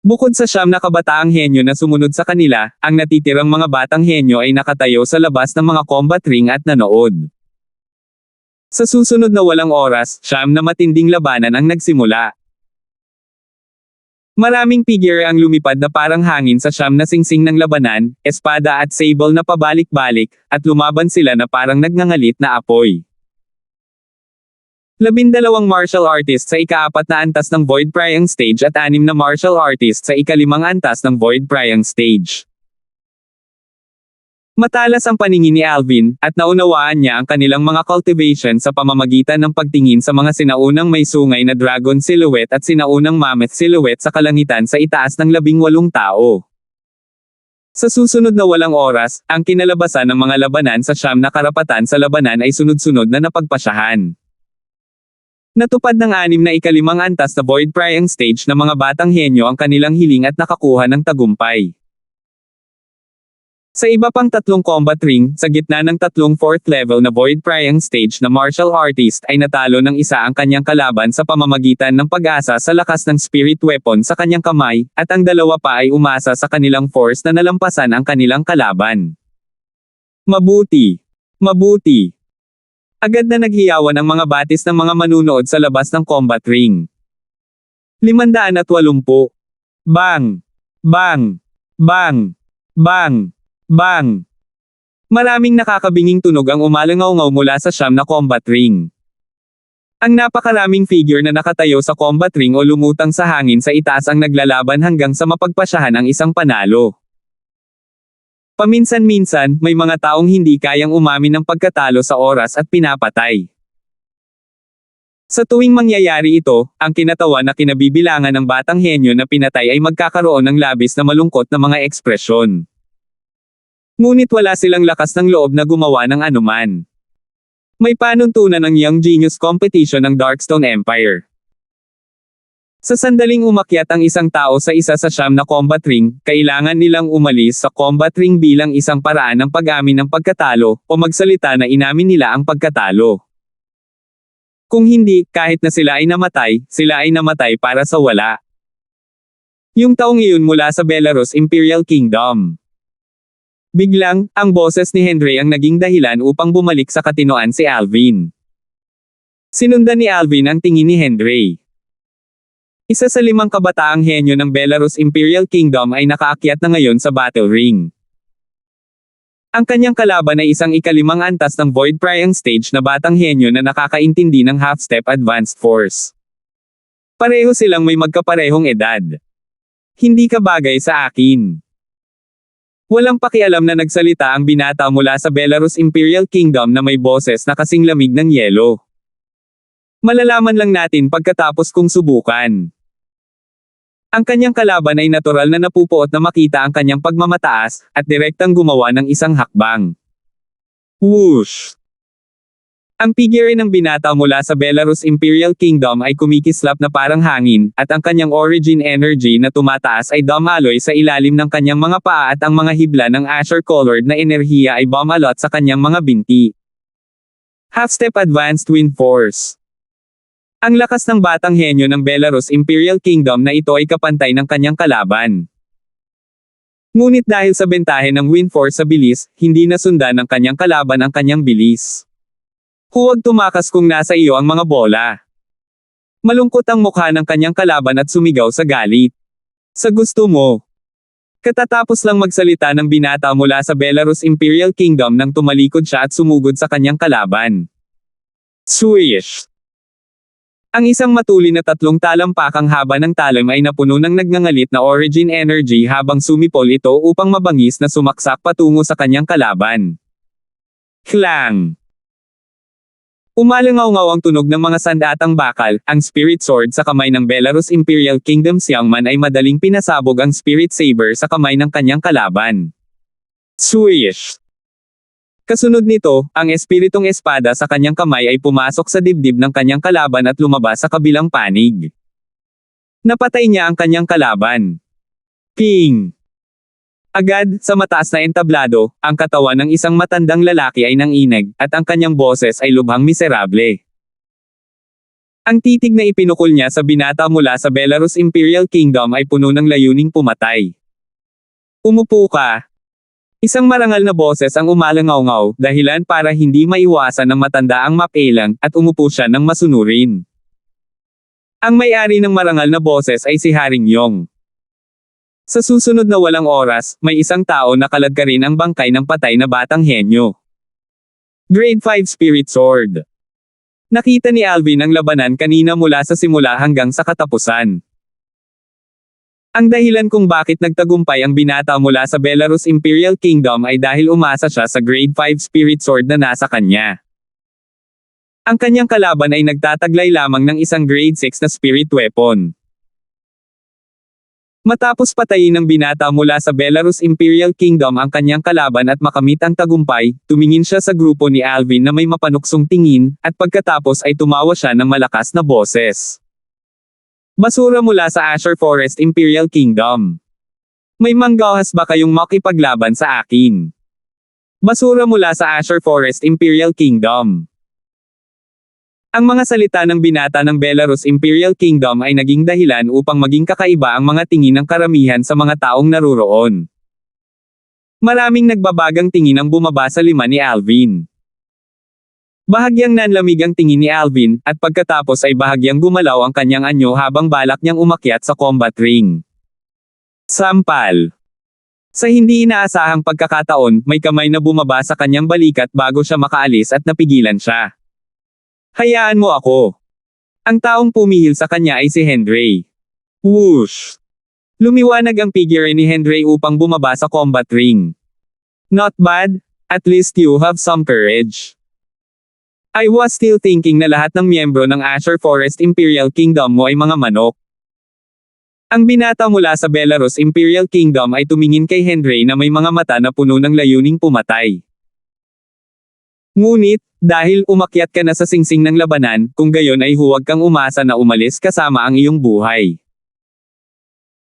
Bukod sa 9 na kabataang henyo na sumunod sa kanila, ang natitirang mga batang henyo ay nakatayo sa labas ng mga combat ring at nanood. Sa susunod na walang oras, 9 na matinding labanan ang nagsimula. Maraming figure ang lumipad na parang hangin sa 9 na singsing ng labanan, espada at sable na pabalik-balik, at lumaban sila na parang nagngangalit na apoy. 12 martial artists sa ika-4 na antas ng Void Priang Stage at 6 na martial artists sa ika-5 antas ng Void Priang Stage. Matalas ang paningin ni Alvin, at naunawaan niya ang kanilang mga cultivation sa pamamagitan ng pagtingin sa mga sinaunang may sungay na dragon silhouette at sinaunang mammoth silhouette sa kalangitan sa itaas ng 18 tao. Sa susunod na walang oras, ang kinalabasan ng mga labanan sa 9 na karapatan sa labanan ay sunod-sunod na napagpasyahan. Natupad ng 6 na ika-5 antas na Void Priang Stage na mga batang henyo ang kanilang hiling at nakakuha ng tagumpay. Sa iba pang 3 combat ring, sa gitna ng 3 4th level na Void Priang Stage na martial artist ay natalo ng isa ang kanyang kalaban sa pamamagitan ng pag-asa sa lakas ng spirit weapon sa kanyang kamay, at ang dalawa pa ay umasa sa kanilang force na nalampasan ang kanilang kalaban. Mabuti. Mabuti. Agad na naghiyawan ang mga batis ng mga manunood sa labas ng combat ring. 580. Bang! Bang! Bang! Bang! Bang! Maraming nakakabinging tunog ang umalangaw-ngaw mula sa 9 na combat ring. Ang napakaraming figure na nakatayo sa combat ring o lumutang sa hangin sa itaas ang naglalaban hanggang sa mapagpasyahan ang isang panalo. Paminsan-minsan, may mga taong hindi kayang umamin ng pagkatalo sa oras at pinapatay. Sa tuwing mangyayari ito, ang kinatawan na kinabibilangan ng batang henyo na pinatay ay magkakaroon ng labis na malungkot na mga ekspresyon. Ngunit wala silang lakas ng loob na gumawa ng anuman. May panuntunan ng Young Genius Competition ng Darkstone Empire. Sa sandaling umakyat ang isang tao sa isa sa 9 na combat ring, kailangan nilang umalis sa combat ring bilang isang paraan ng pag-amin ng pagkatalo, o magsalita na inamin nila ang pagkatalo. Kung hindi, kahit na sila ay namatay para sa wala. Yung taong iyon mula sa Belarus Imperial Kingdom. Biglang, ang boses ni Henry ang naging dahilan upang bumalik sa katinoan si Alvin. Sinundan ni Alvin ang tingin ni Henry. Isa sa 5 kabataang henyo ng Belarus Imperial Kingdom ay nakaakyat na ngayon sa battle ring. Ang kanyang kalaban ay isang ika-5 antas ng Void Priang Stage na batang henyo na nakakaintindi ng half-step advanced force. Pareho silang may magkaparehong edad. Hindi ka bagay sa akin. Walang pakialam na nagsalita ang binata mula sa Belarus Imperial Kingdom na may boses na kasing lamig ng yelo. Malalaman lang natin pagkatapos kong subukan. Ang kanyang kalaban ay natural na napupuot na makita ang kanyang pagmamataas, at direktang gumawa ng isang hakbang. Whoosh! Ang figure ng binata mula sa Belarus Imperial Kingdom ay kumikislap na parang hangin, at ang kanyang origin energy na tumataas ay dumaloy sa ilalim ng kanyang mga paa at ang mga hibla ng asher-colored na enerhiya ay bumalot sa kanyang mga binti. Half-step advanced wind force. Ang lakas ng batang henyo ng Belarus Imperial Kingdom na ito ay kapantay ng kanyang kalaban. Ngunit dahil sa bentahe ng wind force sa bilis, hindi nasundan ng kanyang kalaban ang kanyang bilis. Huwag tumakas kung nasa iyo ang mga bola. Malungkot ang mukha ng kanyang kalaban at sumigaw sa galit. Sa gusto mo. Katatapos lang magsalita ng binata mula sa Belarus Imperial Kingdom nang tumalikod siya at sumugod sa kanyang kalaban. Swish! Ang isang matuli na 3 talampakang haba ng talim ay napuno ng nagngangalit na origin energy habang sumipol ito upang mabangis na sumaksak patungo sa kanyang kalaban. Klang! Umalangaw-ngaw ang tunog ng mga sandatang bakal, ang Spirit Sword sa kamay ng Belarus Imperial Kingdom. Si Young Man ay madaling pinasabog ang Spirit Saber sa kamay ng kanyang kalaban. Swish! Kasunod nito, ang Espiritong Espada sa kanyang kamay ay pumasok sa dibdib ng kanyang kalaban at lumabas sa kabilang panig. Napatay niya ang kanyang kalaban. Ping! Agad, sa mataas na entablado, ang katawan ng isang matandang lalaki ay nanginag, at ang kanyang boses ay lubhang miserable. Ang titig na ipinukol niya sa binata mula sa Belarus Imperial Kingdom ay puno ng layuning pumatay. Umupo ka. Isang marangal na boses ang umalangaw-ngaw, dahilan para hindi maiwasan ng matanda ang mapelang, at umupo siya ng masunurin. Ang may-ari ng marangal na boses ay si Haring Yong. Sa susunod na walang oras, may isang tao na kaladkarin ang bangkay ng patay na batang henyo. Grade 5 Spirit Sword. Nakita ni Alvin ang labanan kanina mula sa simula hanggang sa katapusan. Ang dahilan kung bakit nagtagumpay ang binata mula sa Belarus Imperial Kingdom ay dahil umasa siya sa Grade 5 Spirit Sword na nasa kanya. Ang kanyang kalaban ay nagtataglay lamang ng isang Grade 6 na Spirit Weapon. Matapos patayin ng binata mula sa Belarus Imperial Kingdom ang kanyang kalaban at makamit ang tagumpay, tumingin siya sa grupo ni Alvin na may mapanuksong tingin, at pagkatapos ay tumawa siya ng malakas na boses. Basura mula sa Azure Forest Imperial Kingdom. May manggahas ba kayong makipaglaban sa akin? Basura mula sa Azure Forest Imperial Kingdom. Ang mga salita ng binata ng Belarus Imperial Kingdom ay naging dahilan upang maging kakaiba ang mga tingin ng karamihan sa mga taong naruroon. Maraming nagbabagang tingin ang bumaba sa lima ni Alvin. Bahagyang nanlamig ang tingin ni Alvin, at pagkatapos ay bahagyang gumalaw ang kanyang anyo habang balak niyang umakyat sa combat ring. Sampal. Sa hindi inaasahang pagkakataon, may kamay na bumaba sa kanyang balikat bago siya makaalis at napigilan siya. Hayaan mo ako. Ang taong pumihil sa kanya ay si Henry. Whoosh! Lumiwanag ang figure ni Henry upang bumaba sa combat ring. Not bad, at least you have some courage. I was still thinking na lahat ng miyembro ng Azure Forest Imperial Kingdom mo ay mga manok. Ang binata mula sa Belarus Imperial Kingdom ay tumingin kay Henry na may mga mata na puno ng layuning pumatay. Ngunit, dahil umakyat ka na sa singsing ng labanan, kung gayon ay huwag kang umasa na umalis kasama ang iyong buhay.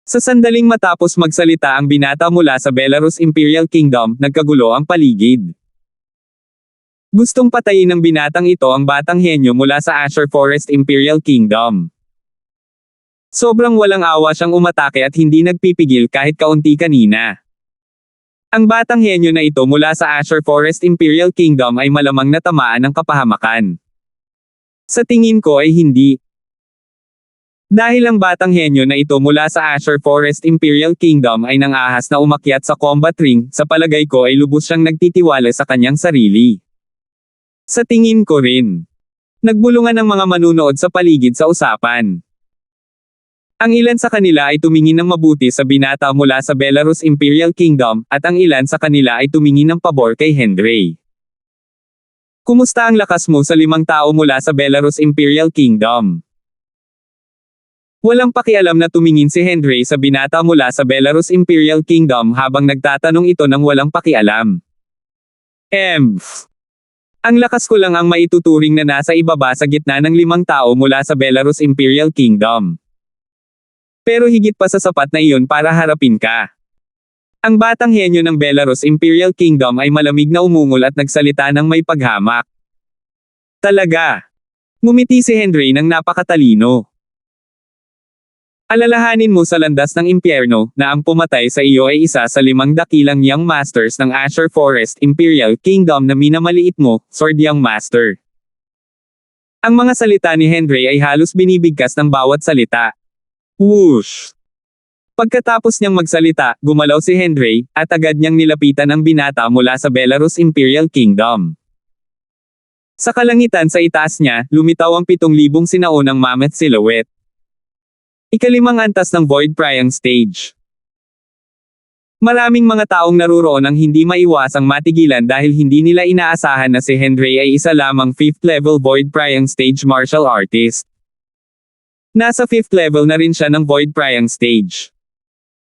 Sa sandaling matapos magsalita ang binata mula sa Belarus Imperial Kingdom, nagkagulo ang paligid. Gustong patayin ng binatang ito ang batang henyo mula sa Azure Forest Imperial Kingdom. Sobrang walang awa siyang umatake at hindi nagpipigil kahit kaunti kanina. Ang batang henyo na ito mula sa Azure Forest Imperial Kingdom ay malamang natamaan ng kapahamakan. Sa tingin ko ay hindi. Dahil ang batang henyo na ito mula sa Azure Forest Imperial Kingdom ay nangahas na umakyat sa combat ring, sa palagay ko ay lubos siyang nagtitiwala sa kanyang sarili. Sa tingin ko rin. Nagbulungan ang mga manunood sa paligid sa usapan. Ang ilan sa kanila ay tumingin ng mabuti sa binata mula sa Belarus Imperial Kingdom, at ang ilan sa kanila ay tumingin ng pabor kay Henry. Kumusta ang lakas mo sa 5 tao mula sa Belarus Imperial Kingdom? Walang pakialam na tumingin si Henry sa binata mula sa Belarus Imperial Kingdom habang nagtatanong ito ng walang pakialam. Ang lakas ko lang ang maituturing na nasa ibaba sa gitna ng 5 tao mula sa Belarus Imperial Kingdom. Pero higit pa sa sapat na iyon para harapin ka. Ang batang henyo ng Belarus Imperial Kingdom ay malamig na umungol at nagsalita ng may paghamak. Talaga. Ngumiti si Henry ng napakatalino. Alalahanin mo sa landas ng impyerno, na ang pumatay sa iyo ay isa sa 5 dakilang Young Masters ng Azure Forest Imperial Kingdom na minamaliit mo, Sword Young Master. Ang mga salita ni Henry ay halos binibigkas ng bawat salita. Whoosh! Pagkatapos niyang magsalita, gumalaw si Henry, at agad niyang nilapitan ang binata mula sa Belarus Imperial Kingdom. Sa kalangitan sa itaas niya, lumitaw ang 7,000 sinaunang mammoth silhouette. Ika-5 antas ng Void Priang Stage. Maraming mga taong naruroon ang hindi maiwasang matigilan dahil hindi nila inaasahan na si Henry ay isa lamang 5th level Void Priang stage martial artist. Nasa 5th level na rin siya ng Void Priang stage.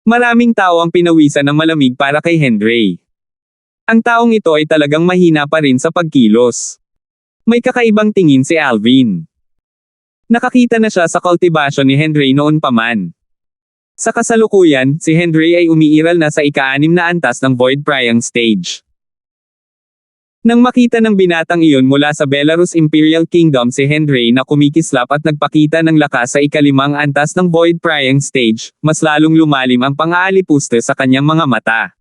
Maraming tao ang pinawisan ng malamig para kay Henry. Ang taong ito ay talagang mahina pa rin sa pagkilos. May kakaibang tingin si Alvin. Nakakita na siya sa cultivation ni Henry noon pa man. Sa kasalukuyan, si Henry ay umiiral na sa ika-6 na antas ng Void Priang stage. Nang makita ng binatang iyon mula sa Belarus Imperial Kingdom si Henry na kumikislap at nagpakita ng lakas sa ika-5 antas ng Void Priang stage, mas lalong lumalim ang pang-aalipuste sa kanyang mga mata.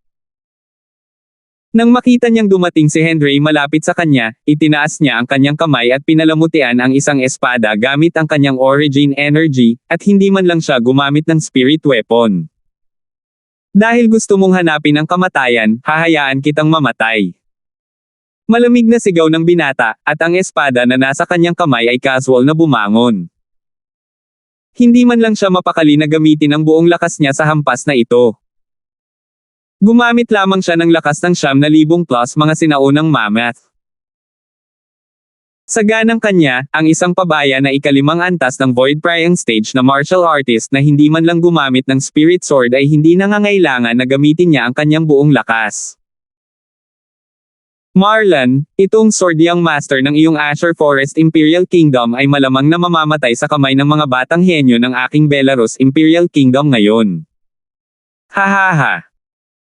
Nang makita niyang dumating si Henry malapit sa kanya, itinaas niya ang kanyang kamay at pinalamutian ang isang espada gamit ang kanyang origin energy, at hindi man lang siya gumamit ng spirit weapon. Dahil gusto mong hanapin ang kamatayan, hahayaan kitang mamatay. Malamig na sigaw ng binata, at ang espada na nasa kanyang kamay ay casual na bumangon. Hindi man lang siya mapakali na gamitin ang buong lakas niya sa hampas na ito. Gumamit lamang siya ng lakas ng 9,000 plus mga sinaunang mammoth. Sa ganang kanya, ang isang pabaya na ika-5 antas ng Void Priang stage na martial artist na hindi man lang gumamit ng spirit sword ay hindi nangangailangan na gamitin niya ang kanyang buong lakas. Marlon, itong Swordyang Master ng iyong Azure Forest Imperial Kingdom ay malamang na mamamatay sa kamay ng mga batang henyo ng aking Belarus Imperial Kingdom ngayon. Hahaha.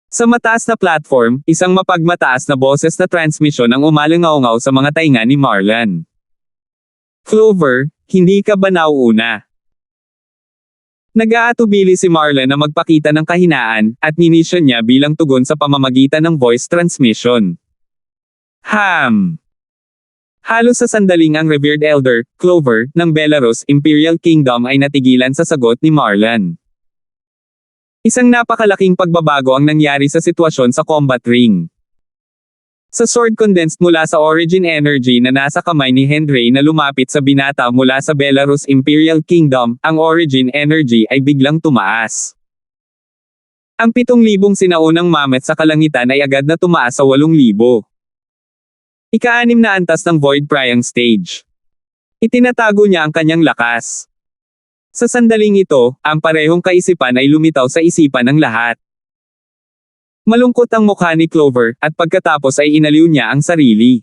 Sa mataas na platform, isang mapagmataas na boses na transmisyon ang umalingaw-ngaw sa mga tainga ni Marlon. Clover, hindi ka ba nauuna? Nag-aatubili si Marlon na magpakita ng kahinaan, at ninisyon niya bilang tugon sa pamamagitan ng voice transmission. Halos sa sandaling ang revered elder, Clover, ng Belarus Imperial Kingdom ay natigilan sa sagot ni Marlon. Isang napakalaking pagbabago ang nangyari sa sitwasyon sa combat ring. Sa sword condensed mula sa origin energy na nasa kamay ni Henry na lumapit sa binata mula sa Belarus Imperial Kingdom, ang origin energy ay biglang tumaas. Ang 7,000 sinaunang mammoth sa kalangitan ay agad na tumaas sa 8,000. Ika-6 na antas ng Void Priang stage. Itinatago niya ang kanyang lakas. Sa sandaling ito, ang parehong kaisipan ay lumitaw sa isipan ng lahat. Malungkot ang mukha ni Clover, at pagkatapos ay inaliw niya ang sarili.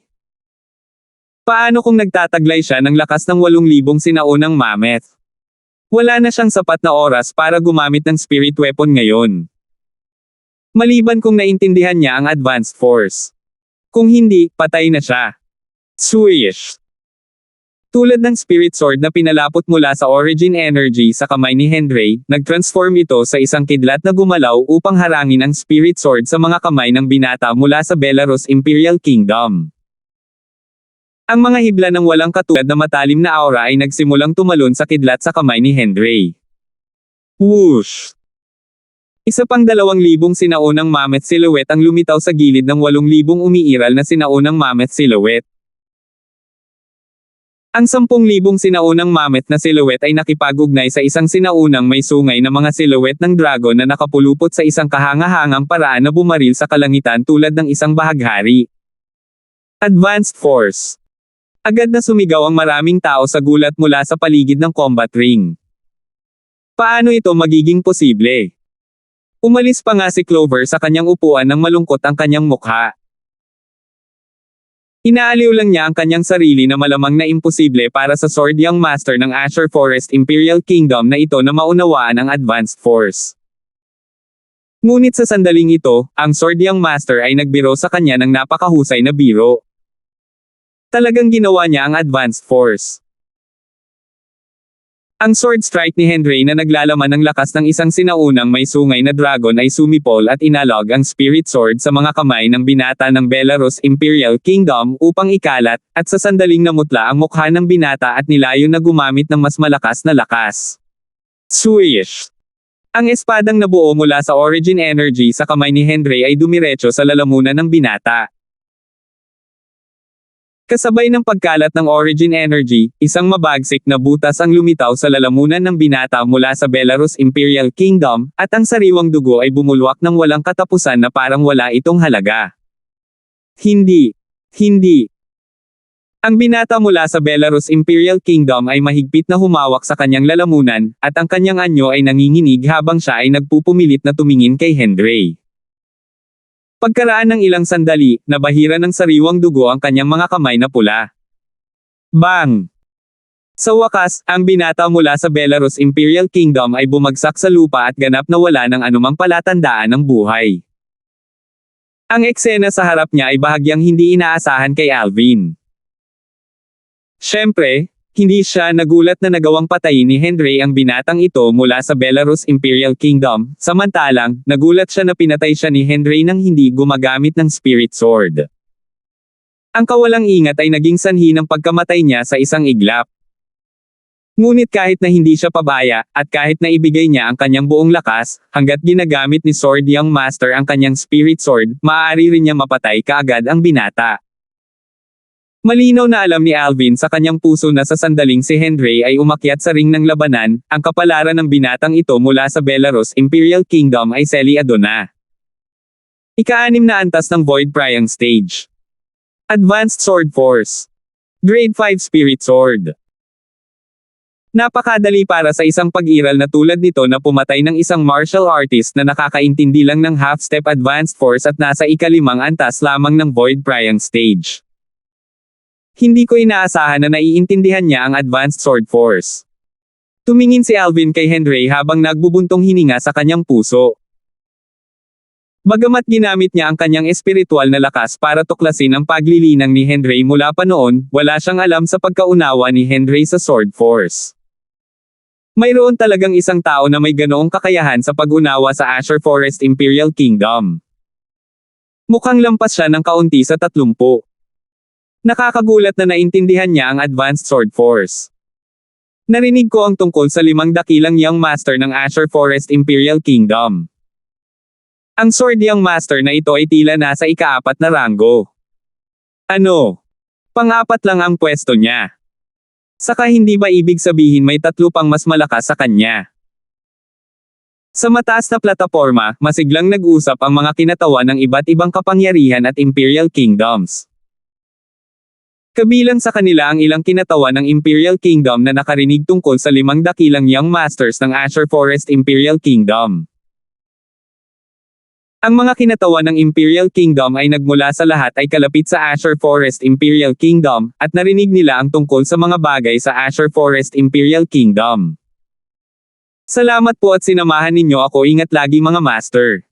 Paano kung nagtataglay siya ng lakas ng 8,000 sinaunang mammoth? Wala na siyang sapat na oras para gumamit ng spirit weapon ngayon. Maliban kung naintindihan niya ang advanced force. Kung hindi, patay na siya. Swish! Tulad ng spirit sword na pinalapot mula sa origin energy sa kamay ni Henry, nag-transform ito sa isang kidlat na gumalaw upang harangin ang spirit sword sa mga kamay ng binata mula sa Belarus Imperial Kingdom. Ang mga hibla ng walang katulad na matalim na aura ay nagsimulang tumalon sa kidlat sa kamay ni Henry. Whoosh! Isa pang 2,000 sinaunang mammoth silhouette ang lumitaw sa gilid ng 8,000 umiiral na sinaunang mammoth silhouette. Ang 10,000 sinaunang mammoth na silhouette ay nakipag-ugnay sa isang sinaunang may sungay na mga silhouette ng dragon na nakapulupot sa isang kahangahangang paraan na bumaril sa kalangitan tulad ng isang bahaghari. Advanced Force. Agad na sumigaw ang maraming tao sa gulat mula sa paligid ng combat ring. Paano ito magiging posible? Umalis pa nga si Clover sa kanyang upuan nang malungkot ang kanyang mukha. Inaaliw lang niya ang kanyang sarili na malamang na imposible para sa Swordyang Master ng Azure Forest Imperial Kingdom na ito na maunawaan ang advanced force. Ngunit sa sandaling ito, ang Swordyang Master ay nagbiro sa kanya ng napakahusay na biro. Talagang ginawa niya ang advanced force. Ang sword strike ni Henry na naglalaman ng lakas ng isang sinaunang may sungay na dragon ay sumipol at inalog ang spirit sword sa mga kamay ng binata ng Belarus Imperial Kingdom upang ikalat, at sa sandaling namutla ang mukha ng binata at nilayon na gumamit ng mas malakas na lakas. Swish! Ang espadang nabuo mula sa origin energy sa kamay ni Henry ay dumiretso sa lalamunan ng binata. Kasabay ng pagkalat ng origin energy, isang mabagsik na butas ang lumitaw sa lalamunan ng binata mula sa Belarus Imperial Kingdom, at ang sariwang dugo ay bumulwak ng walang katapusan na parang wala itong halaga. Hindi. Ang binata mula sa Belarus Imperial Kingdom ay mahigpit na humawak sa kanyang lalamunan, at ang kanyang anyo ay nanginginig habang siya ay nagpupumilit na tumingin kay Hendrey. Pagkaraan ng ilang sandali, nabahira ng sariwang dugo ang kanyang mga kamay na pula. Bang! Sa wakas, ang binata mula sa Belarus Imperial Kingdom ay bumagsak sa lupa at ganap na wala ng anumang palatandaan ng buhay. Ang eksena sa harap niya ay bahagyang hindi inaasahan kay Alvin. Siyempre, hindi siya nagulat na nagawang patayin ni Hendrey ang binatang ito mula sa Belarus Imperial Kingdom, samantalang, nagulat siya na pinatay siya ni Hendrey nang hindi gumagamit ng Spirit Sword. Ang kawalang ingat ay naging sanhi ng pagkamatay niya sa isang iglap. Ngunit kahit na hindi siya pabaya, at kahit na ibigay niya ang kanyang buong lakas, hanggat ginagamit ni Sword Young Master ang kanyang Spirit Sword, maaari rin niya mapatay kaagad ang binata. Malinaw na alam ni Alvin sa kanyang puso na sa sandaling si Hendrey ay umakyat sa ring ng labanan, ang kapalaran ng binatang ito mula sa Belarus Imperial Kingdom ay seliado na. Ika-6 na antas ng Void Priang Stage. Advanced Sword Force. Grade 5 Spirit Sword. Napakadali para sa isang pag-iral na tulad nito na pumatay ng isang martial artist na nakakaintindi lang ng half-step advanced force at nasa ika-5 antas lamang ng Void Priang Stage. Hindi ko inaasahan na naiintindihan niya ang Advanced Sword Force. Tumingin si Alvin kay Hendrey habang nagbubuntong hininga sa kanyang puso. Bagamat ginamit niya ang kanyang espiritual na lakas para tuklasin ang paglilinang ni Hendrey mula pa noon, wala siyang alam sa pagkaunawa ni Hendrey sa Sword Force. Mayroon talagang isang tao na may ganoong kakayahan sa pag-unawa sa Azure Forest Imperial Kingdom. Mukhang lampas siya ng kaunti sa 30. Nakakagulat na naintindihan niya ang Advanced Sword Force. Narinig ko ang tungkol sa 5 dakilang Young Master ng Azure Forest Imperial Kingdom. Ang Sword Young Master na ito ay tila nasa ika-4 na ranggo. Ano? Pang-4 lang ang pwesto niya. Saka hindi ba ibig sabihin may 3 pang mas malakas sa kanya? Sa mataas na plataporma, masiglang nag-usap ang mga kinatawan ng iba't ibang kapangyarihan at Imperial Kingdoms. Kabilang sa kanila ang ilang kinatawan ng Imperial Kingdom na nakarinig tungkol sa 5 dakilang Young Masters ng Azure Forest Imperial Kingdom. Ang mga kinatawan ng Imperial Kingdom ay nagmula sa lahat ay kalapit sa Azure Forest Imperial Kingdom, at narinig nila ang tungkol sa mga bagay sa Azure Forest Imperial Kingdom. Salamat po at sinamahan ninyo ako. Ingat lagi mga Master.